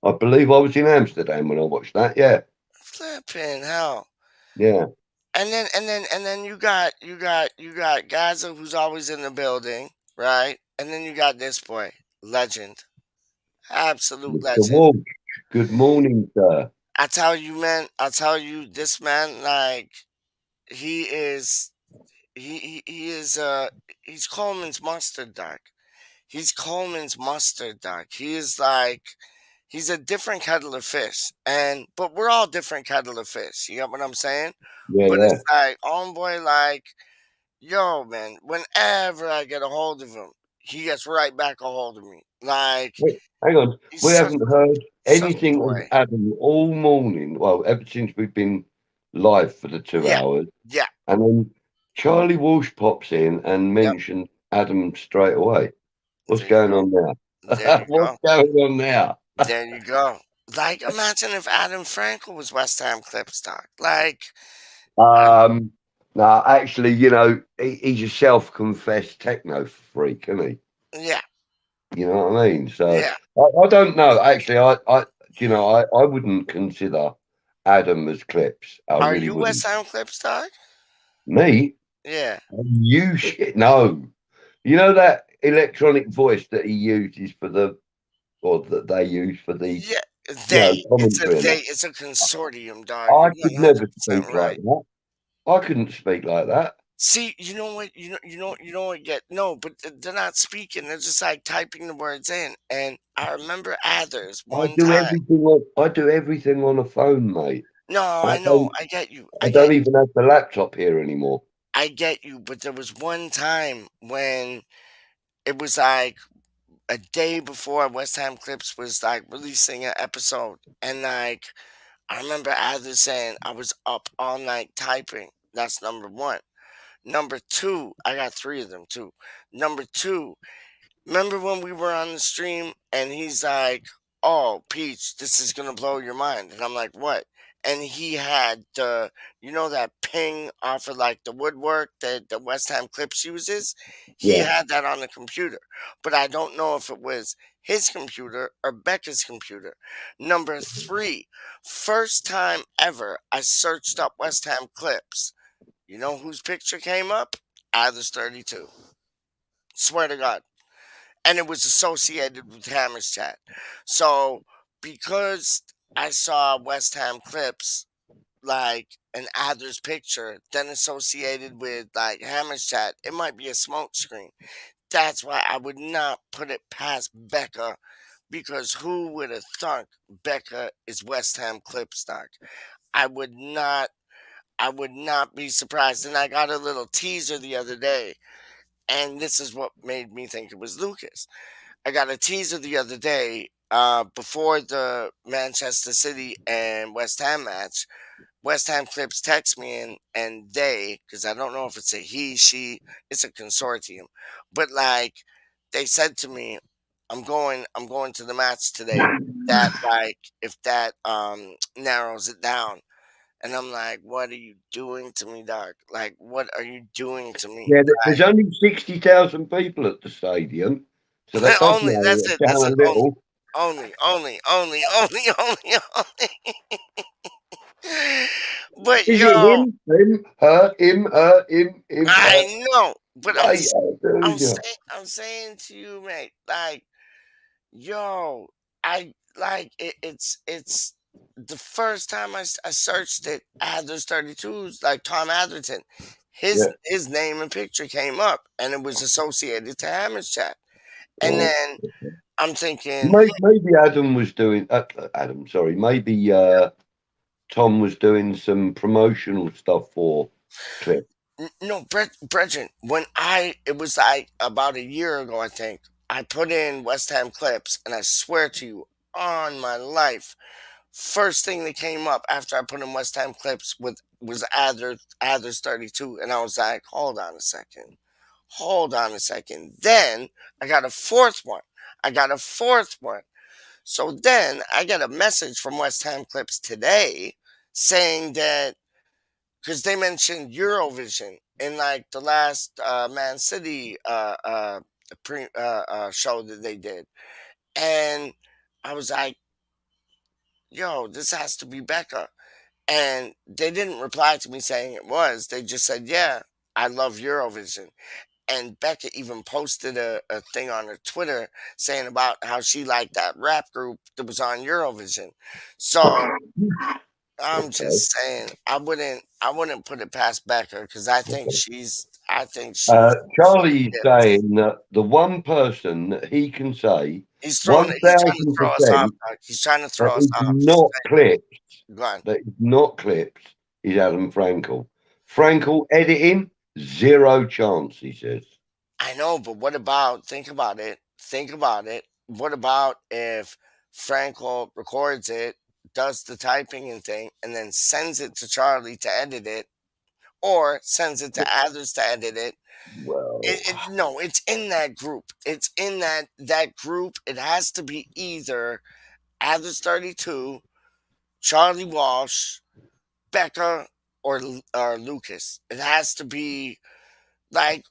I believe I was in Amsterdam when I watched that. Yeah, Flipping hell. yeah. And then you got Gaza, who's always in the building, right? And then you got this boy, legend, absolute Mr. legend. Walsh, good morning, sir. I tell you, man. I tell you, this man, like, he is, he is, he's Coleman's mustard, dog. He's Coleman's mustard, dog. He is like, he's a different kettle of fish, but we're all different kettle of fish. You get what I'm saying? Yeah, But yeah. it's like, homeboy, like, yo, man, whenever I get a hold of him, he gets right back a hold of me. Like, Wait, hang on. he's We such haven't heard a anything of boy. Adam all morning. Well, ever since we've been live for the 2 Yeah. hours. Yeah. And then Charlie Walsh pops in and mentions Adam straight away. What's There you going go. on there? There you What's go. going on there? There you go. Like, imagine if Adam Frankel was West Ham Clips, dog. Like, No, actually, you know, he's a self-confessed techno freak, isn't he? yeah, You know what I mean? So yeah. I don't know. Actually, I wouldn't consider Adam as Clips. I Are really you wouldn't. West Ham Clips, dog? Me? Yeah. You shit. No. You know that electronic voice that he uses for that they use for the Yeah. commentary and that. It's a consortium, dog. I You're could never 100% speak right. like that. I couldn't speak like that. See, you know what? You know what? No, but they're not speaking. They're just like typing the words in. And I remember Athers one time. I do everything on a phone, mate. No, I I know. don't I get you. I don't even have the laptop here anymore. I get you. But there was one time when it was like a day before West Ham Clips was like releasing an episode, and like I remember Athers saying I was up all night typing. That's number one. Number two, I got three of them too. Number two, remember when we were on the stream and he's like, "Oh, Peach, this is gonna blow your mind," and I'm like, "What?" And he had that ping off of like the woodwork that the West Ham Clips uses. He Yeah. had that on the computer, but I don't know if it was his computer or Becca's computer. Number three, first time ever I searched up West Ham Clips. You know whose picture came up? Athers 32. Swear to God. And it was associated with Hammer's Chat. So because I saw West Ham Clips like an Athers picture, then associated with like Hammer's Chat, it might be a smoke screen. That's why I would not put it past Becca, because who would have thunk Becca is West Ham Clips stock? I would not be surprised. And I got a little teaser the other day, and this is what made me think it was Lucas. I got a teaser the other day before the Manchester City and West Ham match. West Ham Clips text me and they, because I don't know if it's a he, she, it's a consortium, but like they said to me, I'm going to the match today. If that narrows it down. And I'm like, what are you doing to me, dog? Like, what are you doing to me? Yeah, there's only 60,000 people at the stadium, so that does Only, narrow that's it it. down That's a it. little. Only. But Is yo, it him, her, him, her? I know. But Yeah, yeah. I'm saying to you, mate, like, yo, I like it, it's the first time I searched it, Athers 32's like Tom Atherton. His name and picture came up and it was associated to Hammer's Chat. And then I'm thinking Maybe Adam was doing Adam, sorry, maybe Tom was doing some promotional stuff for Clip. no, Brethren, it was like about a year ago, I think, I put in West Ham Clips, and I swear to you, on my life. First thing that came up after I put in West Ham clips was Adler's 32, and I was like, hold on a second. Hold on a second. Then I got a fourth one. So then I got a message from West Ham clips today saying that because they mentioned Eurovision in like the last Man City show that they did, and I was like, "Yo, this has to be Becca." And they didn't reply to me saying it was. They just said, "Yeah, I love Eurovision." And Becca even posted a thing on her Twitter saying about how she liked that rap group that was on Eurovision. So I'm just saying I wouldn't put it past Becca because I think she's Charlie's yeah. saying that the one person that he can say He's trying to throw us off. 1000% He's trying to that throw us is off. not clipped, Go on. that is not clipped, is Adam Frankel. Frankel editing, 0 chance, he says. I know, but what about think about it. What about if Frankel records it, does the typing and thing, and then sends it to Charlie to edit it, or sends it to others to edit it? Well, No, it's in that group. It's in that group. It has to be either Others 32, Charlie Walsh, Becca, or Lucas. It has to be like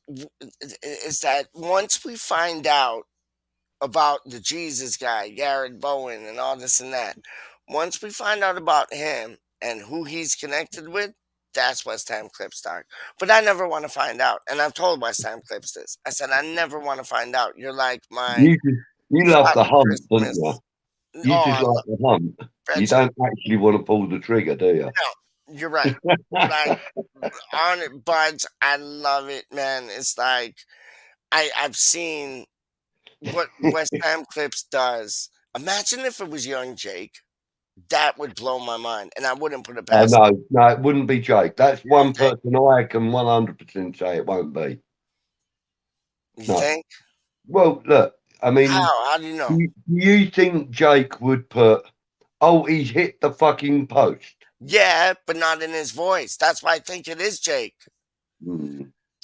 is that once we find out about the Jesus guy, Garrett Bowen, and all this and that, once we find out about him and who he's connected with, that's West Ham Clips, Doc. But I never want to find out. And I've told West Ham Clips this. I said, I never want to find out. You're like my you love the Father hump, don't you? Christmas. You Oh, just I like the hump. You Reggie. don't actually want to pull the trigger, do you? No, you're right. Like on it, buds. I love it, man. It's like I've seen what West Ham Clips does. Imagine if it was young Jake. That would blow my mind, and I wouldn't put it past. No, it wouldn't be Jake. That's one person I can 100% say it won't be. You think? Well, look, I mean, How do you know? You think Jake would put, "Oh, he's hit the fucking post"? Yeah, but not in his voice. That's why I think it is Jake.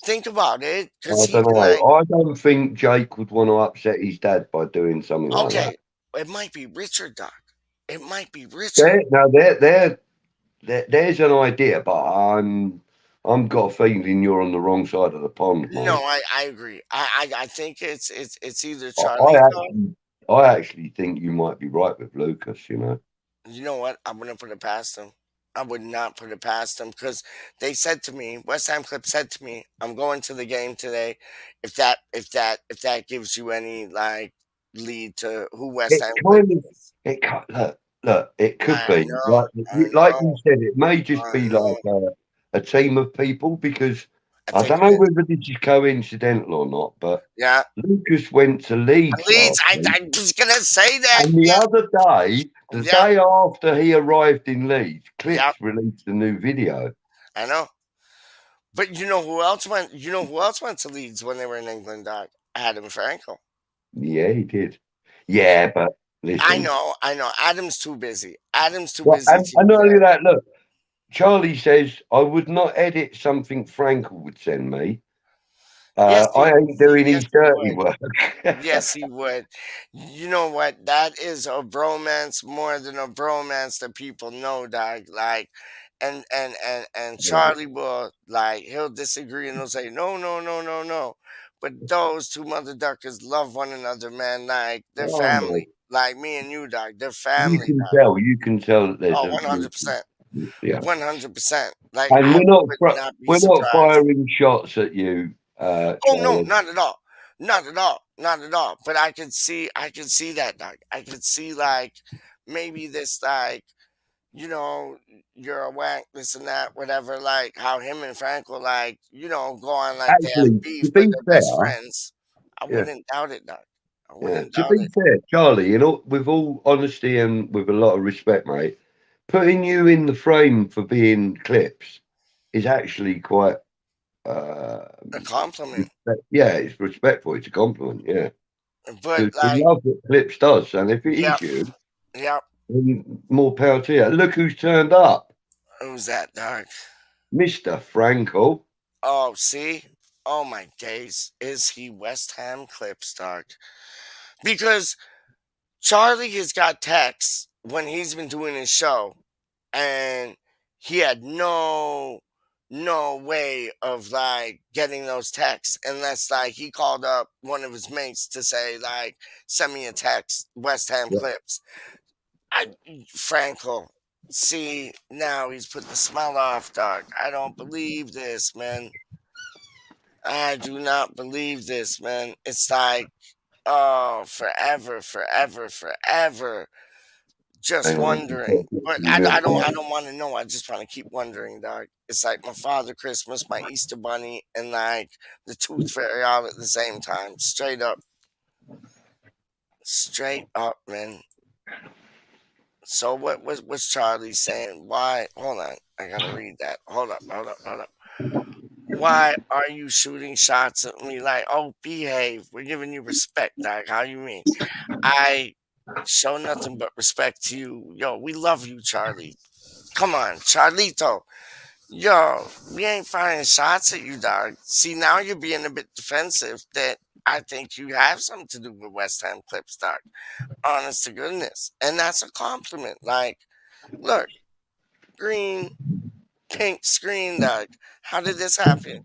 Think about it, because I don't know. I don't think Jake would want to upset his dad by doing something like that. It might be Richard, Doc. It might be Richard. There's an idea, but I'm got a feeling you're on the wrong side of the pond. Mate. No, I agree. I think it's either Charlie. I actually think you might be right with Lucas. You know. You know what? I wouldn't put it past him. I would not put it past them because they said to me, West Ham Clip said to me, "I'm going to the game today. If that gives you any like lead to who West Ham Clip is." Look, it could be like you said. It may just be like a team of people because I don't know whether this is coincidental or not, but yeah, Lucas went to Leeds. I was gonna say that. And the other day, the day after he arrived in Leeds, Clips released a new video. I know, but you know who else went? You know who else went to Leeds when they were in England? Doc? Adam Frankel. Yeah, he did. Yeah, but listen, I know. Adam's too busy. And not only that, look. Charlie says, I would not edit something Frankel would send me. I ain't doing his dirty work. Yes, he would. You know what? That is a bromance more than a bromance that people know, Doc. Like, and Charlie will, like, he'll disagree and he'll say, no. But those two mother duckers love one another, man. Like, they're family. Like me and you, Doc. They're family. You can tell that there's 100%. Yeah, 100%. Like, and we're not firing shots at you. No, not at all. But I can see that, Doc. I could see like maybe this, like, you know, you're a wank, this and that, whatever. Like how him and Frankel, like, you know, go on like they have beef, but they're best friends. I wouldn't doubt it, Doc. To be fair, Charlie, you know, with all honesty and with a lot of respect, mate, putting you in the frame for being Clips is actually quite a compliment. Yeah, it's respectful. It's a compliment. Yeah, but I love what Clips does, and if it is you, Yep. And more power to you. Look who's turned up, Who's that, dog? Mr. Frankel. Oh, see? Oh my days. Is he West Ham clips, dog? Because Charlie has got texts when he's been doing his show, and he had no way of like getting those texts unless like he called up one of his mates to say like send me a text West Ham Yeah. clips. Frankel, see now he's put the smell off, dog. I don't believe this, man. I do not believe this, man. It's like oh forever, forever, forever. Just Hang on. wondering, but Yeah. I don't want to know. I just want to keep wondering, dog. It's like my Father Christmas, my Easter Bunny, and like the Tooth Fairy all at the same time. Straight up, man. So what's Charlie saying? Why? Hold on, I gotta read that. Hold up. Why are you shooting shots at me? Like, oh, behave. We're giving you respect, dog. How you mean? I show nothing but respect to you. Yo, we love you, Charlie. Come on, Charlito. Yo, we ain't firing shots at you, dog. See, now you're being a bit defensive that I think you have something to do with West Ham clips, dog. Honest to goodness. And that's a compliment. Like, look, green, pink screen, dog. How did this happen?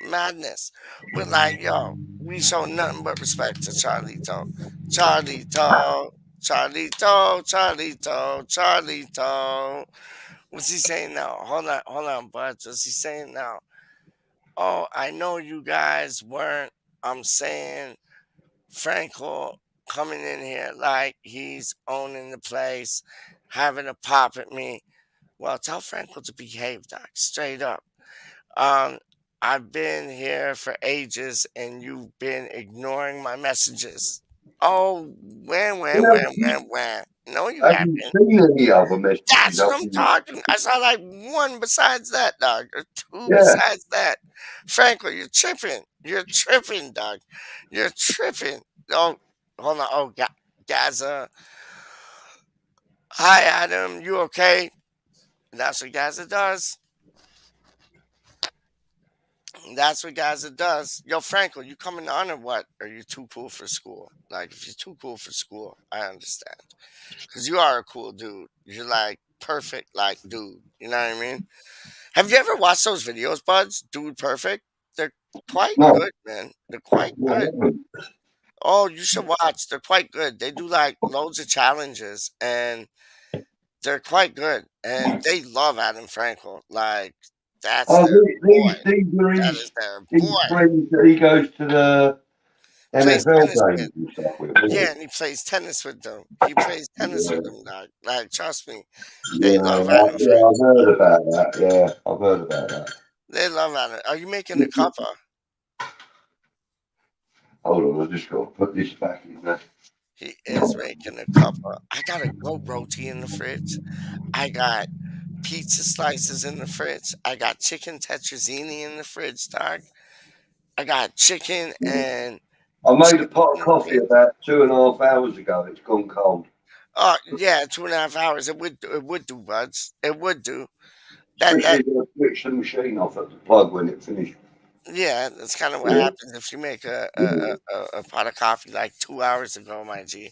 Madness. We're like, yo, we show nothing but respect to Charlito. Charlito, Charlito, Charlito, Charlito. What's he saying now? Hold on, bud. What's he saying now? Oh, I know you guys weren't. I'm saying Frankel coming in here like he's owning the place, having a pop at me. Well, tell Frankel to behave, Doc. Straight up. Um, I've been here for ages and you've been ignoring my messages. Oh, when? No, you Have haven't. you seen any other messages? That's what I'm talking. I saw like one besides that, dog, or two Yeah. besides that. Frankly, you're tripping. You're tripping, dog. You're tripping. Oh, hold on. Oh, Gaza. Hi, Adam. You okay? That's what Gaza does. That's what Gaza does. Yo, Franco, you coming on or what? Are you too cool for school? Like, if you're too cool for school, I understand. Because you are a cool dude. You're like perfect, like, dude. You know what I mean? Have you ever watched those videos, Buds? Dude Perfect? They're quite No. good, man. They're quite good. Oh, you should watch. They're quite good. They do like loads of challenges and they're quite good. And they love Adam Frankel. Like, that's Oh, their boy. these are That his is their his boy. friends that he goes to the Plays NFL tennis with. games and stuff with. Yeah, and he plays tennis with them. He plays tennis with them, dog. Like, trust me. They Yeah, love Adam yeah, I've Frankel. heard about that. Yeah, I've heard about that. They love Adam. Are you making a cuppa? Hold on, I just got to put this back in there. He is making a cuppa. I got a goat roti in the fridge. I got pizza slices in the fridge. I got chicken tetrazzini in the fridge, dog. I got chicken and I made a chicken pot in of the coffee fridge. about 2.5 hours ago. It's gone cold. Oh yeah, 2.5 hours. It would do, buds. It would do. That Especially if I switch the machine off at the plug when it finished. yeah, that's kind of what Yeah. happens if you make a pot of coffee like 2 hours ago, my G.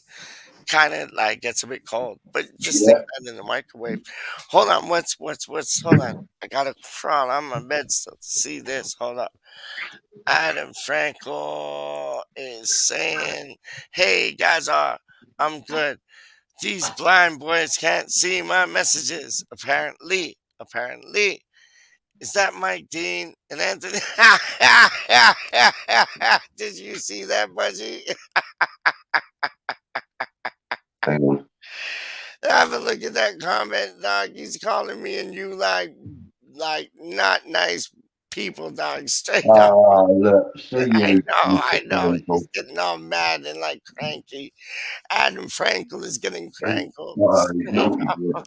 Kind of like gets a bit cold, but just stick Yeah. that in the microwave. Hold on, what's hold on? I gotta crawl on my bed still to see this. Hold up. Adam Frankel is saying, "Hey guys, I'm good. These blind boys can't see my messages. Apparently, is that Mike Dean and Anthony? Did you see that, Budgie? Hang on. Have a look at that comment, dog. He's calling me and you like not nice people, dog. Straight up. Look, see you. I know. Frankel. He's getting all mad and like cranky. Adam Frankel is getting crankled. He's not good.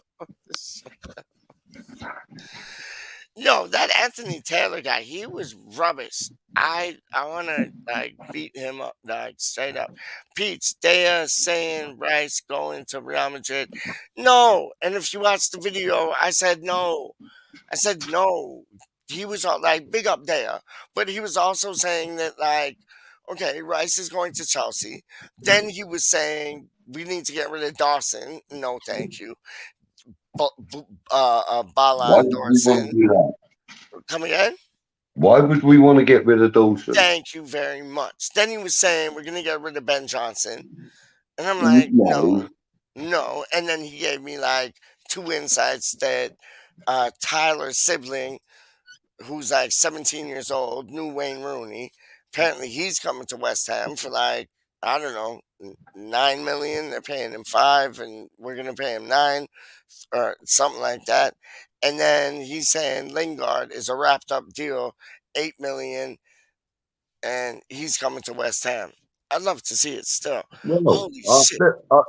Yo, that Anthony Taylor guy, he was rubbish. I wanna like beat him up, like straight up. Pete's Dea saying Rice going to Real Madrid. No. And if you watch the video, I said no. I said no. He was all like big up Dea, but he was also saying that like, okay, Rice is going to Chelsea. Then he was saying we need to get rid of Dawson. No, thank you. Why Balan would we want Dorson. to do that? Come again? Why would we want to get rid of Dawson? Thank you very much. Then he was saying we're gonna get rid of Ben Johnson, and I'm like, No. no. And then he gave me like two insights that Tyler's sibling, who's like 17 years old, knew Wayne Rooney. Apparently, he's coming to West Ham for like I don't know, 9 million. They're paying him 5, and we're gonna pay him 9 or something like that. And then he's saying Lingard is a wrapped up deal, 8 million, and he's coming to West Ham. I'd love to see it still. No, Holy shit!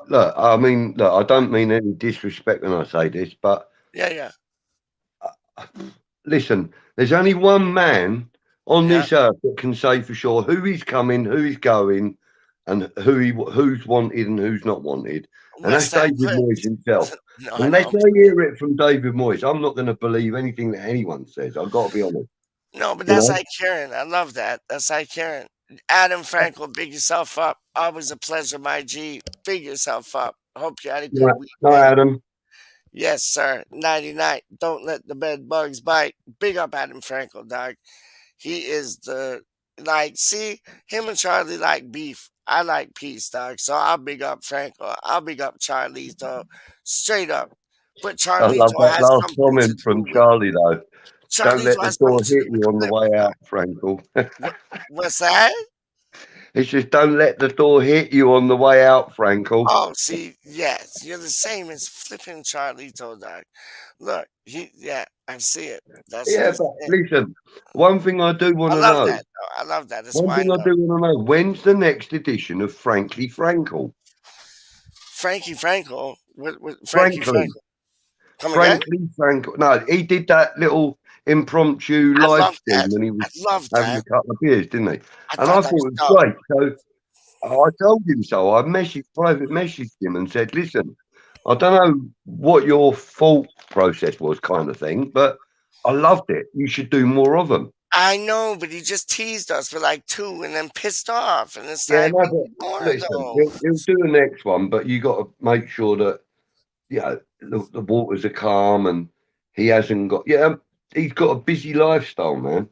look, I mean, look, I don't mean any disrespect when I say this, but Yeah. listen, there's only one man on Yeah. this earth that can say for sure who he's coming, who he's going, and who's wanted and who's not wanted, and that's West Ham David Moyes Clips. himself. No, I Unless know. I hear it from David Moyes, I'm not going to believe anything that anyone says. I've got to be honest. No, but You that's know? like Karen. I love that. That's like Karen. Adam Frankel, big yourself up. Always a pleasure, my G. Big yourself up. Hope you had a good Right. week. No, man. Adam. Yes, sir. 99. Don't let the bed bugs bite. Big up Adam Frankel, dog. He is the like. See, him and Charlie like beef. I like peace, dog. So I'll big up Frankel. I'll big up Charlito. Straight up. But I love Charlito that has last something to comment do from with Charlie, though. Don't let Charlito the has something door to do hit with you on the Clipper, way dog. out, Frankel. What's that? It's just don't let the door hit you on the way out, Frankel. Oh, see, yes, you're the same as flipping Charlito, dog. Look, I see it. That's what Yeah, he's but saying. listen, one thing I do want I to love know. that, though. I love that. It's One thing I wind up. do want to know. When's the next edition of Frankly Frankel? Frankie Frankel. With Frankie Frankly. Frankel. Come again? Frankly Frankel. No, he did that little impromptu I live love stream that. when he I was love having a that. couple of beers, didn't he? I And I thought that thought was it was dope. great. So I told him so. I private messaged him and said, listen, I don't know what your thought process was, kind of thing, but I loved it. You should do more of them. I know, but he just teased us for like 2 and then pissed off. And it's Yeah, like, no, we but need more, listen, though. he'll do the next one, but you got to make sure that the waters are calm and he hasn't got. Yeah, he's got a busy lifestyle, man.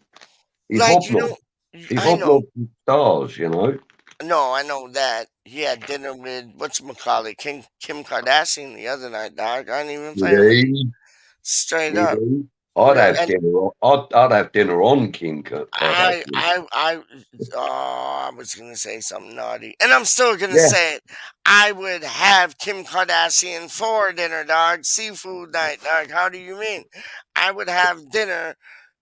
He's Like, you hobnob. know, He's I know. hobnob with stars, you know. No, I know that. He had dinner with, whatchamacallit, Kim Kardashian the other night, dog. I ain't even playing with you. Did Straight he? up. I'd Real. have And dinner. I'd have dinner on Kim I, Kardashian. I, I was gonna say something naughty, and I'm still gonna Yeah. say it. I would have Kim Kardashian for dinner, dog. Seafood night, dog. How do you mean? I would have dinner,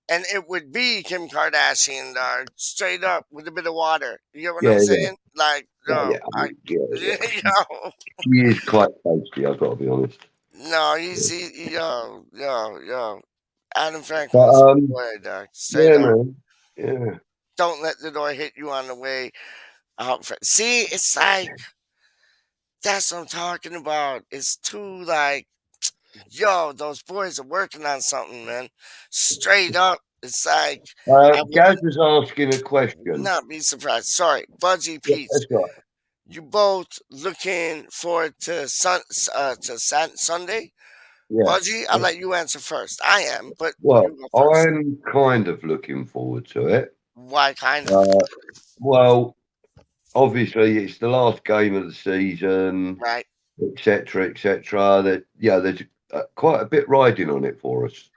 and it would be Kim Kardashian, dog. Straight up with a bit of water. You get what I'm Yeah. saying? Like, Yeah. yo, He is quite tasty. I've got to be honest. no, yo. Adam Frankel But is a boy, dog. Straight yeah, up. man. Yeah. Don't let the door hit you on the way out. See, it's like that's what I'm talking about. It's too like, yo, those boys are working on something, man. Straight up, it's like I Gaz would is asking a question. not be surprised. Sorry, Budgie Yeah, Peach. that's right. You both looking forward to Sunday? Yeah. Budgie, I'll let you answer first. I am, but Well, you go first. I'm kind of looking forward to it. Why kind of? Well, obviously it's the last game of the season, Right. etc., etc. That there's quite a bit riding on it for us.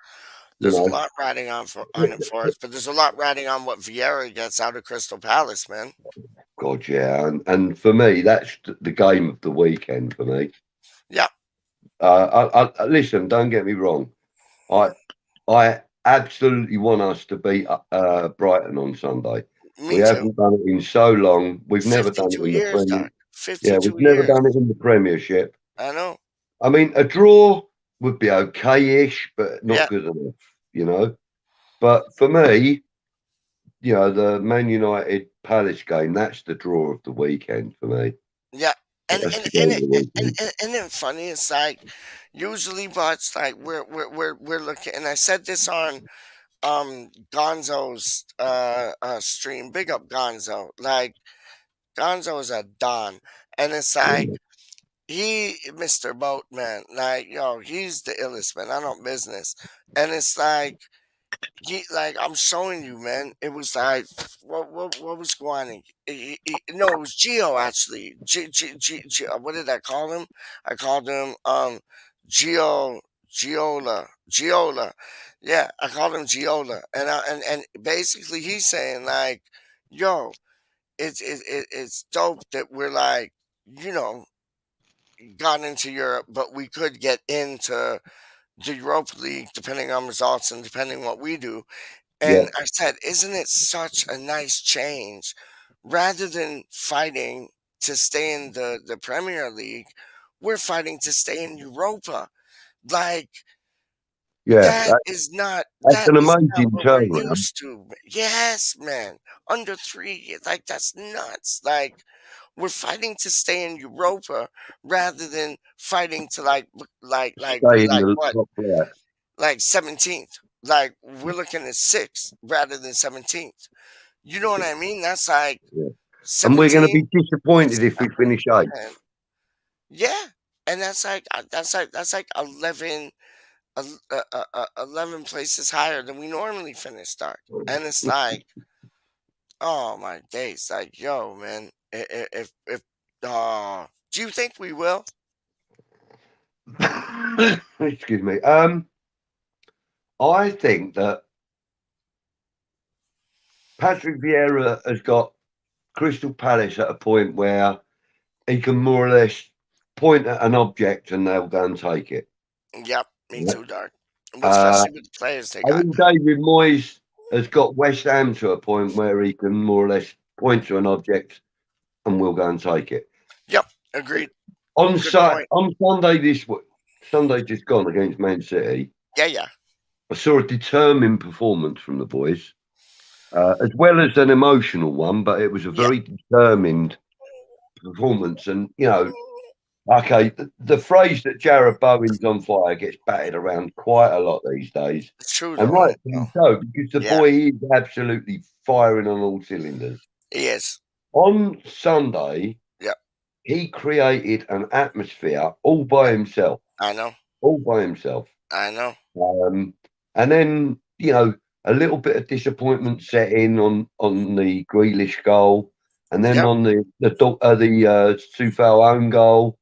There's a lot riding on it for us, but there's a lot riding on what Vieira gets out of Crystal Palace, man. God, yeah, and for me, that's the game of the weekend for me. Yeah. I listen. Don't get me wrong. I absolutely want us to beat Brighton on Sunday. Me we too. haven't done it in so long. We've never done it in the years, Premier. Doc. 52 Yeah, we've never done it in the Premiership. I know. I mean, a draw would be okay-ish, but not good enough, you know. But for me, you know, the Man United Palace game, that's the draw of the weekend for me. Yeah. And That's and the game and of it, the weekend. and then funny, it's like usually, but it's like we're looking, and I said this on Gonzo's stream. Big up Gonzo. Like Gonzo is a don, and it's like he Mr. Boatman. Like yo, he's the illest man. I know business, and it's like I'm showing you, man. It was like what was going on? No, it was Geo actually. What did I call him? I called him Giola. Yeah, I called him Giola, and basically he's saying like, yo, it's dope that we're like, you know, got into Europe, but we could get into the Europa League depending on results and depending what we do. Yeah, And I said, isn't it such a nice change? Rather than fighting to stay in the Premier League, we're fighting to stay in Europa. Like yeah. that is not That's an amazing what we're turnaround. used to. Yes, man. Under 3, like that's nuts. Like we're fighting to stay in Europa rather than fighting to Stay in the what? top flight. Like 17th. Like we're looking at 6th rather than 17th. You know what I mean? That's like Yeah. And we're going to 17. be disappointed if we finish 8th. Yeah, and that's like 11 places higher than we normally finish start. And it's like, oh my days, like yo, man, if do you think we will? Excuse me. I think that Patrick Vieira has got Crystal Palace at a point where he can more or less point at an object and they'll go and take it. Yep, me Yeah. too, Dark. Especially with the players they I got. think David Moyes has got West Ham to a point where he can more or less point to an object and we'll go and take it. Yep, agreed. On Good point. Sunday Sunday just gone against Man City, Yeah. I saw a determined performance from the boys, as well as an emotional one, but it was a very determined performance. And, you know, okay, the phrase that Jared Bowen's on fire gets batted around quite a lot these days. It's true, And though. rightfully so, because the Yeah. boy is absolutely firing on all cylinders. He is. On Sunday, Yep. he created an atmosphere all by himself. I know. All by himself. I know. And then, you know, a little bit of disappointment set in on the Grealish goal, and then Yep. on the Sufal own goal,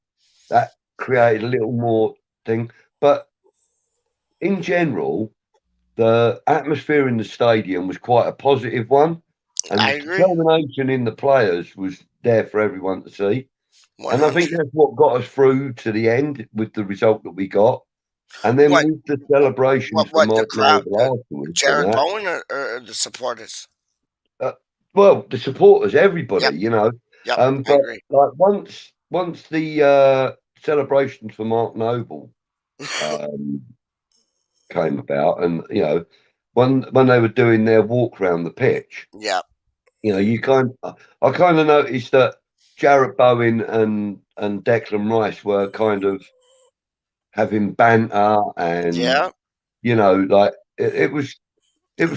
that created a little more thing. But in general, the atmosphere in the stadium was quite a positive one, and I the agree. determination in the players was there for everyone to see. 100. And I think that's what got us through to the end with the result that we got. And then with the celebrations for the Mark crowd, Noble afterwards. Jared Bowen or the supporters? Well, the supporters, everybody, you know. Yep, But I agree. like once the celebrations for Mark Noble came about, and you know, when they were doing their walk around the pitch, yeah, you know, I kind of noticed that Jared Bowen and Declan Rice were kind of having banter, and you know, like it was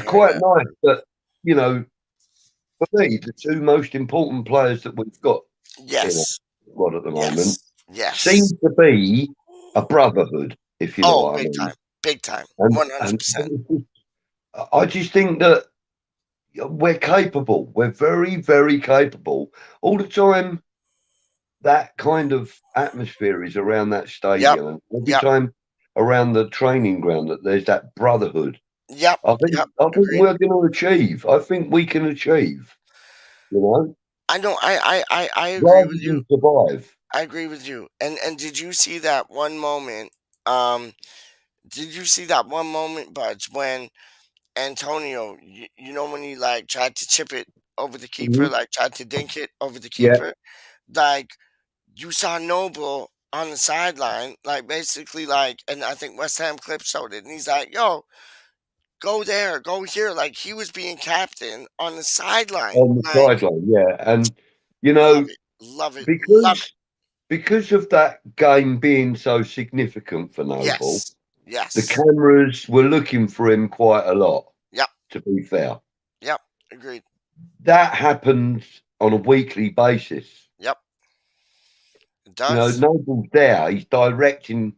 quite nice. But you know, for me, the two most important players that we've got in our squad at the moment seem to be a brotherhood, if you know what I mean. Big time, 100%. I just think that we're capable. We're very, very capable. All the time, that kind of atmosphere is around that stadium, and every time around the training ground, that there's that brotherhood. Yep. I think we're going to achieve. I think we can achieve. You know. I know. I agree with you. Survive. I agree with you. And did you see that one moment? Did you see that one moment, Budge, when Antonio, you know, when he like tried to chip it over the keeper, like tried to dink it over the keeper, like you saw Noble on the sideline, like basically like, and I think West Ham clip showed it, and he's like, "Yo, go there, go here. Like he was being captain on the sideline. on the Like sideline. Yeah, and you love know it, love it, love it. because of that game being so significant for Noble, Yes, the yes, cameras were looking for him quite a lot. yep, To be fair, yep. Agreed. that happens on a weekly basis. Yep, it You know, does. Noble's there; he's directing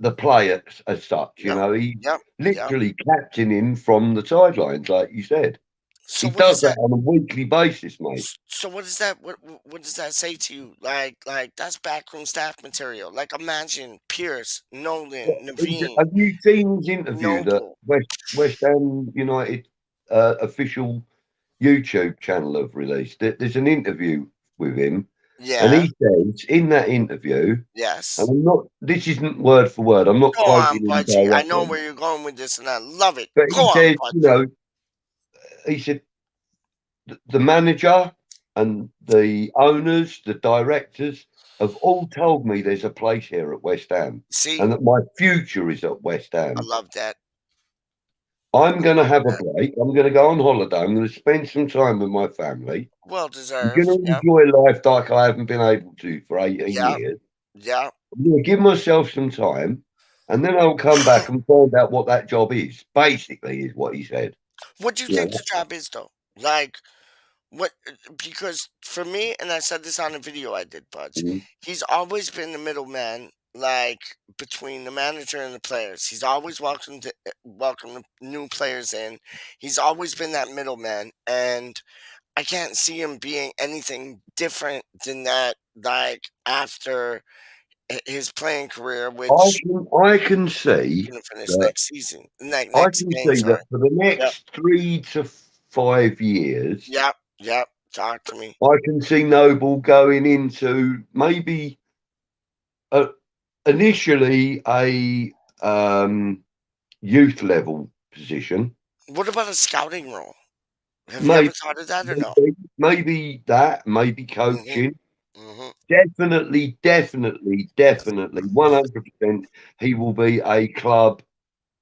the play as such. You Yep, know, he's yep, yep. literally captaining from the sidelines, like you said. So He what does is that that? on a weekly basis, mate. So what is that? What does that say to you? Like that's backroom staff material. Like imagine Pierce, Nolan, Have Naveen, you seen his interview that Noble. West Ham United official YouTube channel have released? There's an interview with him, and Yeah. he says in that interview, and Yes. I'm not. This isn't word for word. I'm not Go on, quoting him Budgie. I know directly, where you're going with this, and I love it. but Go he on, says, Budgie. he said the manager and the owners, the directors have all told me there's a place here at West Ham See, and that my future is at West I Ham. love that. I'm I going to love have a that. break. I'm going to go on holiday. I'm going to spend some time with my family. Well I'm going deserved. to Yeah. enjoy life like I haven't been able to for 18 Yeah. years. Yeah. I'm going to give myself some time and then I'll come back and find out what that job is. Basically, is what he said. What do you You think know, the job is, though? Like, what? Because for me, and I said this on a video I did, Budge. mm, He's always been the middleman, like between the manager and the players. He's always welcomed new players in. He's always been that middleman, and I can't see him being anything different than that. Like after his playing career, which I can see gonna finish that. next season, like I next can game. see that Sorry. for the Yep. next 3 to 5 years, Yep. Yep. Talk to me. I can see Noble going into maybe initially a youth level position. What about a scouting role? Have you ever Maybe, thought of that or no? maybe that, maybe Mhm. coaching. Mhm. Definitely, 100%. He will be a club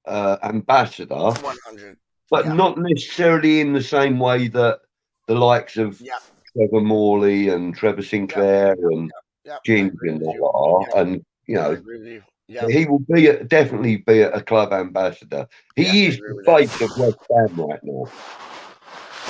ambassador, 100. but Yeah. not necessarily in the same way that the likes of Yeah. Trevor Morley and Trevor Yeah. Sinclair and Yeah. I Ginger agree and with that you. lot Yeah. are. And, I agree with you. Yeah. he will definitely be a club ambassador. Yeah. He I is agree the with that. face of West Ham right now.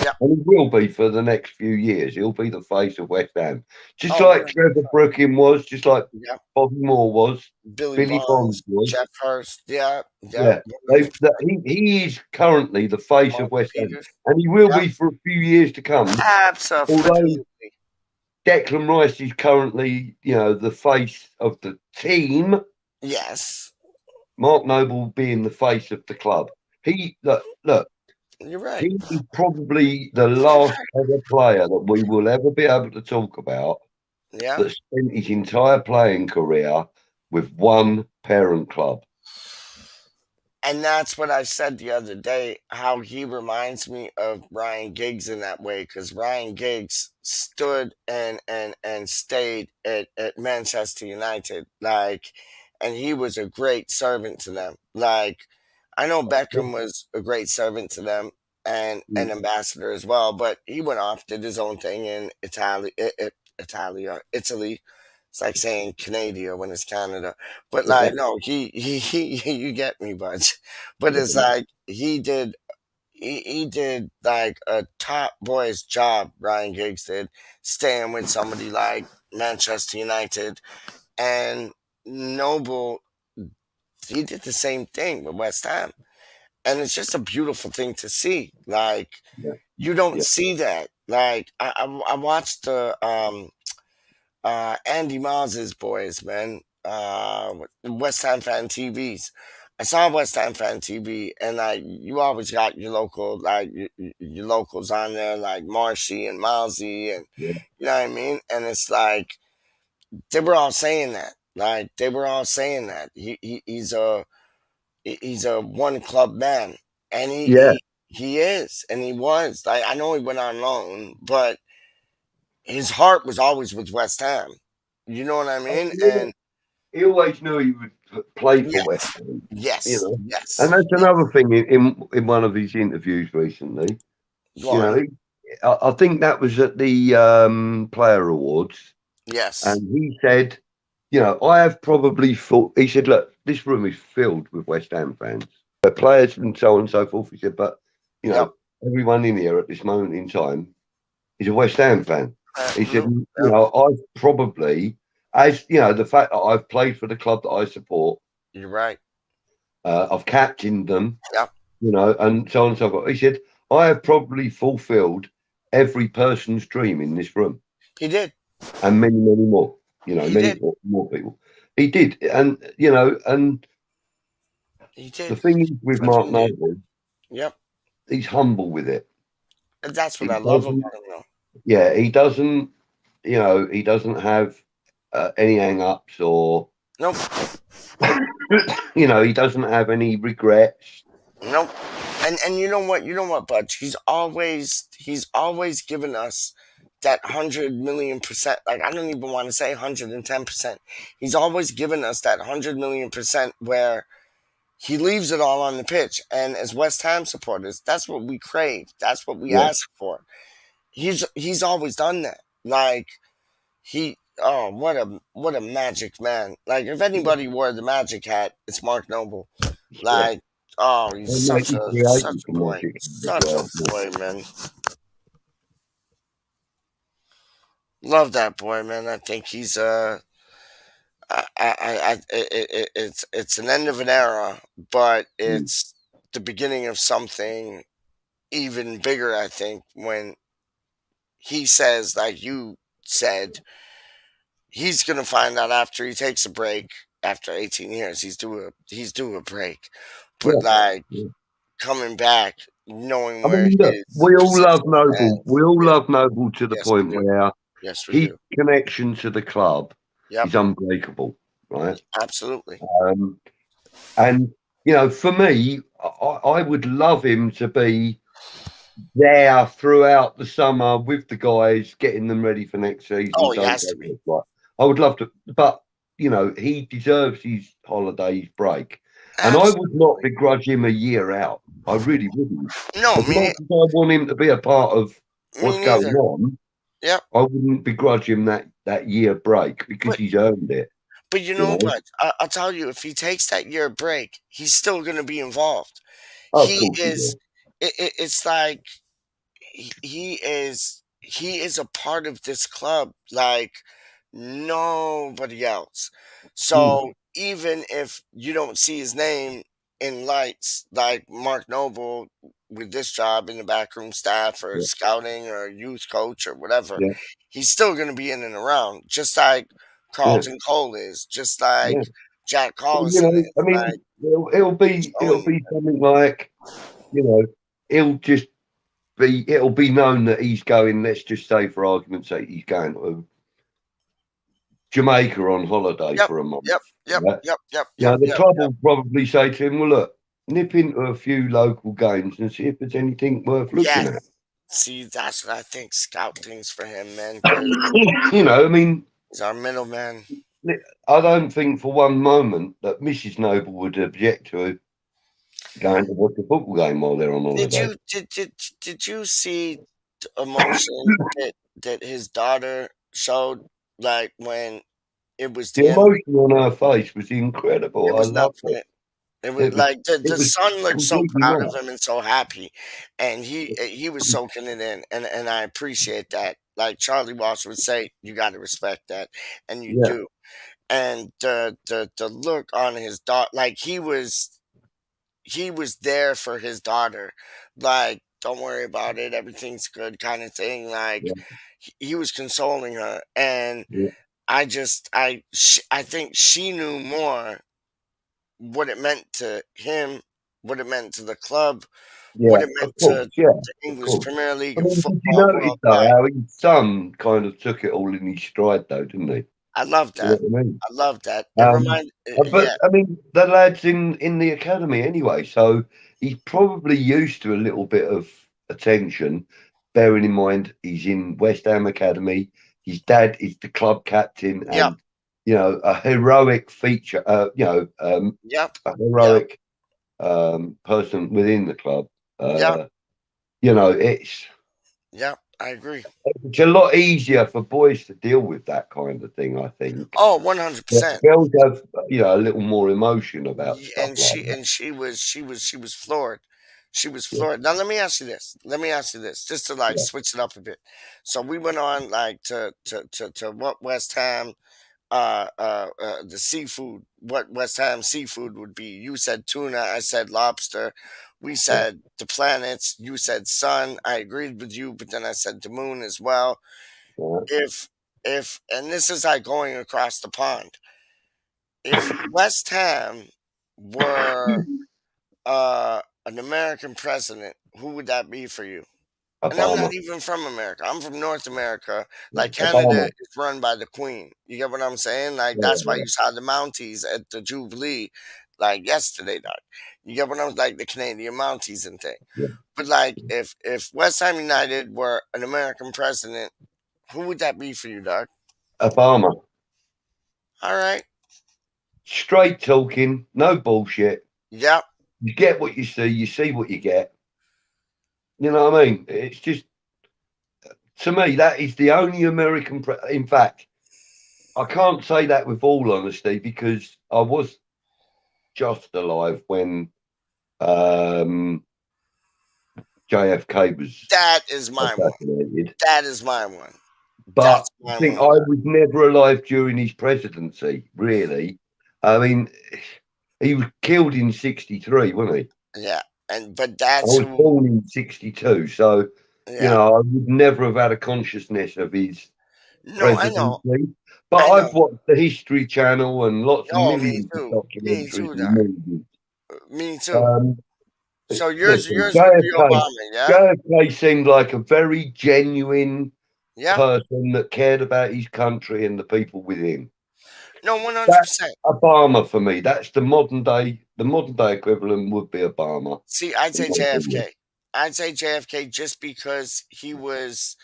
Yeah. And he will be for the next few years. He'll be the face of West Ham. Just Oh, like 100. Trevor Brooking was, just like Yeah. Bobby Moore was, Billy Billy Bonds Bonds, was. Jeff Hurst. Yeah. Yeah. Yeah. 100%. He is currently the face of Mark West Ham. Peters. And he will Yeah. be for a few years to come. Although Absolutely. Declan Rice is currently, the face of the team, Yes. Mark Noble being the face of the club. Look, You're right. he is probably the last ever player that we will ever be able to talk about Yeah. that spent his entire playing career with one parent club. And that's what I said the other day, how he reminds me of Ryan Giggs in that way, because Ryan Giggs stood and stayed at Manchester United, like, and he was a great servant to them. Like, I know Beckham was a great servant to them and an ambassador as well, but he went off, did his own thing in Italy. It's like saying Canada when it's Canada. But like no, he you get me, Budge. But it's like he did like a top boy's job, Ryan Giggs did, staying with somebody like Manchester United. And Noble, he did the same thing with West Ham. And it's just a beautiful thing to see. Like you don't see that. Like I watched the Andy Miles's boys, man. West Ham Fan TVs. I saw West Ham Fan TV, and like you always got your local, like your locals on there, like Marshy and Milesy, and you know what I mean. And it's like they were all saying that. Like they were all saying that he's a one club man, and he is, and he was. Like I know he went on loan, but his heart was always with West Ham. You know what I mean? And he always knew he would play for Yes. West Ham. Yes. You know, Yes. and that's another thing in one of his interviews recently. Go You on. know, I think that was at the Player Awards, Yes. and he said, you know, I have probably thought. He said, look, this room is filled with West Ham fans, players, and so on and so forth. He said, but you know, everyone in here at this moment in time is a West Ham fan. He said, you know, I've probably, as you know, the fact that I've played for the club that I support. You're right. I've captained them. Yeah. You know, and so on and so forth. He said, I have probably fulfilled every person's dream in this room. He did. And many, many more. You know, many more people. He did. And, you know, and he did. The thing is with Mark Noble, he's humble with it. And that's what I love about him, though. Yeah, he doesn't, you know, he doesn't have any hang-ups or... Nope. You know, he doesn't have any regrets. Nope. And you know what, Butch? He's always given us that 100,000,000%. Like, I don't even want to say 110%. He's always given us that 100,000,000% where he leaves it all on the pitch. And as West Ham supporters, that's what we crave. That's what we ask for. He's always done that. Like, what a magic man. Like, if anybody wore the magic hat, it's Mark Noble. Like, he's such a boy. Such a boy, man. Love that boy, man. I think he's it's an end of an era, but it's the beginning of something even bigger, I think, when he says, like you said, he's gonna find out after he takes a break after 18 years. He's due a break. But coming back, knowing where we all love Noble. We all love Noble to the point where his connection to the club is unbreakable, right? Absolutely. And you know, for me, I would love him to be there throughout the summer with the guys, getting them ready for next season. Oh, he has to be. I would love to, but you know, he deserves his holidays break. And I would not begrudge him a year out. I really wouldn't. No, as much as I want him to be a part of what's going on. Yeah, I wouldn't begrudge him that year break because he's earned it. But you know what? I'll tell you, if he takes that year break, he's still going to be involved. He is. It's like he is a part of this club like nobody else. So even if you don't see his name in lights like Mark Noble with this job in the backroom staff or scouting or youth coach or whatever, he's still going to be in and around, just like Carlton Cole is, just like Jack Collison is. I mean, like, it'll be something like, you know, it'll be known that he's going, let's just say for argument's sake, he's going to Jamaica on holiday for a month. The club will probably say to him, well, look, nip into a few local games and see if there's anything worth looking at. See, that's what I think. Scout things for him, man. You know, I mean, he's our middleman. I don't think for one moment that Mrs. Noble would object to going to watch a football game while they're on holiday. Did you see the emotion that his daughter showed, like when it was the emotion on her face was incredible. It was I loved it. It was like the son looked so proud of him and so happy, and he was soaking it in, and I appreciate that. Like Charlie Walsh would say, you got to respect that, and you do. And the look on his daughter, like he was there for his daughter, like don't worry about it, everything's good, kind of thing. Like he was consoling her, and I think she knew more what it meant to him, what it meant to the club, what it meant to the English Premier League of football. Did you notice how his son kind of took it all in his stride, though, didn't he? I love that. You know what I mean? I love that. I mean, the lad's in the academy anyway, so he's probably used to a little bit of attention, bearing in mind he's in West Ham Academy. His dad is the club captain, and you know, a heroic feature, Yep. a heroic person within the club. Yep. You know, it's I agree. a lot easier for boys to deal with that kind of thing, I think. Oh, Yeah, 100%. girls have, a little more emotion about stuff And like she that. and she was floored. She was Yeah, floored. Now let me ask you this. Let me ask you this, just to like yeah, switch it up a bit. So we went on like to what West Ham the seafood, what West Ham seafood would be. You said tuna, I said lobster. We yeah. said the planets, you said sun. I agreed with you, but then I said the moon as well. Right. If and this is like going across the pond. If West Ham were an American president, who would that be for you? And I'm not Obama. even from America. I'm from North America. Like Canada Obama. is run by the Queen. You get what I'm saying? Like Yeah, that's why yeah, you saw the Mounties at the Jubilee, like yesterday, dog. You get what I'm like the Canadian Mounties and thing. yeah. But like if West Ham United were an American president, who would that be for you, dog? Obama. All right. Straight talking, no bullshit. Yep. You get what you see what you get. You know what I mean? It's just, to me, that is the only American. In fact, I can't say that with all honesty because I was just alive when um, JFK was That is my one. assassinated. That is my one. But That's I my think one, I dog. was never alive during his presidency, really. I mean, he was killed in 63, wasn't he? Yeah. But I that's was who born in 62. So, yeah. I would never have had a consciousness of his No, I know. presidency. But I know. I've watched the History Channel and lots of Oh, me millions of too. Me documentaries too, and dog. movies. Me too. Um, So yours Listen, yours would be Obama, yeah? JFK seemed like a very genuine Yeah? person that cared about his country and the people within. No, That's 100%. Obama for me. That's the modern day equivalent would be Obama. See, I'd In say my opinion. JFK. I'd say JFK just because he was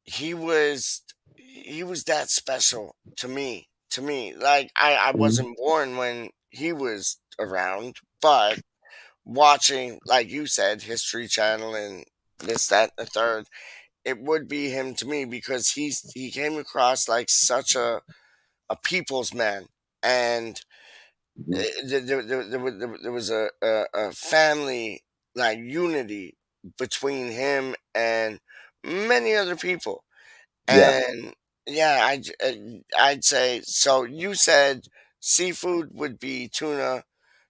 he was that special to me. To me. Like I Mhm. wasn't born when he was around, but watching, like you said, History Channel and this, that, and the third, it would be him to me because he came across like such a people's man, and Mhm. there was a family like unity between him and many other people, Yeah, and yeah, I'd say so. You said seafood would be tuna.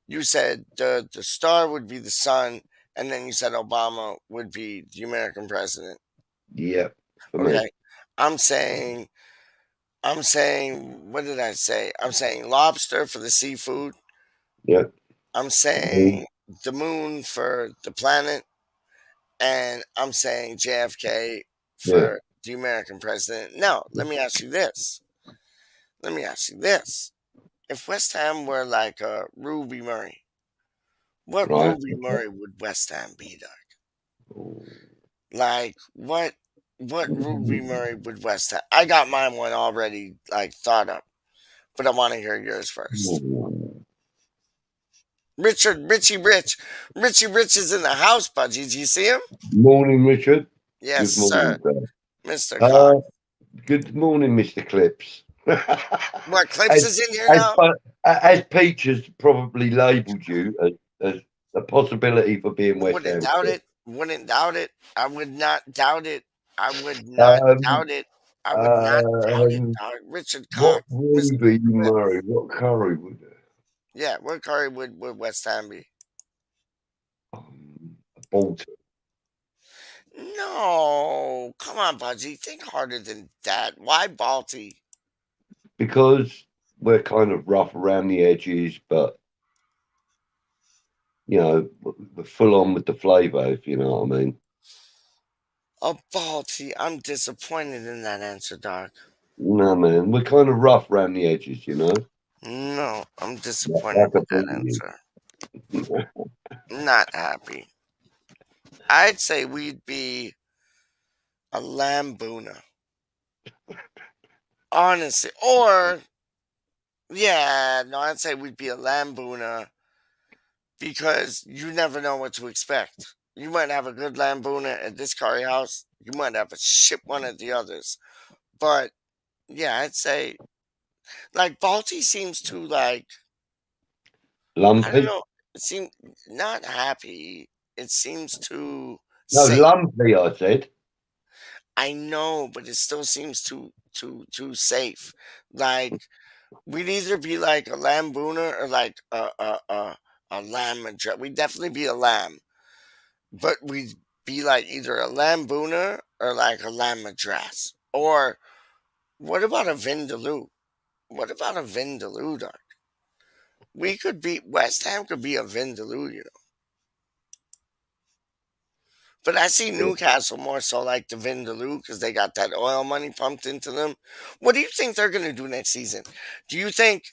You said the star would be the sun, and then you said Obama would be the American president. yeah, for me. Okay, I'm saying I'm saying, what did I say? I'm saying lobster for the seafood. Yeah. I'm Mhm. saying the moon for the planet. And I'm saying JFK Yeah. for the American president. Now, let me ask you this. Let me ask you this. If West Ham were like a Ruby Murray, what Right. Ruby Murray would West Ham be, Doc? Okay. Like, what Ruby Murray would West Ham? I got mine one already, like, thought up. But I want to hear yours first. Richie Rich is in the house, Budgie. Do you see him? Morning, Richard. Yes, Good sir. morning, sir. Mr. Cox. Uh, good morning, Mr. Clips. What, Clips as, is in here as, now? as Peach has probably labelled you as a possibility for being West Wouldn't Ham. doubt it. Wouldn't doubt it. I would not doubt it. I would not Um, doubt it. I would not doubt it, um, dog. Richard what Cox, Mr. Ruby Clips. Murray? What curry would Yeah, what curry would West Ham be? Bolton? No. Come on, Budgie. Think harder than that. Why Balti? Because we're kind of rough around the edges, but we're full on with the flavour, if you know what I mean. A Balti. I'm disappointed in that answer, dog. No, man, we're kind of rough around the edges, you know. No, I'm disappointed Like a with that booty. answer. Not happy. I'd say we'd be a Lambuna. Honestly. Or Yeah, no, I'd say we'd be a Lambooner because you never know what to expect. You might have a good Lambooner at this curry house. You might have a shit one at the others. But yeah, I'd say like Balti seems too like I don't Lumpy? know. It seems not happy. It seems too No, safe. lumpy, I said. I know, but it still seems too safe. Like we'd either be like a Lambooner or like a lamb. We'd definitely be a lamb, but we'd be like either a Lambooner or like a lamb madras. Or what about a Vindaloo? What about a Vindaloo, Doc? We could be West Ham could be a Vindaloo, you know. But I see Newcastle more so like the Vindaloo because they got that oil money pumped into them. What do you think they're going to do next season? Do you think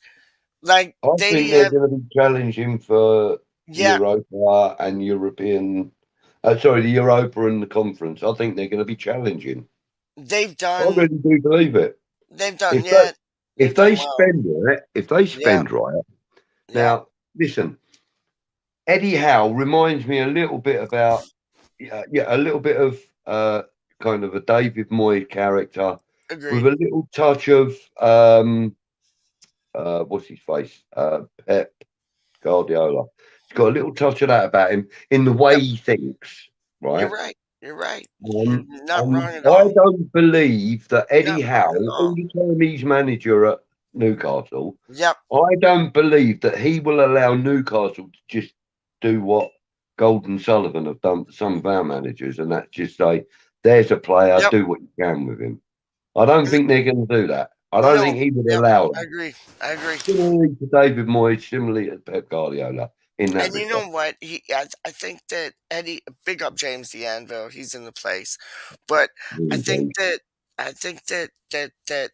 like I they think they're have? going to be challenging for Yeah, Europa and European. Sorry, the Europa and the conference. I think they're going to be challenging. they've I done. really do believe it. They've done. If they Yeah, they've if done they well. spend right, if they Yeah, spend right. yeah, Now, listen, Eddie Howe reminds me a little bit about a little bit of kind of a David Moyes character with agreed. a little touch of what's his face? Pep Guardiola. He's got a little touch of that about him in the way Yep, he thinks, you're right? right. You're right. You're not And wrong at I all. don't believe that You're Eddie not wrong Howe, at all all. the time he's manager at Newcastle, Yep, I don't believe that he will allow Newcastle to just do what Golden Sullivan have done to some of our managers, and that's just say, there's a player, yep. do what you can with him. I don't think they're going to do that. I don't No, think he would yep. allow I that. agree. I agree. Similarly to David Moyes, similarly to Pep Guardiola in that And you know respect. what? I think that Eddie, big up James the Anvil. He's in the place, but I think Indeed. that that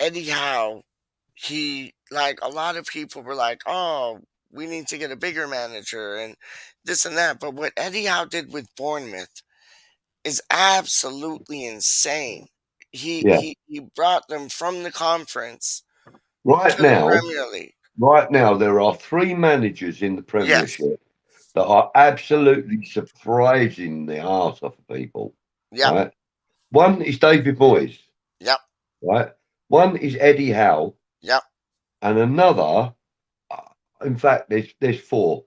Eddie Howe, he like a lot of people were like, oh, we need to get a bigger manager and this and that. But what Eddie Howe did with Bournemouth is absolutely insane. Yeah. He brought them from the conference Right to the now, Premier League. there are 3 managers in the Yes. Premiership that are absolutely surprising the arse off of people. Yep. Right. One is David Moyes. Yep. Right. One is Eddie Howe, Yep. and another. In fact, there's 4.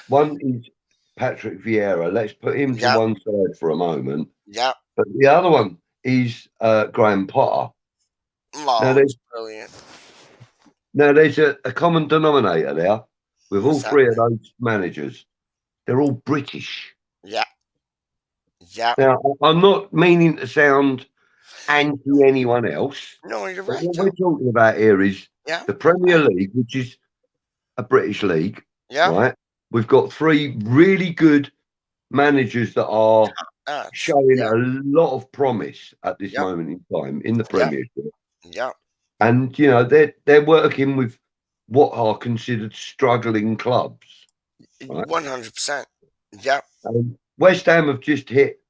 One is Patrick Vieira. Let's put him to Yep. one side for a moment. Yep. But the other one is Graham Potter. Oh, it's brilliant. Now there's a common denominator there with all What's that? 3 of those managers. They're all British. Yeah. Yeah. Now I'm not meaning to sound anti anyone else. No, you're But right. what Though. we're talking about here is Yeah. the Premier League, which is a British league, Yeah. right? We've got 3 really good managers that are showing Yeah. a lot of promise at this Yep. moment in time in the Yep. Premiership. Yeah. And you know, they're working with what are considered struggling clubs. Right? 100%. Yeah. West Ham have just hit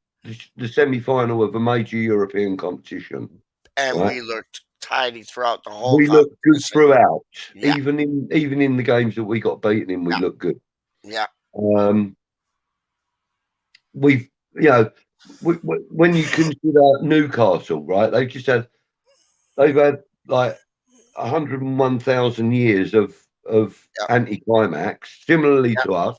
the semi-final of a major European competition, And right? we looked tidy throughout the whole We looked good competition. throughout, Yeah. even in the games that we got beaten in. We Yeah. looked good. Yeah. We've when you consider Newcastle, right? They've had like 101,000 years of Yeah. anticlimax, similarly Yeah. to us.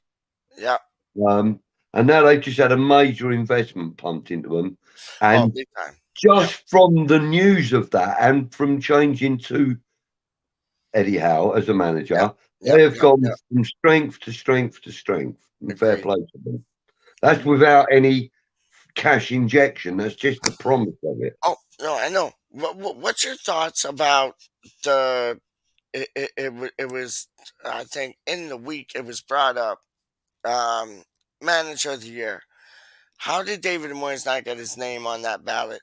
Yeah. And now they've just had a major investment pumped into them. And big time. just from the news of that and from changing to Eddie Howe as a manager, they have gone from strength to strength to strength. And fair play to them. That's without any cash injection. That's just the promise of it. Oh, no, I know. What's your thoughts about the it was, I think in the week it was brought up, manager of the year. How did David Moyes not get his name on that ballot?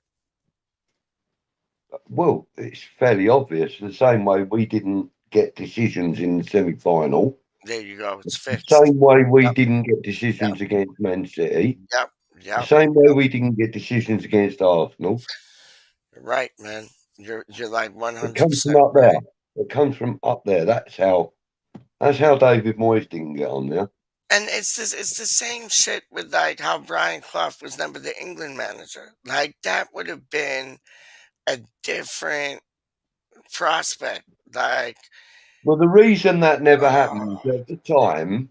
Well, it's fairly obvious. The same way we didn't get decisions in the semi-final. There you go. It's fixed. The same way we didn't get decisions against Man City. Yep. The same way we didn't get decisions against Arsenal. Right, man. You're like 100%. It comes from up there. It comes from up there. That's how David Moyes didn't get on there. And it's the same shit with like how Brian Clough was never the England manager. Like that would have been a different prospect. Like Well, the reason that never happened is at the time,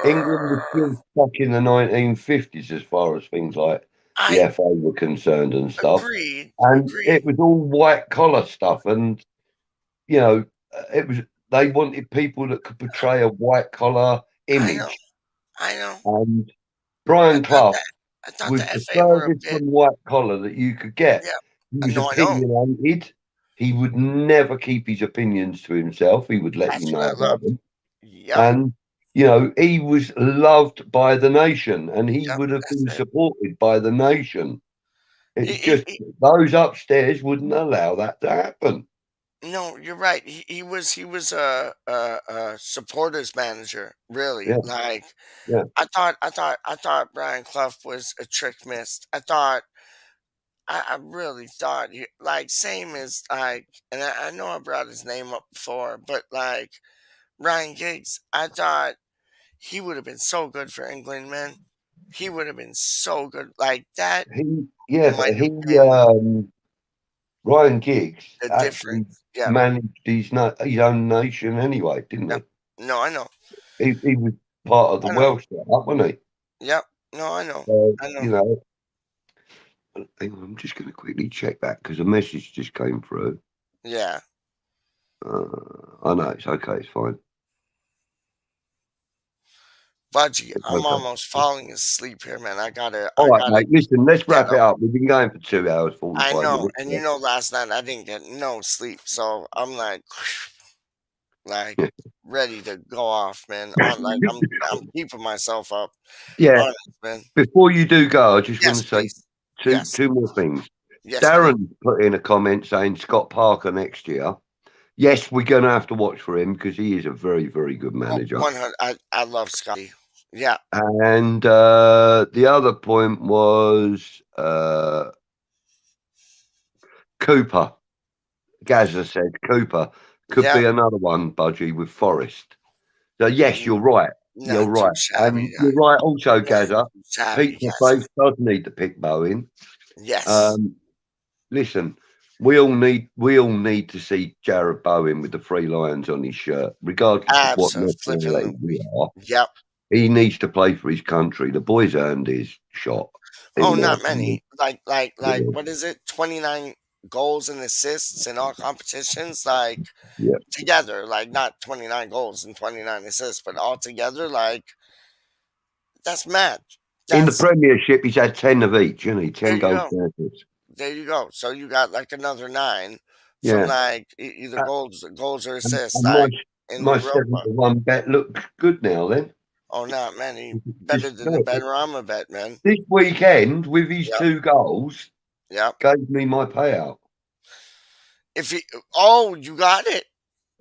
England was still stuck in the 1950s as far as things like the I FA were concerned and stuff. agreed. And it was all white collar stuff. And, you know, they wanted people that could portray a white collar image. I know. And Brian Clough I thought was the the FA were a furthest bit. from white collar that you could get. Yeah. He was No, I know. opinionated. He would never keep his opinions to himself. He would let That's you what know I about love. them. Yep. And, you know, he was loved by the nation, and he Yep, would have that's been it. supported by the nation. It's He- just those upstairs wouldn't allow that to happen. No, you're right. He was a supporters manager, really. Yeah. Like Yeah. I thought Brian Clough was a trick missed. I really thought like same as like, and I know I brought his name up before, but like Ryan Giggs, I thought he would have been so good for England, man. He would have been so good like that. Ryan Giggs The actually difference. Yeah. managed his own nation anyway, didn't Yep. No, I know. he? He was part of the I know. Welsh setup, wasn't he? Yep. No, I know. So, I know. you know, hang on, I'm just going to quickly check that because a message just came through. Yeah. I know, it's okay, it's fine. Budgie, It's I'm okay. almost falling asleep here, man. All right, mate. Listen, let's wrap it up. up. We've been going for 2 hours, 45 I know, minutes. and you know, last night I didn't get no sleep, so I'm like ready to go off, man. I'm keeping myself up. Yeah. Honest, man. Before you do go, I just want Yes, to say please. two more things. Yes, Darren put in a comment saying Scott Parker next year. Yes, we're going to have to watch for him because he is a very, very good manager. 100. I love Scotty. Yeah. And the other point was Cooper. Gazza said Cooper could be another one, Budgie, with Forest. So yes, you're right. You're right. And you're right also, Gazza. Peter Face does need to pick Bowen. Yes. Listen, we all need to see Jared Bowen with the 3 lions on his shirt, regardless of what nationality we are. Yep. He needs to play for his country. The boy's earned his shot. Oh, not many. Like what is it? 29 goals and assists in all competitions, like together, like not 29 goals and 29 assists, but all together, like that's mad. In the Premiership, he's had 10 of each, isn't he? 10 goals. There you go. So you got like another 9 from like either goals or assists. And my 7-1 bet looks good now. Then. Oh, not many. Better than the Benrahma bet, man. This weekend with his 2 goals, gave me my payout. You got it.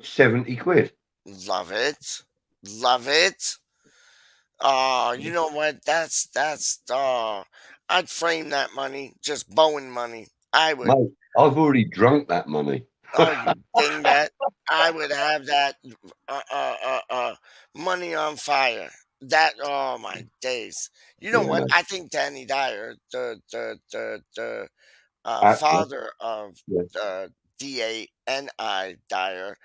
70 quid. Love it. You know what? That's I'd frame that money, just Bowen money. I would. Mate, I've already drunk that money. Oh, you dingbat! I would have that money on fire. That my days. You know what? I think Danny Dyer, the father of DANI Dyer,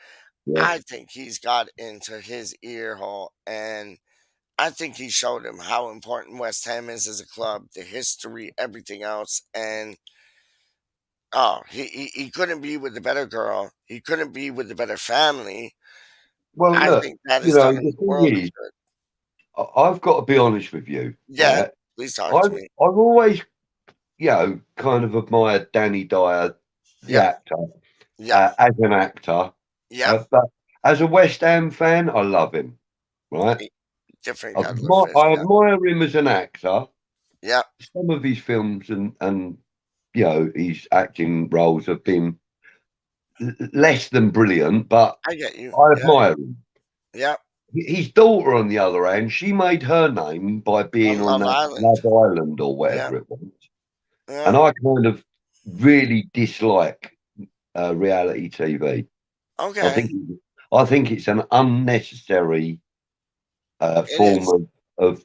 I think he's got into his ear hole, and I think he showed him how important West Ham is as a club, the history, everything else, and he couldn't be with a better girl. He couldn't be with a better family. Well, I think that is done in the world of good. I've got to be honest with you. Yeah, please talk to me. I've always, kind of admired Danny Dyer, the actor, as an actor. Yeah. But as a West Ham fan, I love him. Right. Different. I admire him as an actor. Yeah. Some of his films and his acting roles have been less than brilliant, but I get you. I admire him. Yeah. His daughter, on the other hand, she made her name by being on Love Island or whatever it was. Yeah. And I kind of really dislike reality TV. Okay. I think it's an unnecessary form of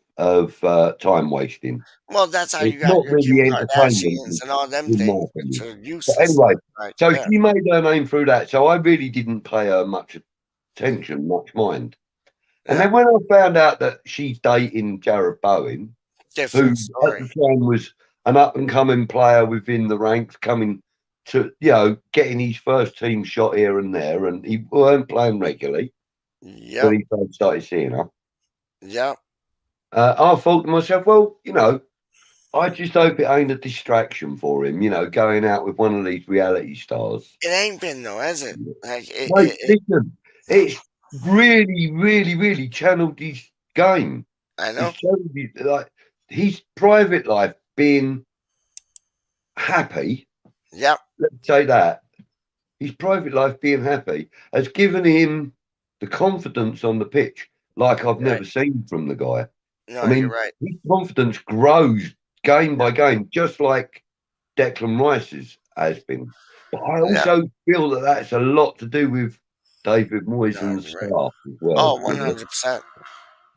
time wasting. Well, that's how you It's got not your Kim really entertainment, Kardashians and all them in my things, which opinion. are But useless. anyway, Right so there. she made her name through that. So I really didn't pay her much attention, much mind. And then when I found out that she's dating Jared Bowen, who Different at story. the time was an up-and-coming player within the ranks, coming to, getting his first team shot here and there, and he weren't playing regularly when he first started seeing her. Yep. I thought to myself, well, I just hope it ain't a distraction for him, going out with one of these reality stars. It ain't been though, has it? Like Listen, it's really, really, really channeled his game. I know. It's channeled his private life being happy. Yep. Let's say that. His private life being happy has given him the confidence on the pitch like I've never seen from the guy. No, I mean, you're right. his confidence grows game by game, just like Declan Rice's has been. But I also feel that that's a lot to do with David Moyes and the staff as well. Oh, 100%.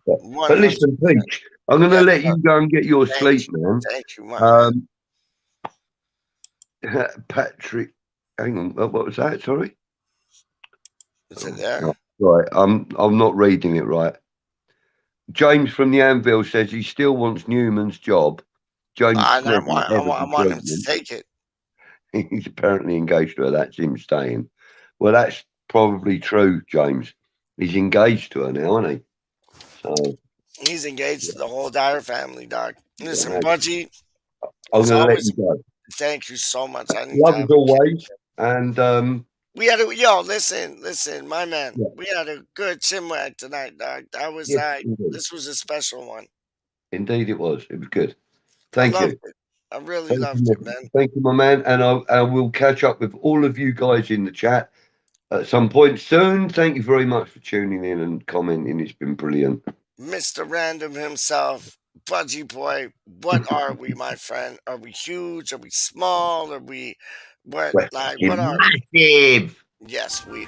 But listen, Peach, I'm going to let you go and get your sleep, man. Thank you, my man. Patrick, hang on, what was that? Sorry. Is it there? Oh, right, I'm not reading it right. James from the Anvil says he still wants Newman's job. James, I want him to take it. He's apparently engaged to her. That's him staying. Well, that's probably true, James. He's engaged to her now, isn't he? So he's engaged to the whole Dyer family, dog. Listen, Budgie, I'm going to let you go. Thank you so much. Love as always. And we had listen, my man. Yeah. We had a good chinwag tonight, dog. That was this was a special one. Indeed, it was. It was good. Thank you. I really loved it, man. Thank you, my man. And I will catch up with all of you guys in the chat at some point soon. Thank you very much for tuning in and commenting. It's been brilliant. Mr. Random himself, Budgie Boy, what are we, my friend? Are we huge? Are we small? Are we what are massive? We? Yes, we.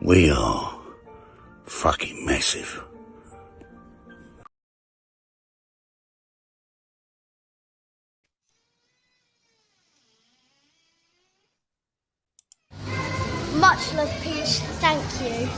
We are fucking massive. Much love, Peach. Thank you.